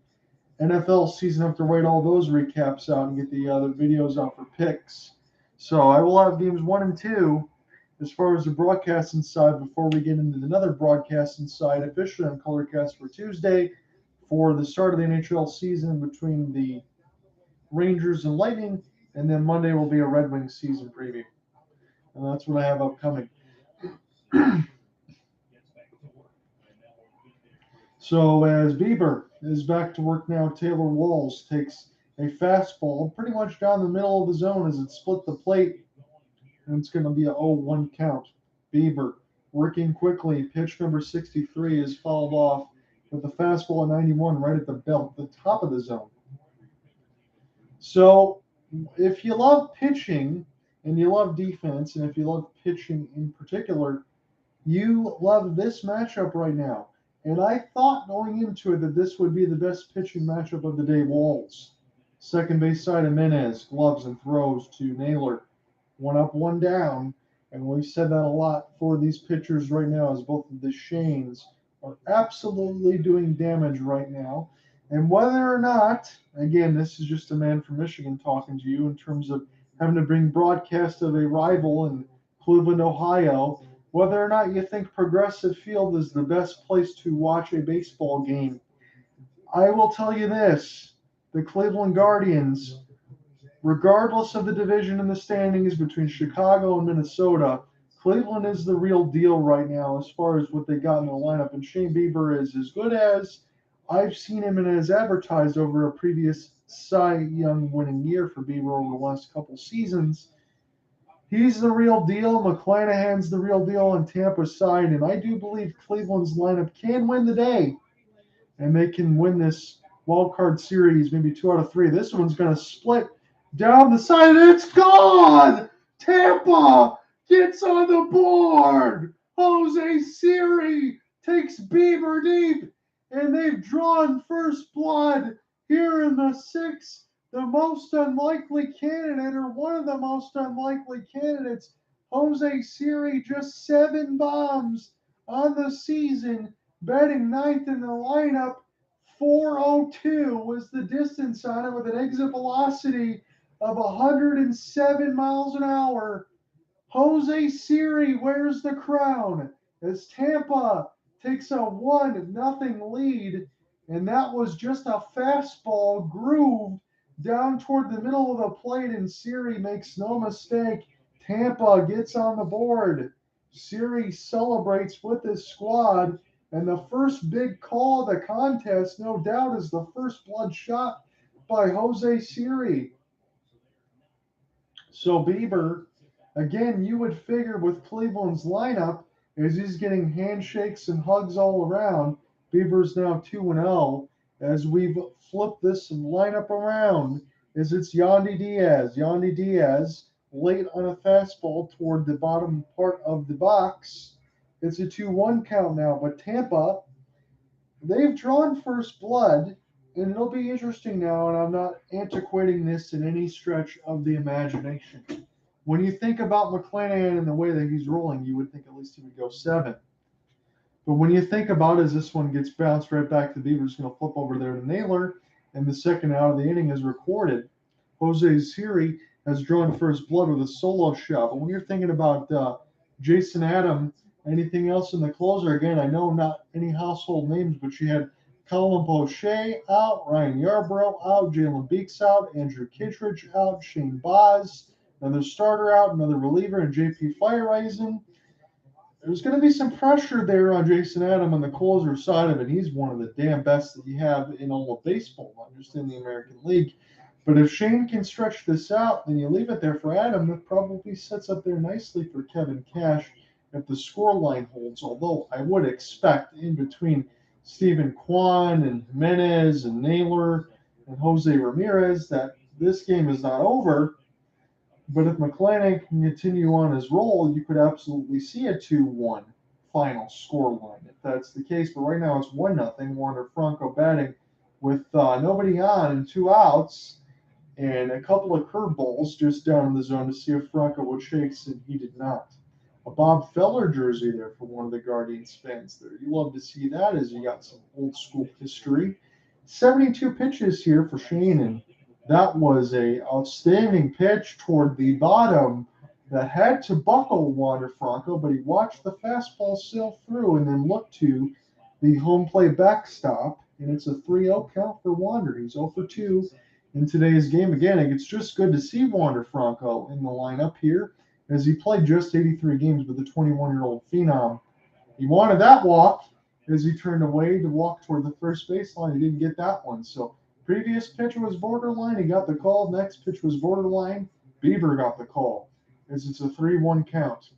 NFL season. I have to write all those recaps out and get the other videos out for picks. So I will have Games 1 and 2 as far as the broadcasting side before we get into another broadcasting side officially on Colorcast for Tuesday for the start of the NHL season between the Rangers and Lightning, and then Monday will be a Red Wings season preview. And that's what I have upcoming. So as Bieber is back to work now, Taylor Walls takes a fastball pretty much down the middle of the zone as it split the plate, and it's going to be a 0-1 count. Bieber working quickly. Pitch number 63 is fouled off with the fastball at 91 right at the belt, the top of the zone. So if you love pitching and you love defense, and if you love pitching in particular, you love this matchup right now. And I thought going into it that this would be the best pitching matchup of the day. Walls. Second base side of Menez, gloves and throws to Naylor. One up, one down. And we've said that a lot for these pitchers right now as both of the Shanes are absolutely doing damage right now. And whether or not, again, this is just a man from Michigan talking to you in terms of having to bring broadcast of a rival in Cleveland, Ohio, whether or not you think Progressive Field is the best place to watch a baseball game. I will tell you this, the Cleveland Guardians, regardless of the division in the standings between Chicago and Minnesota, Cleveland is the real deal right now as far as what they got in the lineup. And Shane Bieber is as good as I've seen him and as advertised over a previous Cy Young winning year for Bieber over the last couple seasons. He's the real deal. McClanahan's the real deal on Tampa's side. And I do believe Cleveland's lineup can win the day. And they can win this wild card series, maybe 2 out of 3. This one's going to split down the side. It's gone! Tampa gets on the board. Jose Siri takes Bieber deep. And they've drawn first blood here in the 6th. The most unlikely candidate, or one of the most unlikely candidates, Jose Siri, just 7 bombs on the season. batting ninth in the lineup. 402 was the distance on it with an exit velocity of 107 miles an hour. Jose Siri wears the crown as Tampa takes a 1-0 lead, and that was just a fastball grooved down toward the middle of the plate, and Siri makes no mistake. Tampa gets on the board. Siri celebrates with his squad, and the first big call of the contest, no doubt, is the first blood shot by Jose Siri. So Bieber, again, you would figure with Cleveland's lineup, as he's getting handshakes and hugs all around, Bieber's now 2-0. As we've flipped this lineup around, as it's Yandy Diaz. Yandy Diaz, late on a fastball toward the bottom part of the box. It's a 2-1 count now, but Tampa, they've drawn first blood, and it'll be interesting now, and I'm not antiquating this in any stretch of the imagination. When you think about McClanahan and the way that he's rolling, you would think at least he would go 7. But when you think about it, as this one gets bounced right back to Bieber's going to flip over there to Naylor, and the second out of the inning is recorded. Jose Siri has drawn first blood with a solo shot. But when you're thinking about Jason Adam, anything else in the closer, again, I know not any household names, but you had Colin Poche out, Ryan Yarbrough out, Jalen Beeks out, Andrew Kittredge out, Shane Baz, another starter out, another reliever, and JP Feyereisen. There's going to be some pressure there on Jason Adam on the closer side of it. He's one of the damn best that you have in all of baseball, not just in the American League. But if Shane can stretch this out, then you leave it there for Adam. It probably sets up there nicely for Kevin Cash if the score line holds. Although I would expect in between Stephen Kwan and Jimenez and Naylor and Jose Ramirez that this game is not over. But if McClanahan can continue on his roll, you could absolutely see a 2-1 final score line if that's the case. But right now it's 1-0. Wander Franco batting with nobody on and 2 outs and a couple of curveballs just down in the zone to see if Franco would chase, and he did not. A Bob Feller jersey there for one of the Guardians fans there. You love to see that as you got some old school history. 72 pitches here for Shane, and that was a outstanding pitch toward the bottom that had to buckle Wander Franco, but he watched the fastball sail through and then looked to the home plate backstop, and it's a 3-0 count for Wander. He's 0 for 2 in today's game. Again, it's just good to see Wander Franco in the lineup here, as he played just 83 games with the 21-year-old phenom. He wanted that walk as he turned away to walk toward the first baseline. He didn't get that one, so previous pitch was borderline. He got the call. Next pitch was borderline. Bieber got the call as it's a 3-1 count.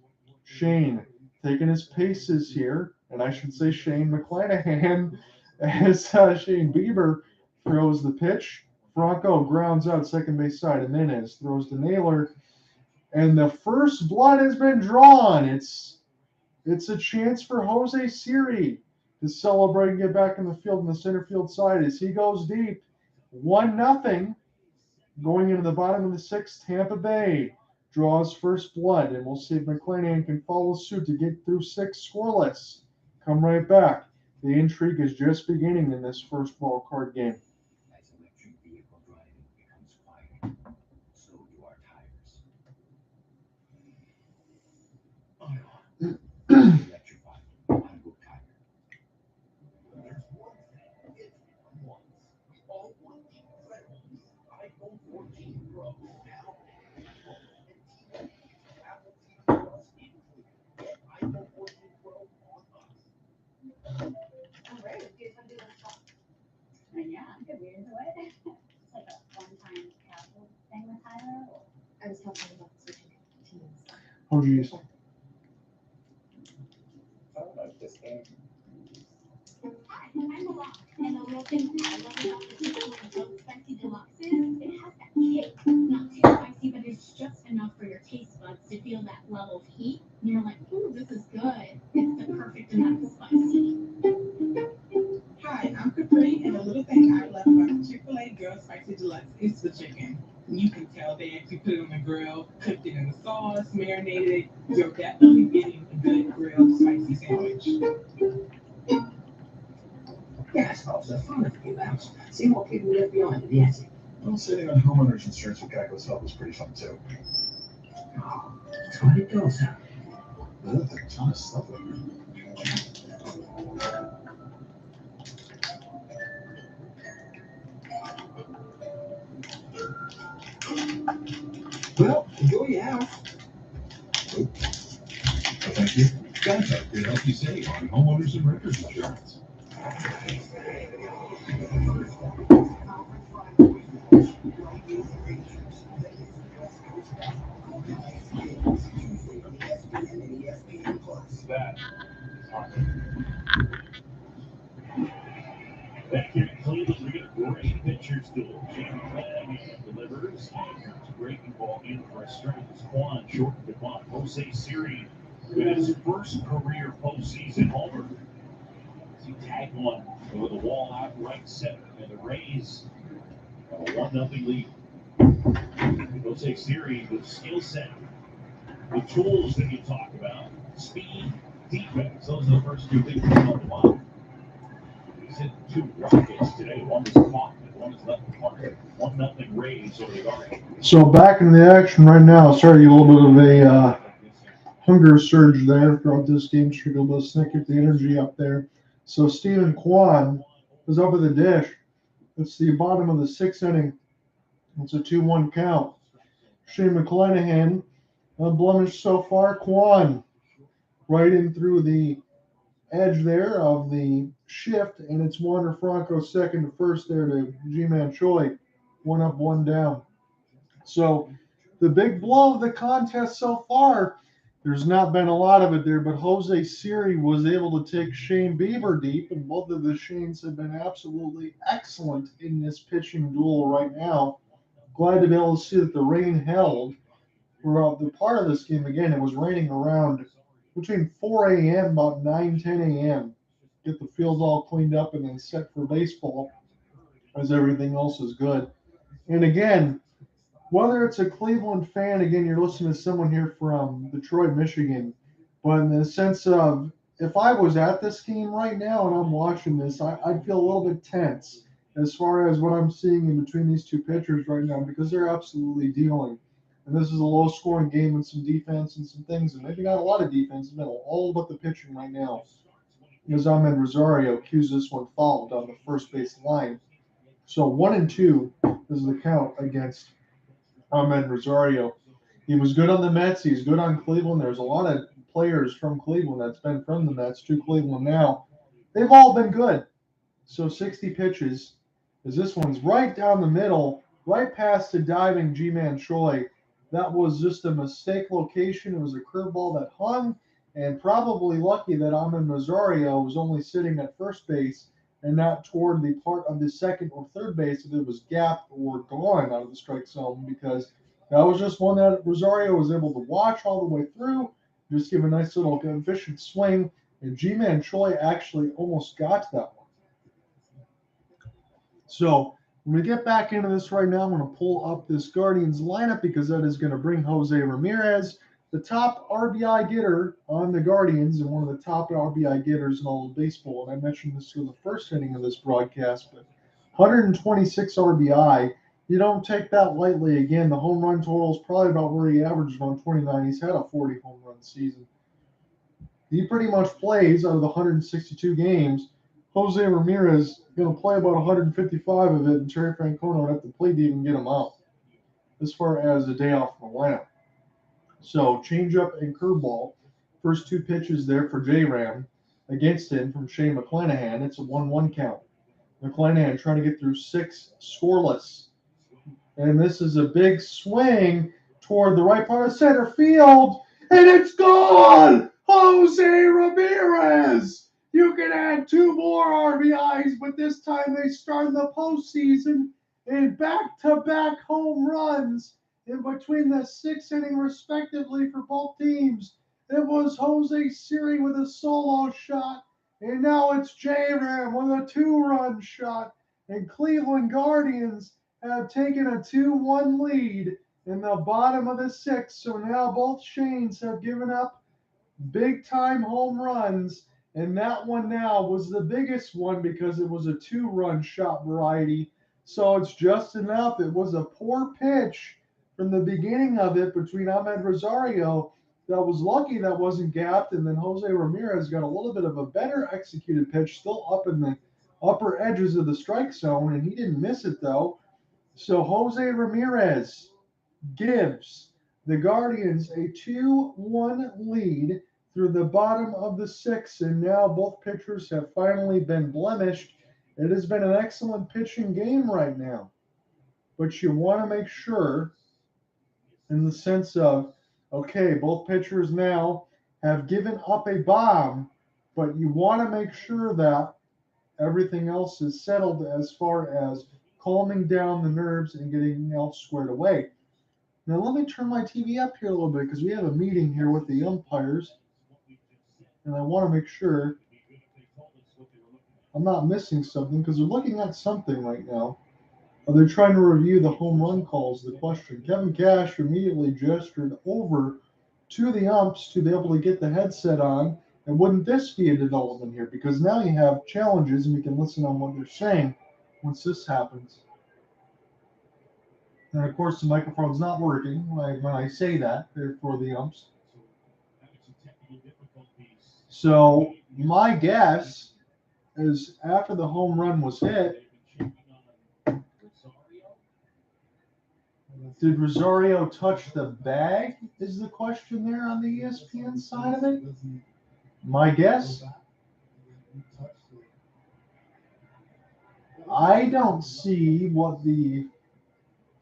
Shane taking his paces here, and I should say Shane McClanahan as Shane Bieber throws the pitch. Franco grounds out second base side. Jimenez throws to Naylor, and the first blood has been drawn. It's a chance for Jose Siri to celebrate and get back in the field on the center field side as he goes deep. 1-0 going into the bottom of the 6th. Tampa Bay draws first blood, and we'll see if McClanahan can follow suit to get through 6 scoreless. Come right back. The intrigue is just beginning in this first wild card game. As electric vehicle driving becomes quieter, so do our tires. Electrified. Ongo tire. There's one thing it wants. We all want the incredible iPhone 14 Pro now. And Apple TV Plus included. Get iPhone 14 Pro on us. I'm ready to do something like that. Yeah, I'm good. We into it. It's like a one-time casual thing with Tyler. I was talking about switching teams. Oh, geez. I don't like this game. I'm a lot. And the real thing I love about the Chick-fil-A Spicy Deluxe is it has that kick. Not too spicy, but it's just enough for your taste buds to feel that level of heat. And you're like, ooh, this is good. It's the perfect amount of spicy. Hi, I'm Capri, and the little thing I love about the Chick-fil-A Girl Spicy Deluxe is the chicken. You can tell they actually put it on the grill, cooked it in the sauce, marinated it. You're definitely getting a good grilled spicy sandwich. Gas stoves are fun a few laps. See what people live beyond the Nancy. Well, saving on homeowners insurance with Geico's help was pretty fun too. That's what it goes out. That's a ton of stuff over there. Well, enjoy your house. Thank you. Geico can help you save on homeowners and renters insurance. That is awesome. Back here in Cleveland, we got a great picture still. Jamie Flanagan delivers. It's a great ball game for a strike. Quan shortened the clock. Jose Siri with his first career postseason homer. He tagged one with the wall out right center, and the Rays have a 1-0 lead. Jose Siri with skill set, the tools that you talk about, speed, defense. Those are the first two things on the line. He's hit 2 rockets today. One was caught, and one is left apart. 1-0 Rays over the Guardians. So back in the action right now. Sorry, a little bit of a hunger surge there throughout this game. Should a little bit sick at the energy up there. So Stephen Kwan is up at the dish. It's the bottom of the 6th inning. It's a 2-1 count. Shane McClanahan, unblemished so far. Kwan right in through the edge there of the shift, and it's Wander Franco second to first there to G-Man Choi. 1 up, 1 down. So the big blow of the contest so far, there's not been a lot of it there, but Jose Siri was able to take Shane Bieber deep, and both of the Shanes have been absolutely excellent in this pitching duel right now. Glad to be able to see that the rain held throughout the part of this game. Again, it was raining around between 4 a.m., about 9, 10 a.m. Get the field all cleaned up and then set for baseball as everything else is good. And again, whether it's a Cleveland fan, again, you're listening to someone here from Detroit, Michigan, but in the sense of if I was at this game right now and I'm watching this, I'd feel a little bit tense as far as what I'm seeing in between these two pitchers right now because they're absolutely dealing. And this is a low-scoring game with some defense and some things, and maybe not a lot of defense, but all but the pitching right now. As Ahmed Rosario cues this one fouled on the first base line. So 1-2 is the count against Ahmed Rosario. He was good on the Mets. He's good on Cleveland. There's a lot of players from Cleveland that's been from the Mets to Cleveland now. They've all been good. So 60 pitches. As this one's right down the middle, right past the diving G-Man Choi. That was just a mistake location. It was a curveball that hung, and probably lucky that Ahmed Rosario was only sitting at first base and not toward the part of the second or third base if it was gapped or gone out of the strike zone, because that was just one that Rosario was able to watch all the way through, just give a nice little efficient swing, and G-Man Choi actually almost got that one. So when we get back into this right now, I'm going to pull up this Guardians lineup because that is going to bring Jose Ramirez, the top RBI getter on the Guardians and one of the top RBI getters in all of baseball. And I mentioned this in the first inning of this broadcast, but 126 RBI. You don't take that lightly. Again, the home run total is probably about where he averaged on 29. He's had a 40 home run season. He pretty much plays out of the 162 games. Jose Ramirez going to play about 155 of it, and Terry Francona would have to play to even get him out as far as a day off from the lineup. So changeup and curveball, first 2 pitches there for J-Ram against him from Shane McClanahan. It's a 1-1 count. McClanahan trying to get through 6 scoreless. And this is a big swing toward the right part of center field, and it's gone! Jose Ramirez! You can add 2 more RBIs, but this time they start the postseason in back-to-back home runs in between the 6th inning, respectively, for both teams. It was Jose Siri with a solo shot, and now it's J-Ram with a 2-run shot. And Cleveland Guardians have taken a 2-1 lead in the bottom of the 6th. So now both Shanes have given up big-time home runs. And that one now was the biggest one because it was a 2-run shot variety. So it's just enough. It was a poor pitch from the beginning of it between Ahmed Rosario that was lucky that wasn't gapped. And then Jose Ramirez got a little bit of a better executed pitch, still up in the upper edges of the strike zone. And he didn't miss it, though. So Jose Ramirez gives the Guardians a 2-1 lead through the bottom of the 6th, and now both pitchers have finally been blemished. It has been an excellent pitching game right now, but you want to make sure, in the sense of, okay, both pitchers now have given up a bomb, but you want to make sure that everything else is settled as far as calming down the nerves and getting else squared away. Now let me turn my TV up here a little bit because we have a meeting here with the umpires, and I want to make sure I'm not missing something because they're looking at something right now. They're trying to review the home run calls, the question. Kevin Cash immediately gestured over to the umps to be able to get the headset on. And wouldn't this be a development here? Because now you have challenges and we can listen on what they're saying once this happens. And of course, the microphone's not working when I say that, for the umps. So my guess is after the home run was hit, did Rosario touch the bag is the question there on the ESPN side of it. My guess, I don't see what the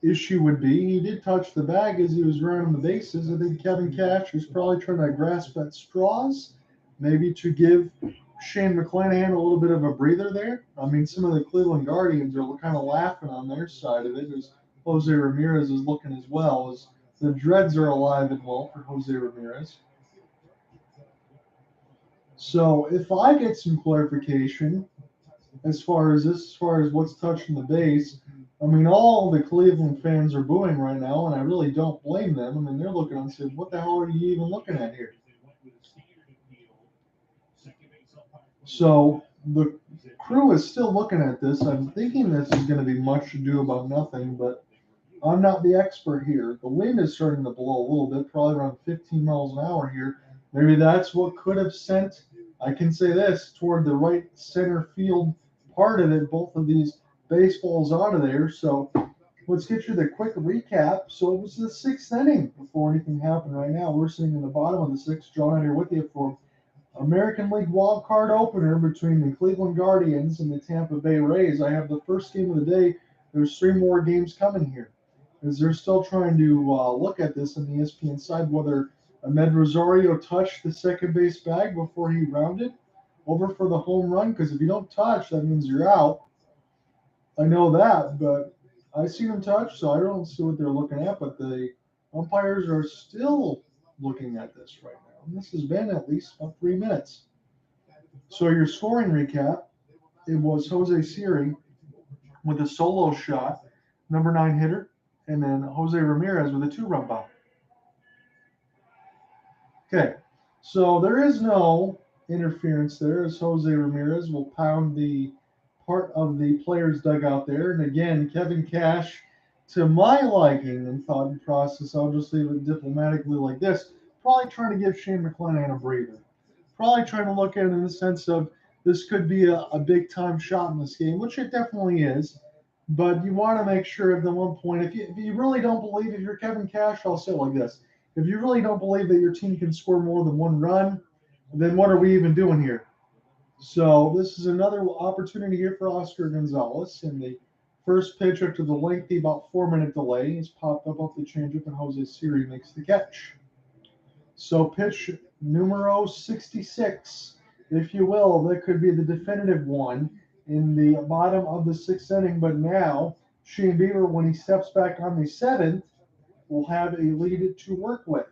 issue would be. He did touch the bag as he was running the bases. I think Kevin Cash was probably trying to grasp at straws, maybe to give Shane McClanahan a little bit of a breather there. I mean, some of the Cleveland Guardians are kind of laughing on their side of it as Jose Ramirez is looking as well, as the dreads are alive and well for Jose Ramirez. So if I get some clarification as far as what's touching the base, I mean, all the Cleveland fans are booing right now, and I really don't blame them. I mean, they're looking and saying, what the hell are you even looking at here? So the crew is still looking at this. I'm thinking this is going to be much ado about nothing, but I'm not the expert here. The wind is starting to blow a little bit, probably around 15 miles an hour here. Maybe that's what could have sent, I can say this, toward the right center field part of it, both of these baseballs out of there. So let's get you the quick recap. So it was the 6th inning before anything happened right now. We're sitting in the bottom of the 6th. John here with you for American League wild card opener between the Cleveland Guardians and the Tampa Bay Rays. I have the first game of the day. There's 3 more games coming here, as they're still trying to look at this on the ESPN side, whether Ahmed Rosario touched the second base bag before he rounded over for the home run, because if you don't touch, that means you're out. I know that, but I seen him touch, so I don't see what they're looking at, but the umpires are still looking at this right now. And this has been at least about 3 minutes. So your scoring recap, it was Jose Siri with a solo shot, number 9 hitter, and then Jose Ramirez with a 2-run bomb. Okay, so there is no interference there, as Jose Ramirez will pound the part of the player's dugout there. And again, Kevin Cash, to my liking and thought process, I'll just leave it diplomatically like this, probably trying to give Shane McClanahan a breather. Probably trying to look at it in the sense of this could be a big-time shot in this game, which it definitely is. But you want to make sure at the one point, if you really don't believe, if you're Kevin Cash, I'll say it like this. If you really don't believe that your team can score more than 1 run, then what are we even doing here? So this is another opportunity here for Oscar Gonzalez. And the first pitch after the lengthy, about 4-minute delay, is popped up off the changeup, and Jose Siri makes the catch. So pitch numero 66, if you will, that could be the definitive one in the bottom of the 6th inning. But now Shane Bieber, when he steps back on the 7th, will have a lead to work with.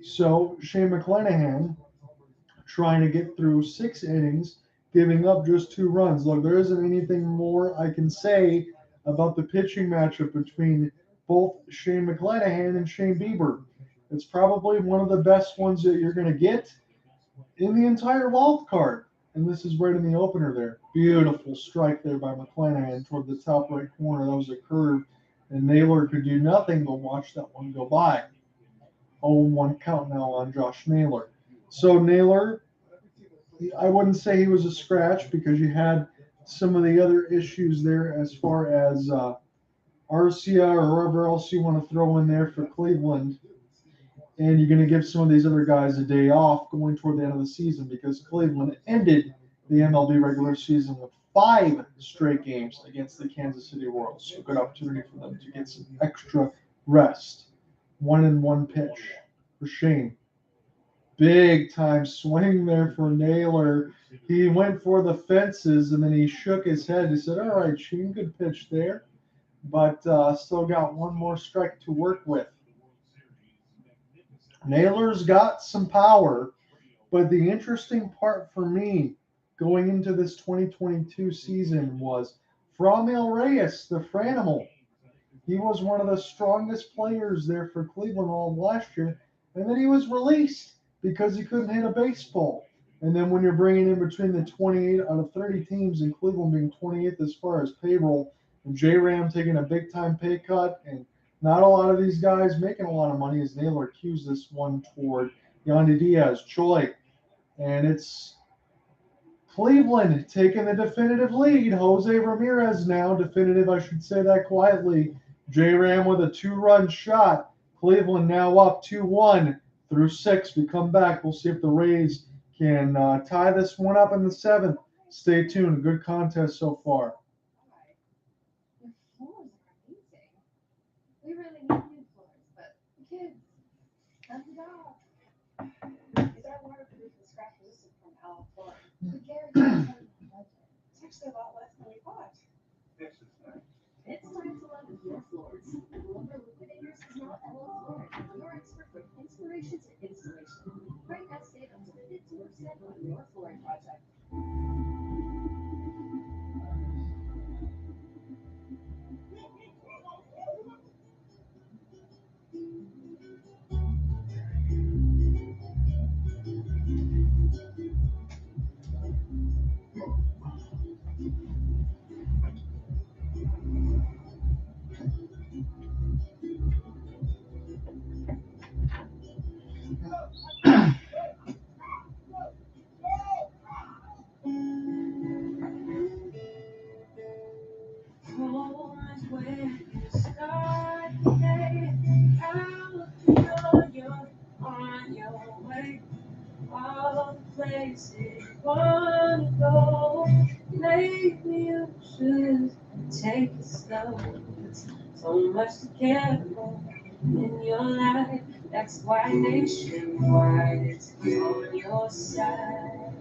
So Shane McClanahan trying to get through 6 innings, giving up just 2 runs. Look, there isn't anything more I can say about the pitching matchup between both Shane McClanahan and Shane Bieber. It's probably one of the best ones that you're going to get. in the entire wild card. And this is right in the opener there. Beautiful strike there by McClanahan toward the top right corner. That was a curve. And Naylor could do nothing but watch that one go by. 0-1 count now on Josh Naylor. So Naylor, I wouldn't say he was a scratch because you had some of the other issues there as far as Arcia or whoever else you want to throw in there for Cleveland. And you're going to give some of these other guys a day off going toward the end of the season because Cleveland ended the MLB regular season with 5 straight games against the Kansas City Royals. So good opportunity for them to get some extra rest. 1-1 pitch for Shane. Big time swing there for Naylor. He went for the fences and then he shook his head. He said, all right, Shane, good pitch there. But still got one more strike to work with. Naylor's got some power, but the interesting part for me going into this 2022 season was Framil Reyes, the Franimal. He was one of the strongest players there for Cleveland all of last year, and then he was released because he couldn't hit a baseball. And then when you're bringing in between the 28 out of 30 teams and Cleveland being 28th as far as payroll, and J-Ram taking a big-time pay cut, and not a lot of these guys making a lot of money as Naylor cues this one toward Yandy Diaz, Choi. And it's Cleveland taking the definitive lead. Jose Ramirez now, definitive, I should say that quietly. J-Ram with a 2-run shot. Cleveland now up 2-1 through 6. We come back. We'll see if the Rays can tie this one up in the 7th. Stay tuned. Good contest so far. The floors are amazing. We really need new floors, but the kids, that's the job. Is our waterproof and scratch resistant from Allen Flooring? We guarantee it's actually a lot less than we thought. It's time to love your floors. Lumber Liquidators is now LL Flooring, your expert from inspiration to installation. Right now, save up to 50% on your flooring project. All the places you wanna go, maybe you should take it slow. It's so much to care for in your life. That's why Nationwide is on your side.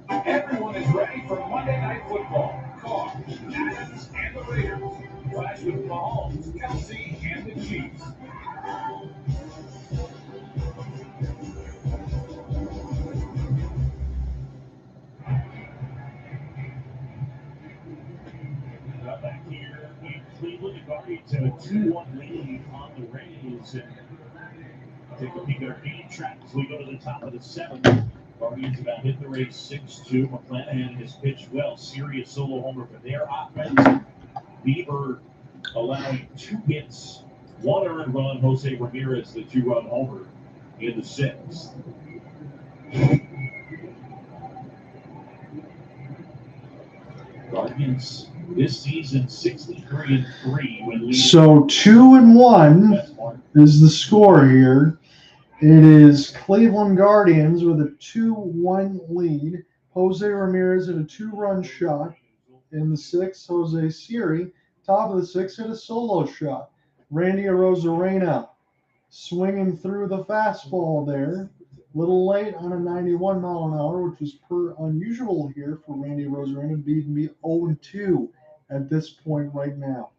Everyone is ready for Monday Night Football. Carr, Adams, and the Raiders. Rise with Mahomes, Kelsey, and the Chiefs. Back here in Cleveland, the Guardians have a 2-1 lead on the Rays. And take a peek at our game track as we go to the top of the 7th. Guardians about hit the Rays 6-2. McClanahan has pitched well. Serious solo homer for their offense. Bieber allowing 2 hits, 1 earned run. Jose Ramirez, the 2-run homer in the 6th. Guardians this season 63-3 when leading. So 2-1 is the score here. It is Cleveland Guardians with a 2-1 lead. Jose Ramirez hit a 2-run shot in the 6th. Jose Siri, top of the 6th, hit a solo shot. Randy Arozarena swinging through the fastball there. Little late on a 91 mile an hour, which is per unusual here for Randy Arozarena, beating me 0-2 at this point right now.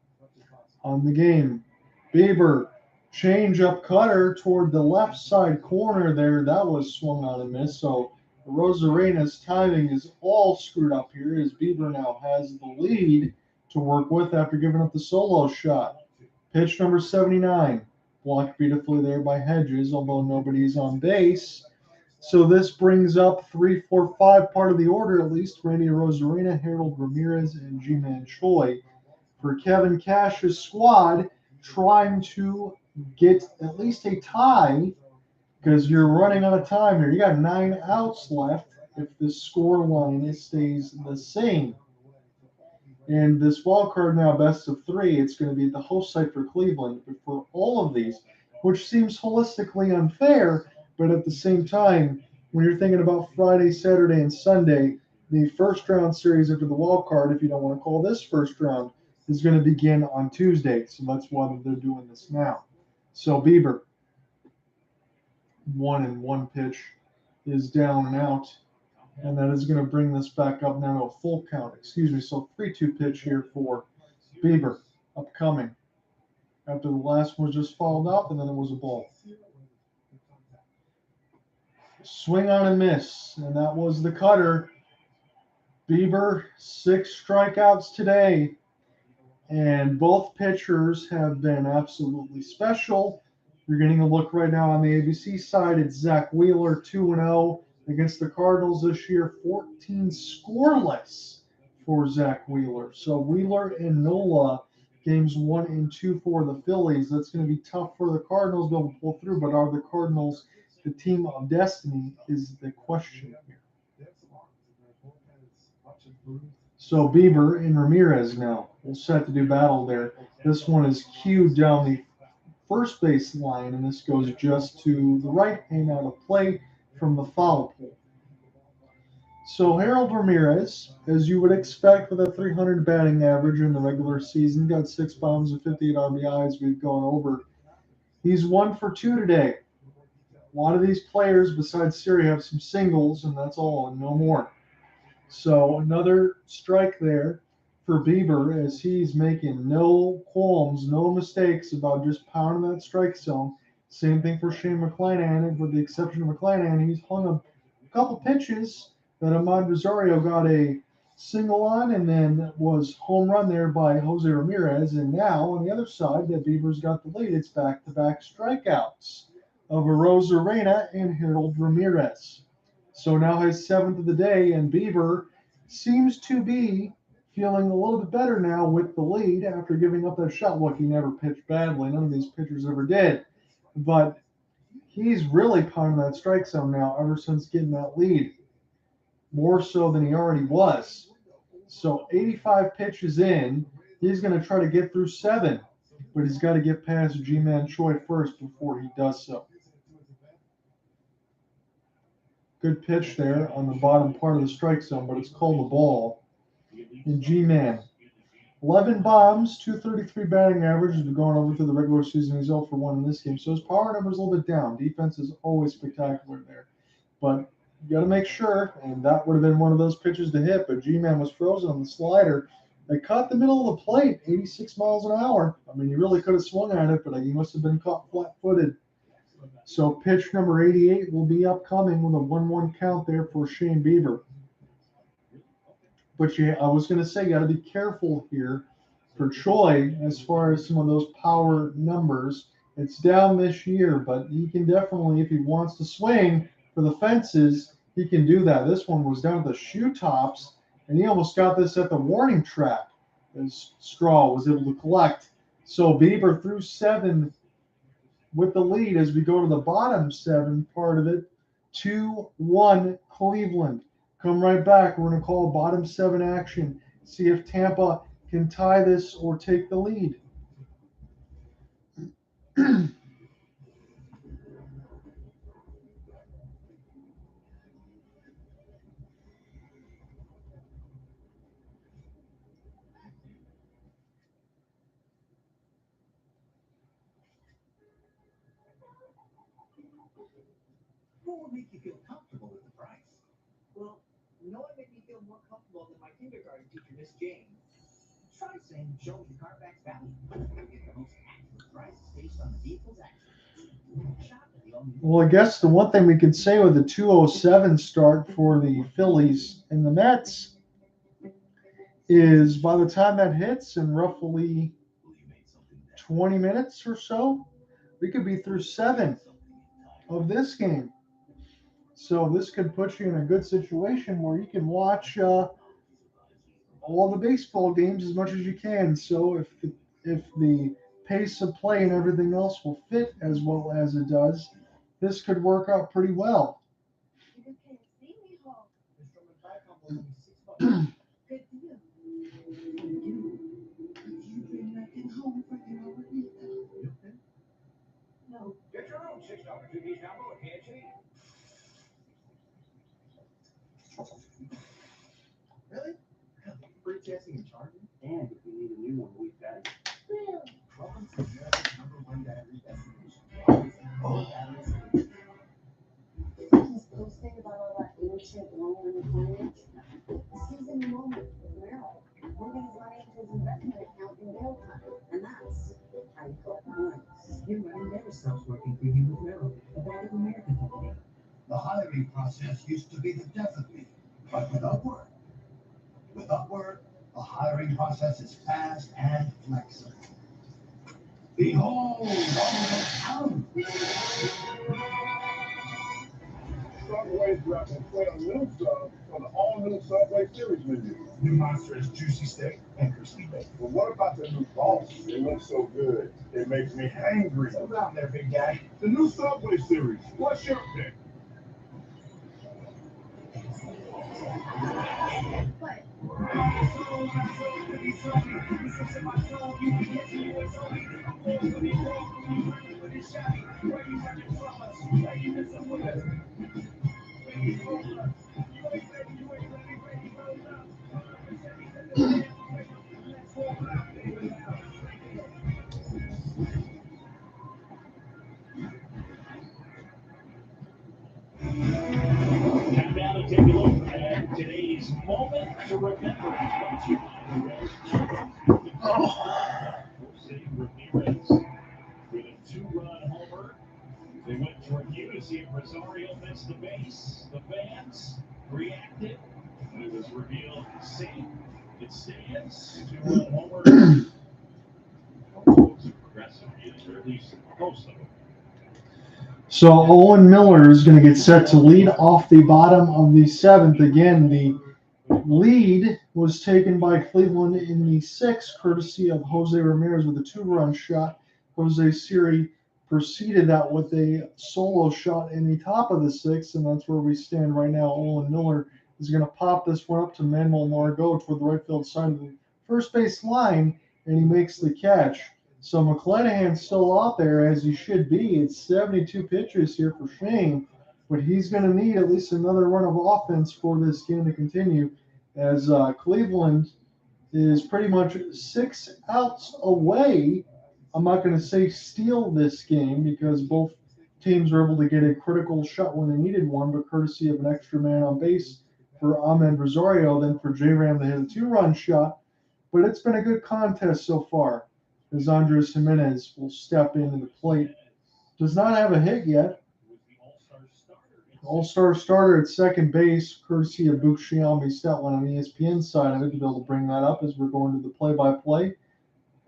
On the game, Bieber, change-up cutter toward the left side corner there. That was swung on and missed. So Arozarena's timing is all screwed up here as Bieber now has the lead to work with after giving up the solo shot. Pitch number 79. Blocked beautifully there by Hedges, although nobody's on base. So this brings up 3, 4, 5 part of the order at least. Randy Arozarena, Harold Ramirez, and G-Man Choi for Kevin Cash's squad, trying to get at least a tie because you're running out of time here. You got 9 outs left if the score line stays the same. And this wild card now, best of 3, it's going to be the host site for Cleveland. But for all of these, which seems holistically unfair, but at the same time, when you're thinking about Friday, Saturday, and Sunday, the first round series after the wild card, if you don't want to call this first round, is going to begin on Tuesday. So that's why they're doing this now. So Bieber, 1-1 pitch, is down and out. And that is going to bring this back up now to a full count. Excuse me. So 3-2 pitch here for Bieber, upcoming. After the last one was just fouled up, and then it was a ball. Swing on and miss, and that was the cutter. Bieber, 6 strikeouts today, and both pitchers have been absolutely special. You're getting a look right now on the ABC side. It's Zach Wheeler, 2-0 against the Cardinals this year, 14 scoreless for Zach Wheeler. So Wheeler and Nola, games 1 and 2 for the Phillies. That's going to be tough for the Cardinals to be able to pull through, but are the Cardinals the team of destiny is the question here. So Bieber and Ramirez now will set to do battle there. This one is cued down the first base line, and this goes just to the right, and out of play from the foul pole. So Harold Ramirez, as you would expect with a 300 batting average in the regular season, got 6 bombs and 58 RBIs we've gone over. He's 1 for 2 today. A lot of these players, besides Siri, have some singles, and that's all, and no more. So another strike there for Bieber, as he's making no qualms, no mistakes about just pounding that strike zone. Same thing for Shane McClanahan, with the exception of McClanahan. He's hung a couple pitches that Ahmad Rosario got a single on, and then was home run there by Jose Ramirez. And now on the other side, that Bieber's got the lead. It's back-to-back strikeouts of Arozarena and Harold Ramirez. So now his 7th of the day, and Bieber seems to be feeling a little bit better now with the lead after giving up that shot. Look, he never pitched badly. None of these pitchers ever did. But he's really pounding that strike zone now ever since getting that lead, more so than he already was. So 85 pitches in, he's going to try to get through 7, but he's got to get past G-Man Choi first before he does so. Good pitch there on the bottom part of the strike zone, but it's called a ball. And G-Man, 11 bombs, 233 batting average. As we're going over through the regular season, he's 0 for 1 in this game. So his power number is a little bit down. Defense is always spectacular there. But you got to make sure, and that would have been one of those pitches to hit, but G-Man was frozen on the slider. They caught the middle of the plate, 86 miles an hour. I mean, he really could have swung at it, but he must have been caught flat-footed. So pitch number 88 will be upcoming with a 1-1 count there for Shane Bieber. But I was going to say, you got to be careful here for Choi as far as some of those power numbers. It's down this year, but he can definitely, if he wants to swing for the fences, he can do that. This one was down at the shoe tops, and he almost got this at the warning track as Straw was able to collect. So Bieber through 7 with the lead as we go to the bottom 7 part of it. 2-1 Cleveland. Come right back. We're going to call bottom 7 action. See if Tampa can tie this or take the lead. What would make you feel comfortable with the price? Well, no one made me feel more comfortable than my kindergarten teacher, Miss Jane. Try saying Joe the Carfax Valley. You get the most accurate price based on the vehicle's accidents. Shop at the only. Well, I guess the one thing we could say with the 207 start for the Phillies and the Mets is by the time that hits in roughly 20 minutes or so, we could be through 7 of this game. So this could put you in a good situation where you can watch all the baseball games as much as you can. So if the pace of play and everything else will fit as well as it does, this could work out pretty well. You can see me home. Good deal. You been nothing home for your Abuelita. No. Get your own $6 2-piece combo at KFC. Really? Free testing and charging? And if you need a new one, we've got it. Welcome to America's #1 battery destination. Oh, battery solution. He's posting about all that ancient Roman coinage. Seizing the moment with Merrill, moving his money into his investment account in Beltane, and that's how you collect coins. Your money never stops working for you with Merrill, a Bank of America company. The hiring process used to be the death of me, but with Upwork, the hiring process is fast and flexible. Behold, all the talent. Subway dropping 12 new subs for the all-new Subway Series menu. New monstrous juicy steak and crispy bacon. But what about the new sauce? It looks so good. It makes me hangry. Slow down there, big guy. The new Subway Series. What's your pick? But Time now to take a look at today's moment to remember. Jose Ramirez with a 2-run homer. They went to review to see if Rosario missed the base. The fans reacted. And it was revealed safe. It stands. 2-run homer. Folks are progressive, or at least most of them. So Owen Miller is going to get set to lead off the bottom of the 7th. Again, the lead was taken by Cleveland in the 6th, courtesy of Jose Ramirez with a 2-run shot. Jose Siri preceded that with a solo shot in the top of the 6th, and that's where we stand right now. Owen Miller is going to pop this one up to Manuel Margot toward the right field side of the first base line, and he makes the catch. So McClanahan's still out there, as he should be. It's 72 pitches here for Shane, but he's going to need at least another run of offense for this game to continue, as Cleveland is pretty much 6 outs away. I'm not going to say steal this game because both teams were able to get a critical shot when they needed one, but courtesy of an extra man on base for Ahmed Rosario, then for J-Ram to hit a 2-run shot. But it's been a good contest so far, as Andres Jimenez will step into the plate. Does not have a hit yet. All-star starter at second base, courtesy of Book Xiaomi's stat line on the ESPN side of it, to be able to bring that up as we're going to the play-by-play.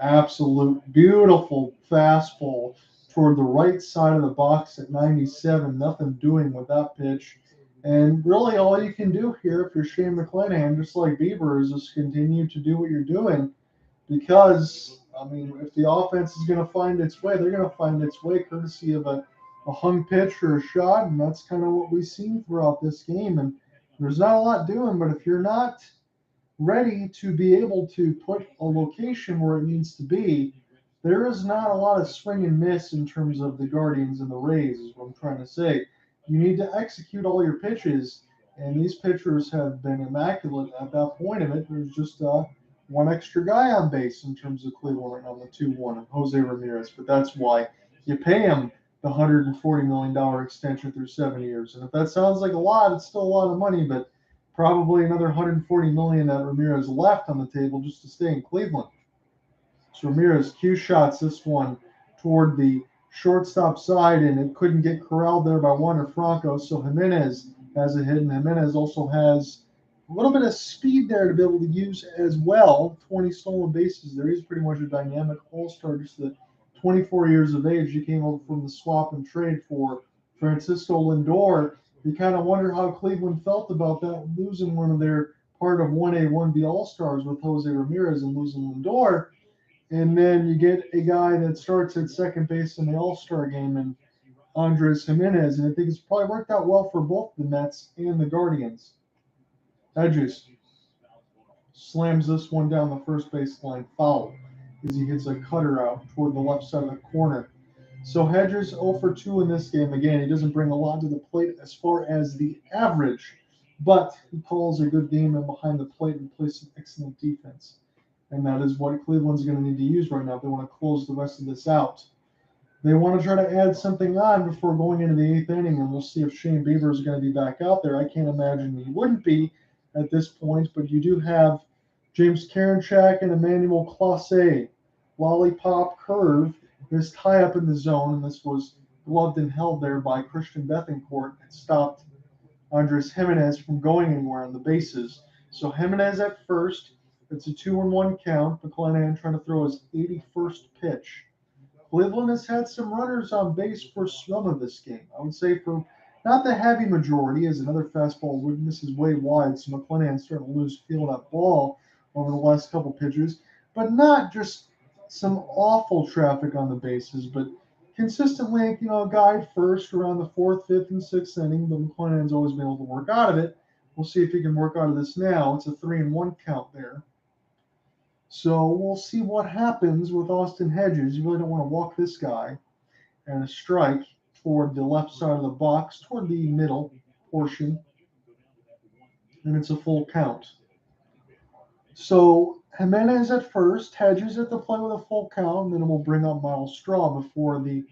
Absolute beautiful fastball toward the right side of the box at 97. Nothing doing with that pitch. And really all you can do here if you're Shane McClanahan, just like Bieber, is just continue to do what you're doing. Because, I mean, if the offense is going to find its way, they're going to find its way courtesy of a hung pitch or a shot, and that's kind of what we've seen throughout this game. And there's not a lot doing, but if you're not ready to be able to put a location where it needs to be, there is not a lot of swing and miss in terms of the Guardians and the Rays, is what I'm trying to say. You need to execute all your pitches, and these pitchers have been immaculate at that point of it. There's just one extra guy on base in terms of Cleveland right now, the 2-1, and Jose Ramirez, but that's why you pay him the $140 million extension through 7 years. And if that sounds like a lot, it's still a lot of money, but probably another $140 million that Ramirez left on the table just to stay in Cleveland. So Ramirez Q shots this one toward the shortstop side, and it couldn't get corralled there by Wander Franco. So Jimenez has a hit, and Jimenez also has a little bit of speed there to be able to use as well. 20 stolen bases there. He's pretty much a dynamic all-star, just at 24 years of age. He came over from the swap and trade for Francisco Lindor. You kind of wonder how Cleveland felt about that, losing one of their part of 1A, 1B All-Stars with Jose Ramirez and losing Lindor. And then you get a guy that starts at second base in the All-Star game and Andres Jimenez. And I think it's probably worked out well for both the Mets and the Guardians. Hedges slams this one down the first baseline foul as he hits a cutter out toward the left side of the corner. So Hedges 0 for 2 in this game. Again, he doesn't bring a lot to the plate as far as the average, but he calls a good game and behind the plate and plays some excellent defense. And that is what Cleveland's going to need to use right now if they want to close the rest of this out. They want to try to add something on before going into the 8th inning, and we'll see if Shane Bieber is going to be back out there. I can't imagine he wouldn't be at this point, but you do have James Karinchak and Emmanuel Clase. Lollipop curve, this tie up in the zone, and this was gloved and held there by Christian Bethancourt and stopped Andres Jimenez from going anywhere on the bases. So Jimenez at first. It's a 2-1 count. McClanahan trying to throw his 81st pitch. Cleveland has had some runners on base for some of this game. I would say for not the heavy majority, as another fastball misses way wide, so McClanahan's starting to lose feel of that ball over the last couple pitches, but not just some awful traffic on the bases, but consistently, a guy first around the 4th, 5th, and 6th inning, but McClanahan's always been able to work out of it. We'll see if he can work out of this now. It's a 3-1 count there. So we'll see what happens with Austin Hedges. You really don't want to walk this guy. And a strike toward the left side of the box, toward the middle portion. And it's a full count. So Jimenez at first, Hedges at the plate with a full count, and then we'll bring up Miles Straw before the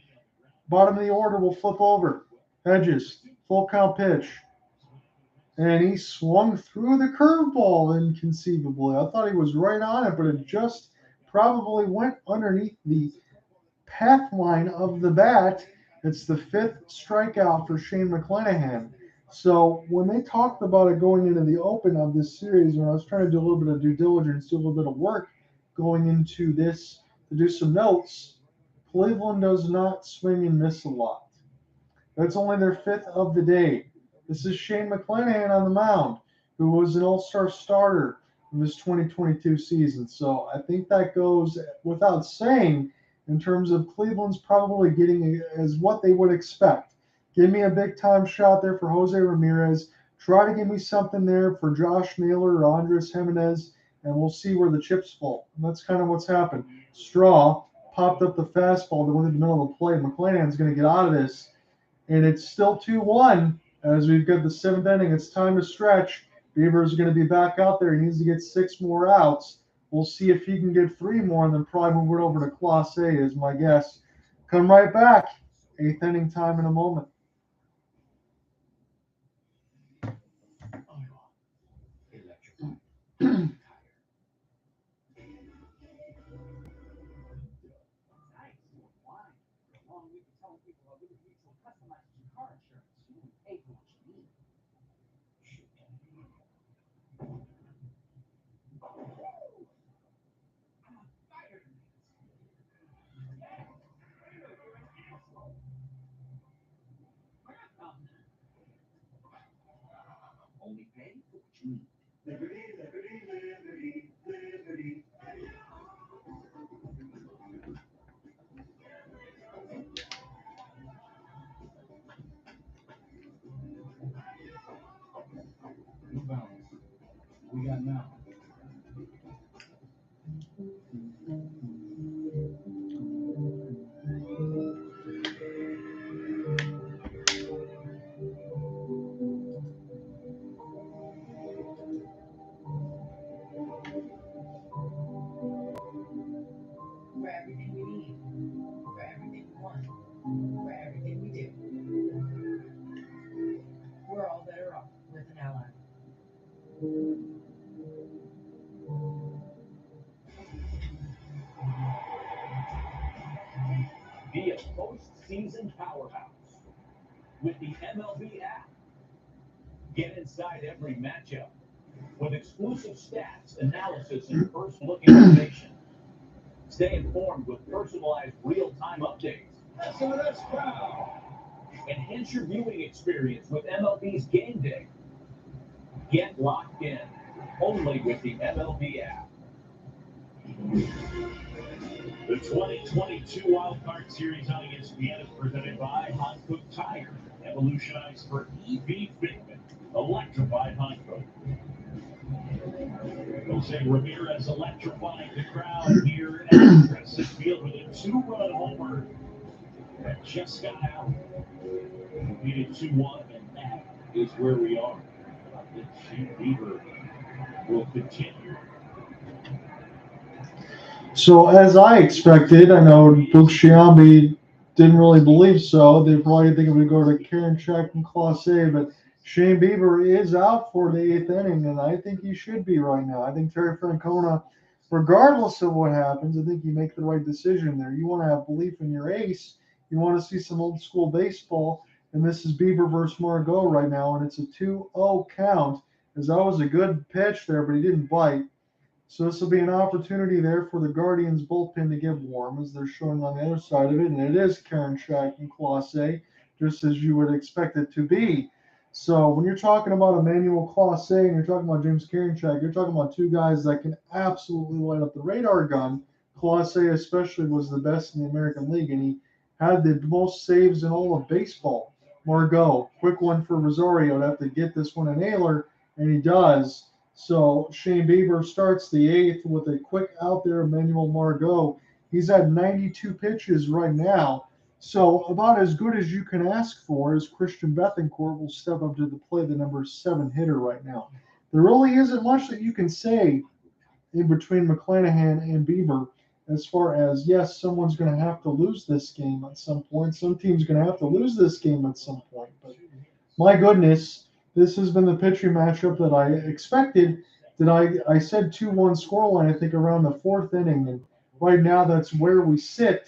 bottom of the order will flip over. Hedges, full count pitch. And he swung through the curveball inconceivably. I thought he was right on it, but it just probably went underneath the path line of the bat. It's the 5th strikeout for Shane McClanahan. So when they talked about it going into the open of this series, when I was trying to do a little bit of due diligence, do a little bit of work going into this to do some notes, Cleveland does not swing and miss a lot. That's only their 5th of the day. This is Shane McClanahan on the mound, who was an all-star starter in this 2022 season. So I think that goes without saying in terms of Cleveland's probably getting as what they would expect. Give me a big-time shot there for Jose Ramirez. Try to give me something there for Josh Naylor or Andres Jimenez, and we'll see where the chips fall. And that's kind of what's happened. Straw popped up the fastball that went in the middle of the plate. McClanahan's going to get out of this, and it's still 2-1. As we've got the 7th inning, it's time to stretch. Bieber's going to be back out there. He needs to get 6 more outs. We'll see if he can get 3 more and then probably move it over to Clase is my guess. Come right back. 8th inning time in a moment. Only pay for what you need. Liberty, liberty, liberty, liberty. New Balance. We got now. For everything we need, for everything we want, for everything we do. We're all better off with an ally. Be a postseason powerhouse with the MLB app. Get inside every matchup with exclusive stats, analysis, and first-look information. Stay informed with personalized real-time updates. So that's crowd. Enhance your viewing experience with MLB's Game Day. Get locked in only with the MLB app. The 2022 Wild Card Series on ESPN is presented by Hankook Tire. Evolutionized for EV fitment. Electrified Hankook. Jose Ramirez electrifying the crowd here at Crescent Field with a 2-run homer that just got out. We needed 2-1, and that is where we are. I think Shane Bieber will continue. So as I expected, I know Luke Sciambi didn't really believe so. They probably think it would go to Karinchak and Clase, but Shane Bieber is out for the 8th inning, and I think he should be right now. I think Terry Francona, regardless of what happens, I think you make the right decision there. You want to have belief in your ace. You want to see some old school baseball, and this is Bieber versus Margot right now, and it's a 2-0 count, as that was a good pitch there, but he didn't bite. So this will be an opportunity there for the Guardians bullpen to get warm, as they're showing on the other side of it, and it is Karinchak and Clase, just as you would expect it to be. So when you're talking about Emmanuel Clase and you're talking about James Karinchak, you're talking about two guys that can absolutely light up the radar gun. Clase especially was the best in the American League, and he had the most saves in all of baseball. Margot, quick one for Rosario to have to get this one a nailer, and he does. So Shane Bieber starts the 8th with a quick out there, Emmanuel Margot. He's at 92 pitches right now. So about as good as you can ask for is Christian Bethancourt will step up to the plate, the number 7 hitter right now. There really isn't much that you can say in between McClanahan and Bieber as far as, yes, someone's going to have to lose this game at some point. Some team's going to have to lose this game at some point. But my goodness, this has been the pitching matchup that I expected. I said 2-1 scoreline, I think, around the 4th inning. And right now that's where we sit.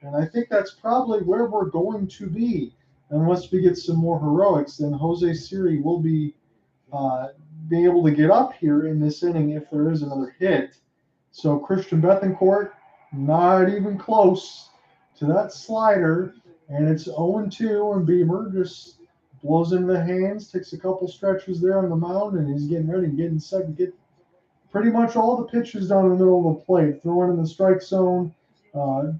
And I think that's probably where we're going to be. Unless we get some more heroics, then Jose Siri will be able to get up here in this inning if there is another hit. So Christian Bethancourt, not even close to that slider. And it's 0-2, and Bieber just blows into the hands, takes a couple stretches there on the mound, and he's getting ready, getting set to get pretty much all the pitches down in the middle of the plate, throwing in the strike zone,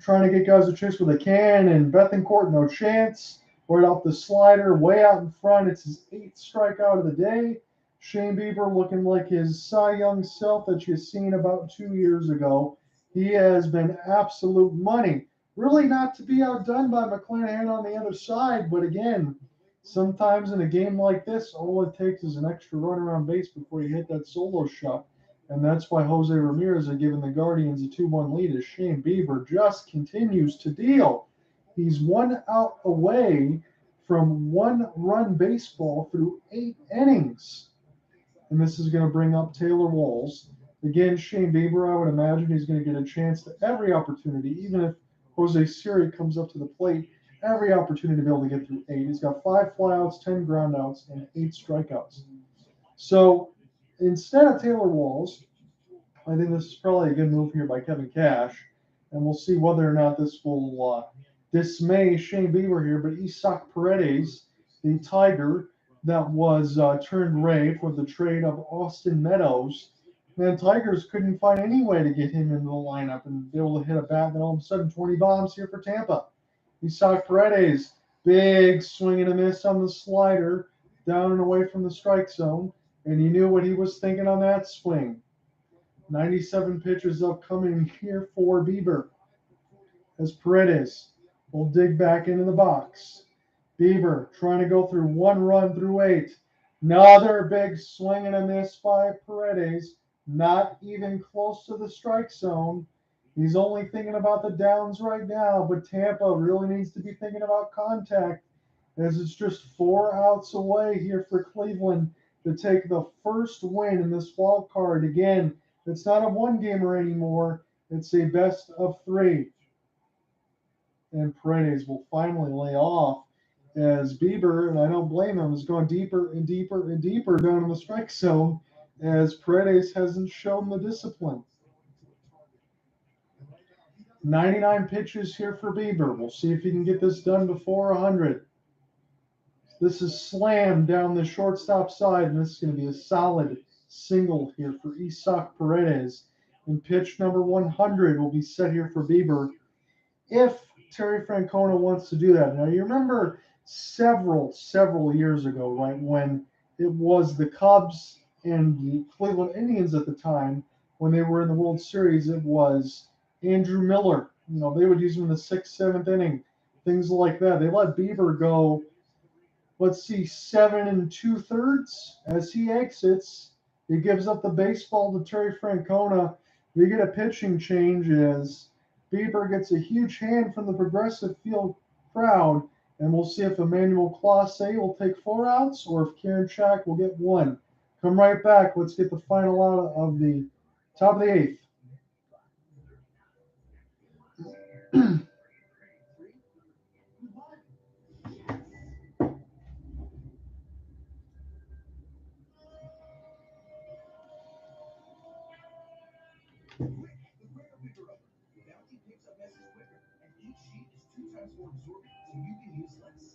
trying to get guys to chase where they can, and Bethancourt, no chance. Right off the slider, way out in front. It's his 8th strikeout of the day. Shane Bieber looking like his Cy Young self that you've seen about 2 years ago. He has been absolute money. Really not to be outdone by McClanahan on the other side, but again, sometimes in a game like this, all it takes is an extra run around base before you hit that solo shot. And that's why Jose Ramirez had given the Guardians a 2-1 lead as Shane Bieber just continues to deal. He's 1 out away from 1-run baseball through 8 innings. And this is going to bring up Taylor Walls. Again, Shane Bieber, I would imagine he's going to get a chance to every opportunity, even if Jose Siri comes up to the plate, every opportunity to be able to get through 8. He's got 5 flyouts, 10 groundouts, and 8 strikeouts. So instead of Taylor Walls, I think this is probably a good move here by Kevin Cash, and we'll see whether or not this will dismay Shane Bieber here. But Isaac Paredes, the Tiger that was turned Ray for the trade of Austin Meadows, man, Tigers couldn't find any way to get him into the lineup and be able to hit a bat. And all of a sudden, 20 bombs here for Tampa. Isaac Paredes, big swing and a miss on the slider, down and away from the strike zone. And you knew what he was thinking on that swing. 97 pitches upcoming here for Bieber, as Paredes will dig back into the box. Bieber trying to go through 1 run through 8. Another big swing and a miss by Paredes. Not even close to the strike zone. He's only thinking about the downs right now, but Tampa really needs to be thinking about contact, as it's just 4 outs away here for Cleveland to take the first win in this wild card. Again, it's not a 1-gamer anymore. It's a best of 3. And Paredes will finally lay off as Bieber, and I don't blame him, has gone deeper and deeper and deeper down in the strike zone as Paredes hasn't shown the discipline. 99 pitches here for Bieber. We'll see if he can get this done before 100. This is slammed down the shortstop side, and this is going to be a solid single here for Isaac Paredes. And pitch number 100 will be set here for Bieber if Terry Francona wants to do that. Now, you remember several years ago, right, when it was the Cubs and the Cleveland Indians at the time, when they were in the World Series, it was Andrew Miller. You know, they would use him in the 6th, 7th inning, things like that. They let Bieber go, let's see, 7 2/3 as he exits. He gives up the baseball to Terry Francona. We get a pitching change as Bieber gets a huge hand from the Progressive Field crowd, and we'll see if Emmanuel Clase will take 4 outs or if Karen Chack will get 1. Come right back. Let's get the final out of the top of the 8th. Bounty picks up messes quicker, and each sheet is 2 times more absorbent, so you can use less.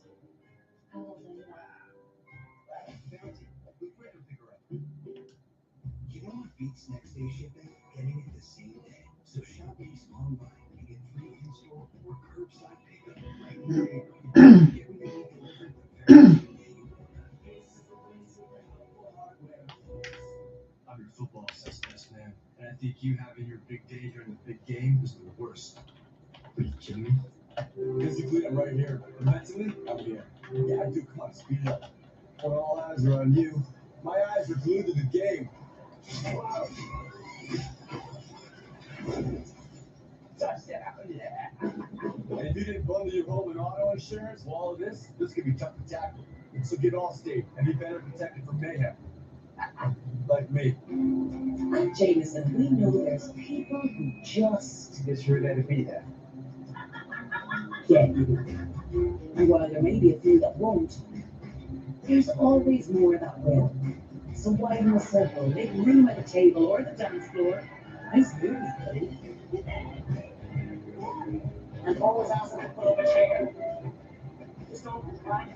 Bounty, the quicker picker up. You know what beats next day shipping? Getting it the same day. So shop Ace online and get free in-store or curbside pickup right where you go. Everything delivered the very same day. I'm your football obsessed best man, and I think you having your big day during the big game is the worst. Are you kidding me? Physically, I'm right here. Mentally, I'm here. Yeah, dude, come on, speed it up. When all eyes are on you, my eyes are glued to the game. Wow. Touchdown, yeah. And if you didn't bundle your home and auto insurance, well, all of this could be tough to tackle. So get Allstate and be better protected from mayhem. Like me. Like Jameson, we know there's people who just Get sure there to be there. can't do it. And while there may be a few that won't, there's always more that will. So widen the circle, make room at the table or the dance floor. Nice moves, buddy. And always ask them to pull up a chair. Just don't complain.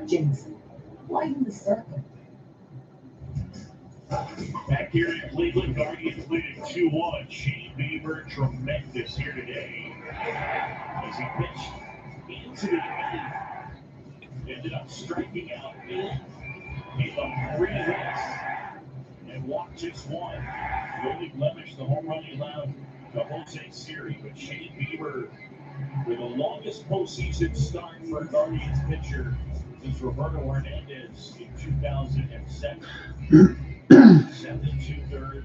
Jameson, widen the circle. Back here in Cleveland, Guardians leading 2-1. Shane Bieber, tremendous here today. As he pitched into the 8th, ended up striking out in. Gave up 3 hits and walked just 1. The only blemish, the home run he allowed to Jose Siri, but Shane Bieber with the longest postseason start for a Guardians pitcher since Roberto Hernandez in 2007. 7 2/3,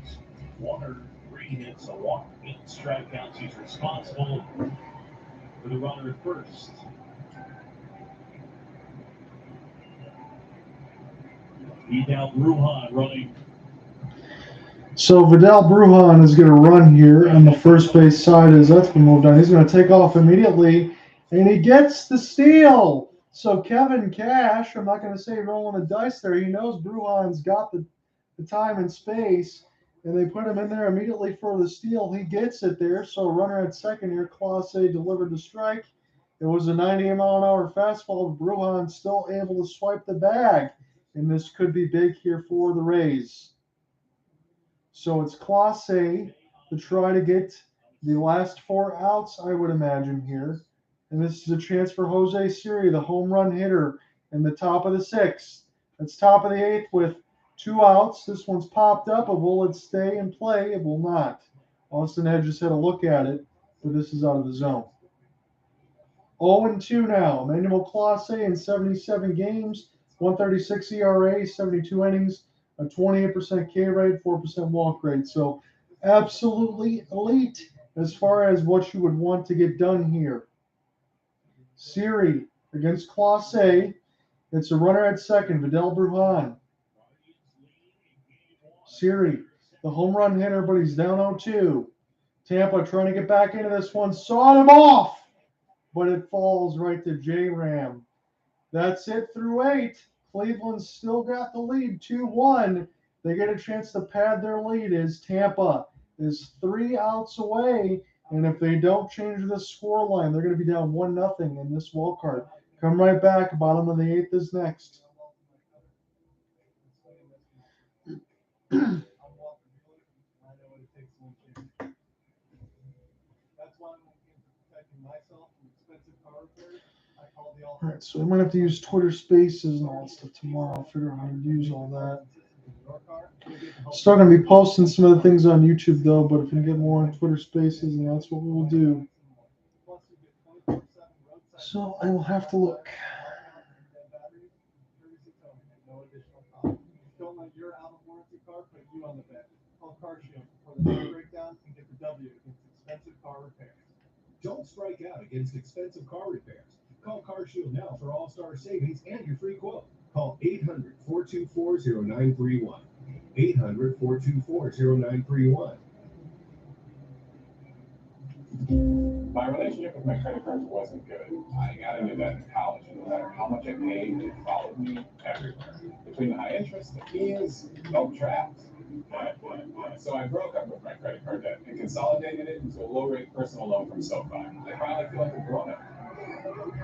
1 or 3 hits, a walk, 8 strikeouts. He's responsible for the runner at first. Vidal Brujan running. So Vidal Brujan is going to run here on the first base side as that's been moved on. He's going to take off immediately, and he gets the steal. So Kevin Cash, I'm not going to say rolling the dice there. He knows Brujan's got the time and space, and they put him in there immediately for the steal. He gets it there. So runner at second here, Clase delivered the strike. It was a 90-mile-an-hour fastball. Brujan still able to swipe the bag, and this could be big here for the Rays. So it's Clase to try to get the last 4 outs, I would imagine here. And this is a chance for Jose Siri, the home run hitter, in the top of the 6th. It's top of the 8th with 2 outs. This one's popped up. Will it stay in play? It will not. Austin Hedges just had a look at it, but this is out of the zone. 0-2 now. Emmanuel Clase in 77 games, 136 ERA, 72 innings, a 28% K rate, 4% walk rate. So absolutely elite as far as what you would want to get done here. Siri against Clase. It's a runner at second, Vidal Brujan. Siri, the home run hitter, but he's down 0-2. Tampa trying to get back into this one. Sawed him off, but it falls right to J-Ram. That's it through 8. Cleveland's still got the lead, 2-1. They get a chance to pad their lead as Tampa is 3 outs away. And if they don't change the score line, they're going to be down 1-0 in this wild card. Come right back. Bottom of the 8th is next. All right, so I might have to use Twitter Spaces and all that stuff tomorrow. I'll figure out how to use all that. Still going to be posting some of the things on YouTube, though, but if we can get more on Twitter Spaces, and that's what we will do. So I will have to look. Don't let your out of warranty car put you on the bench. Call CarShield for the breakdown and get the W against expensive car repairs. Don't strike out against expensive car repairs. Call CarShield now for all-star savings and your free quote. Call 800-424-0931. 800-424-0931. My relationship with my credit cards wasn't good. I got into debt in college, and no matter how much I paid, it followed me everywhere. Between the high interest, the fees, felt trapped. So I broke up with my credit card debt and consolidated it into a low-rate personal loan from SoFi. I finally feel like a grown-up.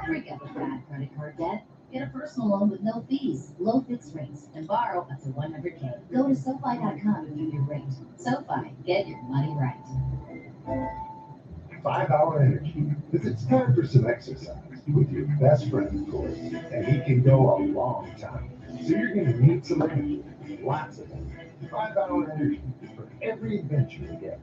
Break up with bad credit card debt. Get a personal loan with no fees, low fixed rates, and borrow up to $100K. Go to SoFi.com and view your rate. SoFi, get your money right. 5-Hour Energy. It's time for some exercise with your best friend, of course, and he can go a long time. So you're going to need some energy, lots of it. 5-Hour Energy for every adventure you get.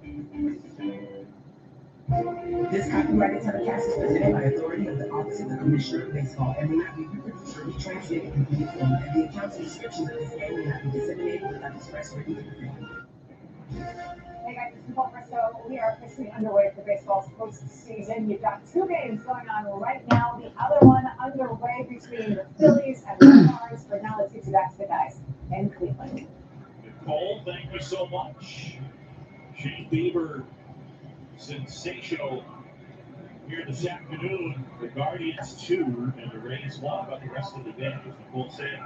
This copyrighted telecast is presented by authority of the Office of the Commissioner of Baseball and may not be reproduced or retranslated in any form, and the accounts and descriptions of this game may not be disseminated without express written consent. Hey guys, it's Nicole Bristow. We are officially underway for baseball's postseason. You've got 2 games going on right now. The other one underway between the Phillies and the Cards. But now let's get you back to the guys in Cleveland. Nicole, thank you so much. Shane Bieber, sensational here this afternoon. The Guardians 2 and the Rays 1. About the rest of the day, as Nicole said.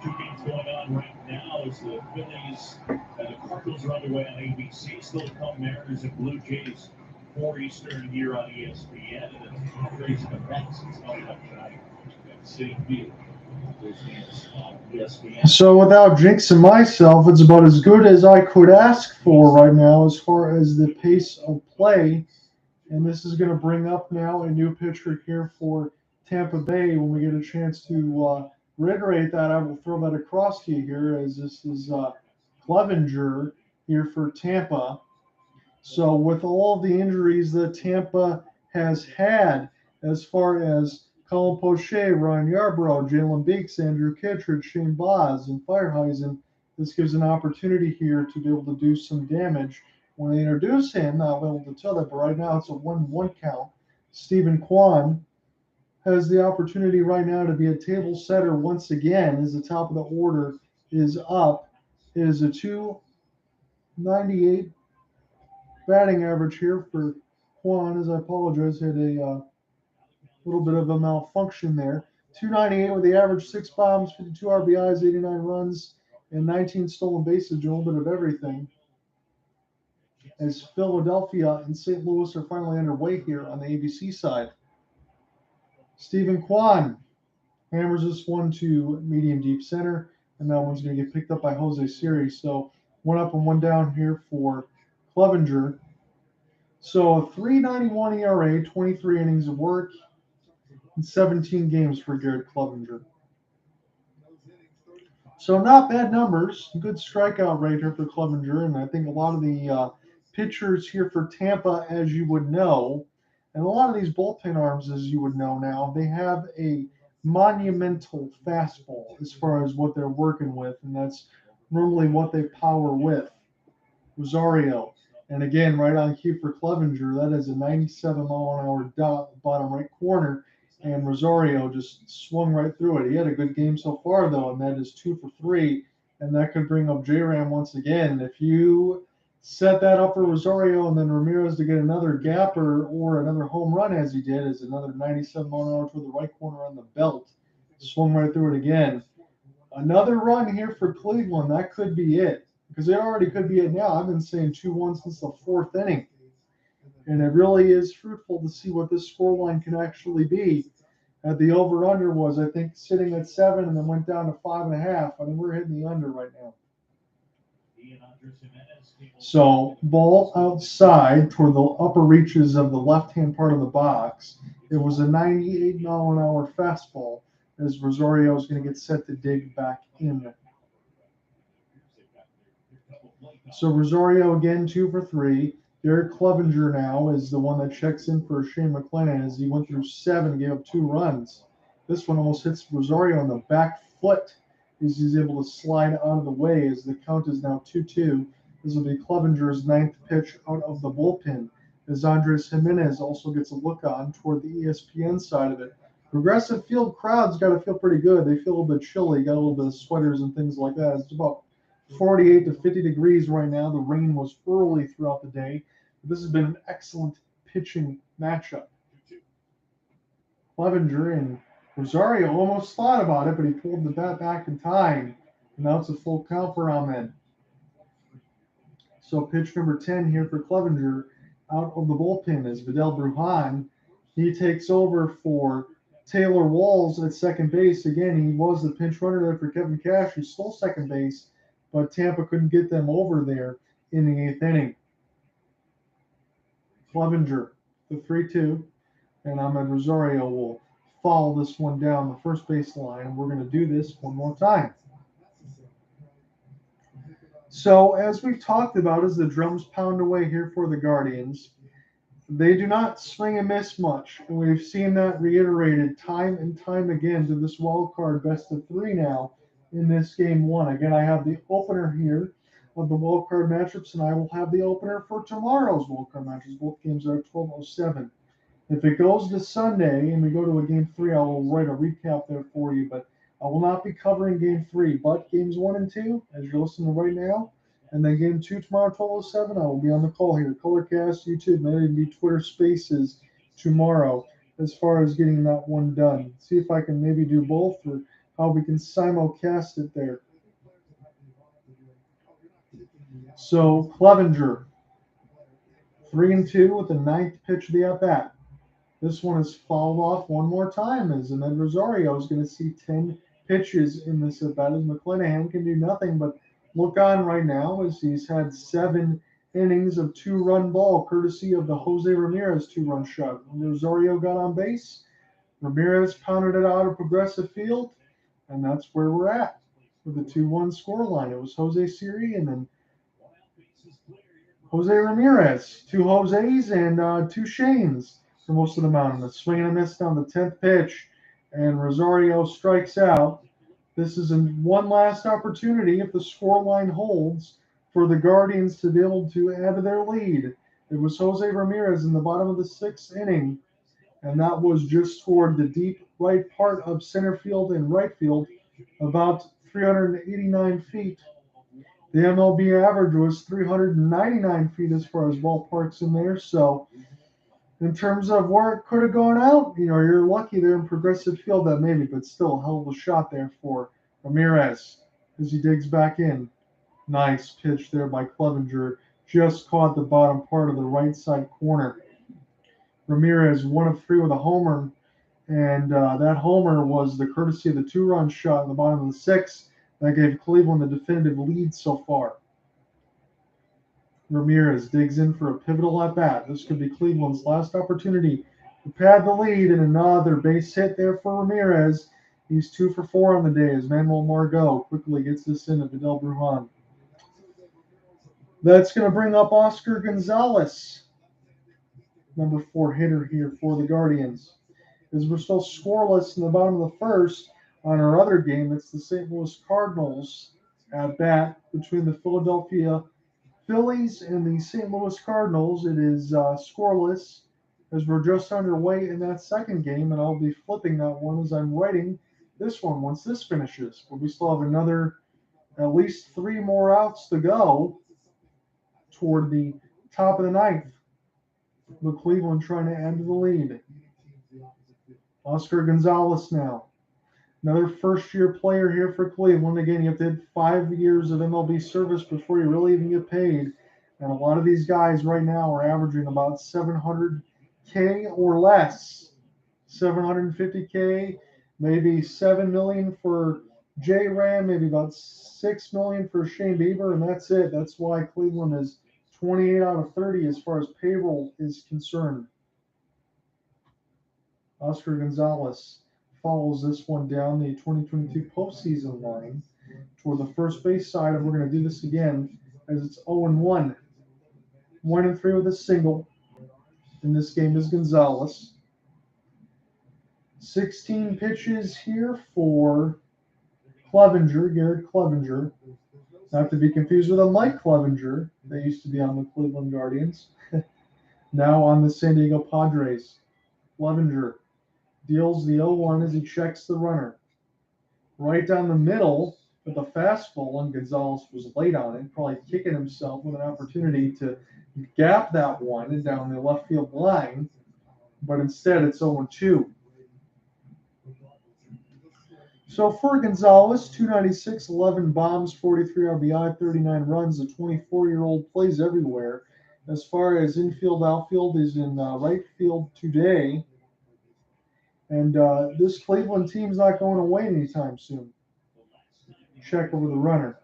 2 games going on right now as the Phillies and the Cardinals are underway on ABC. Still to come, Mariners and Blue Jays, 4 Eastern here on ESPN. And then the Padres and the Mets is coming up tonight at Citi Field. Those games on ESPN. So without jinxing myself, it's about as good as I could ask for right now as far as the pace of play. And this is going to bring up now a new pitcher here for Tampa Bay. When we get a chance to reiterate that, I will throw that across to you here, as this is Clevenger here for Tampa. So with all the injuries that Tampa has had, as far as Colin Poche, Ryan Yarbrough, Jalen Beeks, Andrew Kittredge, Shane Baz, and Fireheisen, this gives an opportunity here to be able to do some damage. When they introduce him, I'll be able to tell that, but right now it's a 1-1 count. Stephen Kwan has the opportunity right now to be a table setter once again, as the top of the order is up. It is a 298 batting average here for Kwan, as I apologize, had a little bit of a malfunction there. 298 with the average, 6 bombs, 52 RBIs, 89 runs, and 19 stolen bases, a little bit of everything. As Philadelphia and St. Louis are finally underway here on the ABC side. Stephen Kwan hammers this one to medium deep center, and that one's going to get picked up by Jose Siri. So 1 up and 1 down here for Clevenger. So a 3.91 ERA, 23 innings of work, and 17 games for Garrett Clevenger. So not bad numbers. Good strikeout rate here for Clevenger, and I think a lot of the pitchers here for Tampa, as you would know, and a lot of these bullpen arms, as you would know now, they have a monumental fastball as far as what they're working with, and that's normally what they power with. Rosario, and again, right on cue for Clevenger, that is a 97-mile-an-hour dot bottom right corner, and Rosario just swung right through it. He had a good game so far, though, and that is 2 for 3, and that could bring up J-Ram once again. If you set that up for Rosario and then Ramirez to get another gapper or another home run, as he did, as another 97-mile-an-hour to the right corner on the belt, swung right through it again. Another run here for Cleveland, that could be it, because it already could be it now. I've been saying 2-1 since the 4th inning, and it really is fruitful to see what this scoreline can actually be, at the over-under was, I think, sitting at 7 and then went down to 5.5. I mean, we're hitting the under right now. So ball outside toward the upper reaches of the left-hand part of the box. It was a 98-mile-an-hour fastball as Rosario is going to get set to dig back in. So Rosario again 2 for 3. Derek Clevenger now is the one that checks in for Shane McClanahan as he went through 7, gave up 2 runs. This one almost hits Rosario on the back foot as he's able to slide out of the way as the count is now 2-2. This will be Clevenger's 9th pitch out of the bullpen as Andres Jimenez also gets a look on toward the ESPN side of it. Progressive Field crowd's got to feel pretty good. They feel a little bit chilly, got a little bit of sweaters and things like that. It's about 48 to 50 degrees right now. The rain was early throughout the day. This has been an excellent pitching matchup. Clevenger and Rosario almost thought about it, but he pulled the bat back in time. And now it's a full count for Ahmed. So pitch number 10 here for Clevenger out of the bullpen is Vidal Brujan. He takes over for Taylor Walls at second base. Again, he was the pinch runner there for Kevin Cash, who stole second base, but Tampa couldn't get them over there in the 8th inning. Clevenger, the 3-2, and Ahmed Rosario will follow this one down the first base line, and we're going to do this one more time. So, as we've talked about, as the drums pound away here for the Guardians, they do not swing and miss much, and we've seen that reiterated time and time again to this wild card best of 3 now in this game 1. Again, I have the opener here of the wild card matchups, and I will have the opener for tomorrow's wild card matchups. Both games are at 12:07. If it goes to Sunday and we go to a game 3, I will write a recap there for you, but I will not be covering game 3, but games 1 and 2, as you're listening right now, and then game 2 tomorrow, 12:07, I will be on the call here. Colorcast, YouTube, maybe even be Twitter Spaces tomorrow as far as getting that one done. See if I can maybe do both or how we can simulcast it there. So Clevenger, 3-2 with the 9th pitch of the at-bat. This one is fouled off one more time as Ahmed Rosario is going to see 10 pitches in this at-bat as McClanahan can do nothing but look on right now as he's had 7 innings of 2-run ball courtesy of the Jose Ramirez 2-run shot. Rosario got on base. Ramirez pounded it out of Progressive Field, and that's where we're at with the 2-1 scoreline. It was Jose Siri and then Jose Ramirez, 2 Jose's and 2 Shanes for most of the mound. The swing and a miss on the 10th pitch, and Rosario strikes out. This is one last opportunity, if the scoreline holds, for the Guardians to be able to add to their lead. It was Jose Ramirez in the bottom of the 6th inning, and that was just toward the deep right part of center field and right field, about 389 feet. The MLB average was 399 feet as far as ballparks in there. So in terms of where it could have gone out, you're lucky there in Progressive Field that maybe, but still a hell of a shot there for Ramirez as he digs back in. Nice pitch there by Clevenger. Just caught the bottom part of the right side corner. Ramirez 1 of 3 with a homer, and that homer was the courtesy of the 2-run shot in the bottom of the 6th. That gave Cleveland the definitive lead so far. Ramirez digs in for a pivotal at-bat. This could be Cleveland's last opportunity to pad the lead, and another base hit there for Ramirez. He's 2 for 4 on the day as Manuel Margot quickly gets this into Vidal Brujan. That's going to bring up Oscar Gonzalez, number 4 hitter here for the Guardians. As we're still scoreless in the bottom of the 1st, on our other game, it's the St. Louis Cardinals at bat between the Philadelphia Phillies and the St. Louis Cardinals. It is scoreless as we're just underway in that 2nd game, and I'll be flipping that one as I'm writing this one once this finishes. But we still have another at least 3 more outs to go toward the top of the 9th. But Cleveland trying to end the lead. Oscar Gonzalez now. Another first-year player here for Cleveland. Again, you have to have 5 years of MLB service before you really even get paid. And a lot of these guys right now are averaging about $700K or less. $750K, maybe $7 million for J Ram, maybe about $6 million for Shane Bieber, and that's it. That's why Cleveland is 28 out of 30 as far as payroll is concerned. Oscar Gonzalez follows this one down the 2022 postseason line toward the first base side, and we're going to do this again as it's 0-1. 1-3 with a single. In this game is Gonzalez. 16 pitches here for Clevenger, Garrett Clevenger. Not to be confused with a Mike Clevenger that used to be on the Cleveland Guardians. Now on the San Diego Padres. Clevenger deals the 0-1 as he checks the runner. Right down the middle with a fastball, and Gonzalez was late on it, probably kicking himself with an opportunity to gap that one and down the left field line, but instead it's 0-2. So for Gonzalez, 296, 11 bombs, 43 RBI, 39 runs. The 24-year-old plays everywhere. As far as infield, outfield, is in right field today. And this Cleveland team's not going away anytime soon. Check over the runner.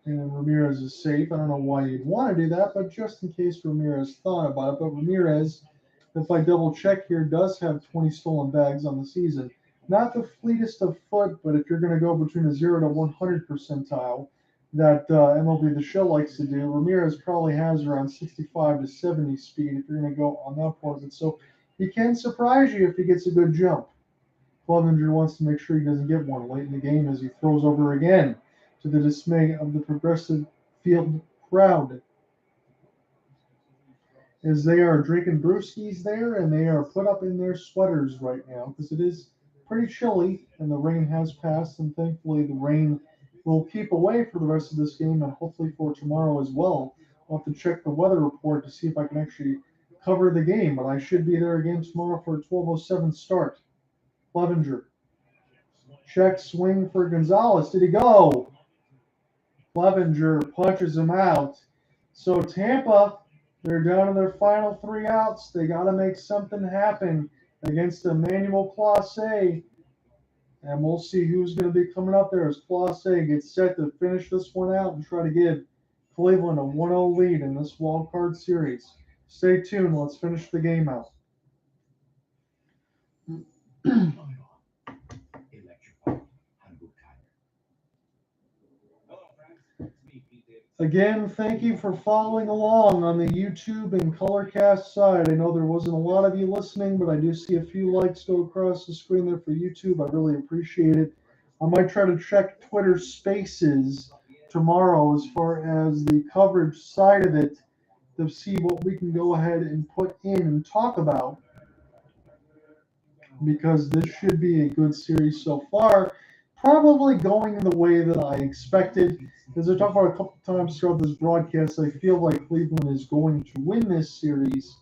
And Ramirez is safe. I don't know why you'd want to do that, but just in case Ramirez thought about it. But Ramirez, if I double check here, does have 20 stolen bags on the season. Not the fleetest of foot, but if you're going to go between a 0 to 100 percentile that MLB The Show likes to do, Ramirez probably has around 65 to 70 speed if you're going to go on that part of it. So he can surprise you if he gets a good jump. Clevenger wants to make sure he doesn't get one late in the game as he throws over again, to the dismay of the Progressive Field crowd, as they are drinking brewskis there, and they are put up in their sweaters right now because it is pretty chilly and the rain has passed, and thankfully the rain will keep away for the rest of this game and hopefully for tomorrow as well. I'll have to check the weather report to see if I can actually cover the game, but I should be there again tomorrow for a 12:07 start. Clevenger. Check swing for Gonzalez. Did he go? Clevenger punches him out. So Tampa, they're down to their final 3 outs. They got to make something happen against Emmanuel Clase. And we'll see who's going to be coming up there as Clase gets set to finish this one out and try to give Cleveland a 1-0 lead in this wild card series. Stay tuned. Let's finish the game out. Again, thank you for following along on the YouTube and Colorcast side. I know there wasn't a lot of you listening, but I do see a few likes go across the screen there for YouTube. I really appreciate it. I might try to check Twitter Spaces tomorrow as far as the coverage side of it to see what we can go ahead and put in and talk about, because this should be a good series so far. Probably going in the way that I expected. As I talked about a couple times throughout this broadcast, I feel like Cleveland is going to win this series,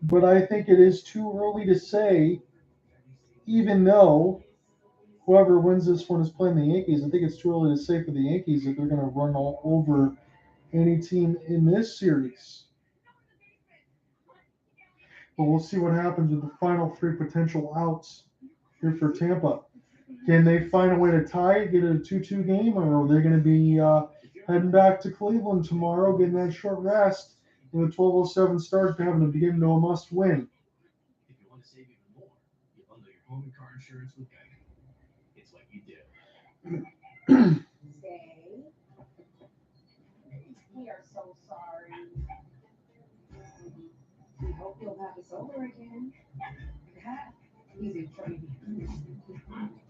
but I think it is too early to say, even though whoever wins this one is playing the Yankees. I think it's too early to say for the Yankees that they're going to run all over any team in this series. But we'll see what happens with the final 3 potential outs here for Tampa. Can they find a way to tie it, get it a 2-2 game, or are they going to be heading back to Cleveland tomorrow, getting that short rest with a 12:07 start, having to begin to a must-win? If you want to save even more, you bundle your home and car insurance with Geico. It's what you do. We are so sorry. We hope you'll have us over again. He's in training.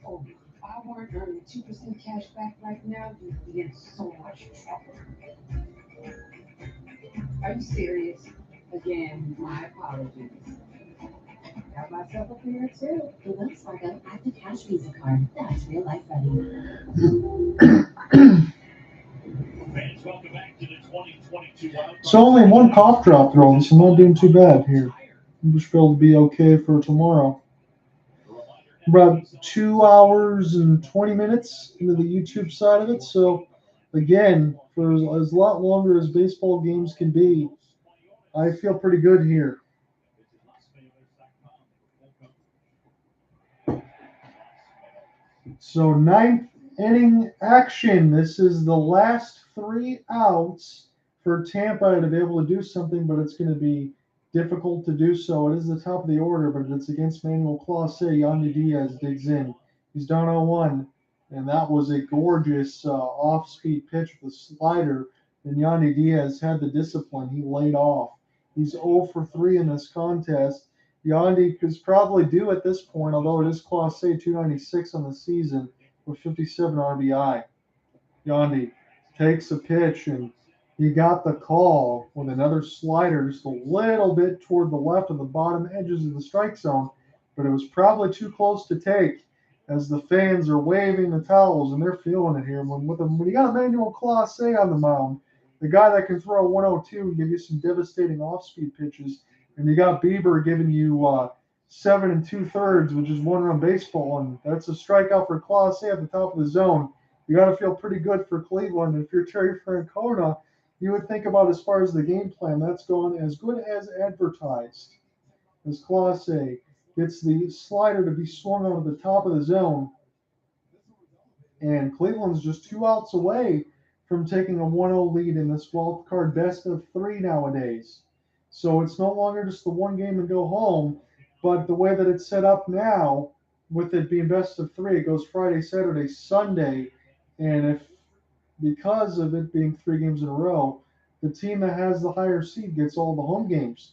Oh, if I weren't earning 2% cash back right now, you'd be in so much trouble. Are you serious? Again, my apologies. Got myself a pair too. The Wells Fargo Active Cash Visa card. That's real life ready. Fans, welcome back to the 2022 Wild So only 1 cough drop thrown, so I'm not doing too bad here. I'm just feel to be okay for tomorrow. About 2 hours and 20 minutes into the YouTube side of it. So again, for as lot longer as baseball games can be, I feel pretty good here. So ninth inning action. This is the last 3 outs for Tampa to be able to do something, but it's going to be difficult to do so. It is the top of the order, but it's against Manuel Clase. Yandy Diaz digs in. He's down 0-1, and that was a gorgeous off-speed pitch with a slider. And Yandy Diaz had the discipline. He laid off. He's 0 for 3 in this contest. Yandy is probably due at this point, although it is Class A 296 on the season with 57 RBI. Yandy takes a pitch, and he got the call with another slider just a little bit toward the left of the bottom edges of the strike zone, but it was probably too close to take as the fans are waving the towels, and they're feeling it here. When you got Emmanuel Clase on the mound, the guy that can throw 102 and give you some devastating off-speed pitches, and you got Bieber giving you 7 2/3, which is 1-run baseball, and that's a strikeout for Clase at the top of the zone. You got to feel pretty good for Cleveland. If you're Terry Francona, you would think about as far as the game plan, that's gone as good as advertised. As Clase gets the slider to be swung over the top of the zone, and Cleveland's just 2 outs away from taking a 1-0 lead in this wild card best of 3 nowadays. So it's no longer just the one game and go home, but the way that it's set up now, with it being best of 3, it goes Friday, Saturday, Sunday, and because of it being 3 games in a row, the team that has the higher seed gets all the home games.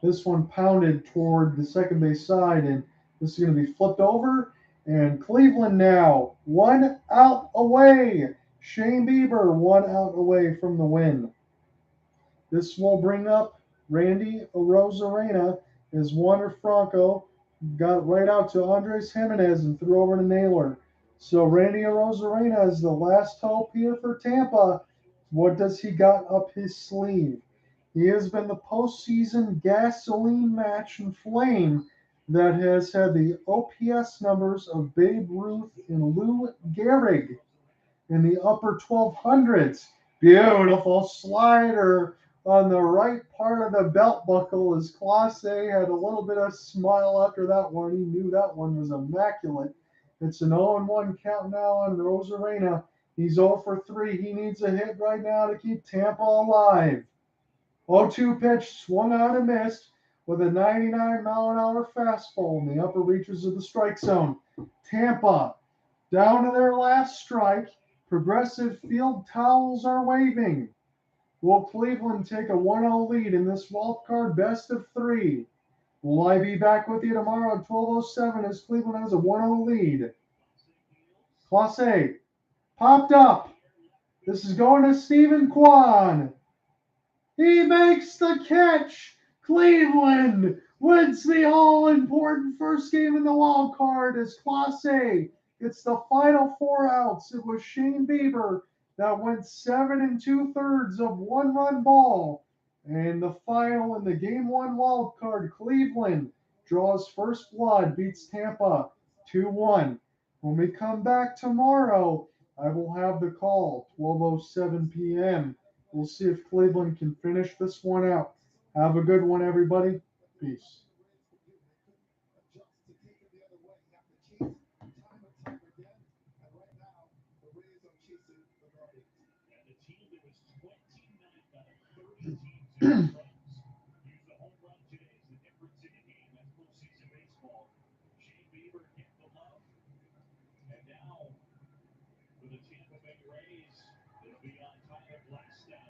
This one pounded toward the second base side, and this is going to be flipped over. And Cleveland now 1 out away. Shane Bieber 1 out away from the win. This will bring up Randy Arozarena as Wander Franco got right out to Andres Jimenez and threw over to Naylor. So Randy Arozarena is the last hope here for Tampa. What does he got up his sleeve? He has been the postseason gasoline match and flame that has had the OPS numbers of Babe Ruth and Lou Gehrig in the upper 1200s. Beautiful slider on the right part of the belt buckle as Clase had a little bit of smile after that one. He knew that one was immaculate. It's an 0-1 count now on Arozarena. He's 0 for 3. He needs a hit right now to keep Tampa alive. 0-2 pitch swung out and missed with a 99-mile-an-hour fastball in the upper reaches of the strike zone. Tampa down to their last strike. Progressive Field towels are waving. Will Cleveland take a 1-0 lead in this wild card best of 3? Will I be back with you tomorrow at 12:07 as Cleveland has a 1-0 lead? Clase popped up. This is going to Stephen Kwan. He makes the catch. Cleveland wins the all-important first game in the wild card as Clase gets the final 4 outs. It was Shane Bieber that went 7 2/3 of 1-run ball. And the final in the game 1 wild card, Cleveland draws first blood, beats Tampa 2-1. When we come back tomorrow, I will have the call, 12:07 p.m. We'll see if Cleveland can finish this one out. Have a good one, everybody. Peace.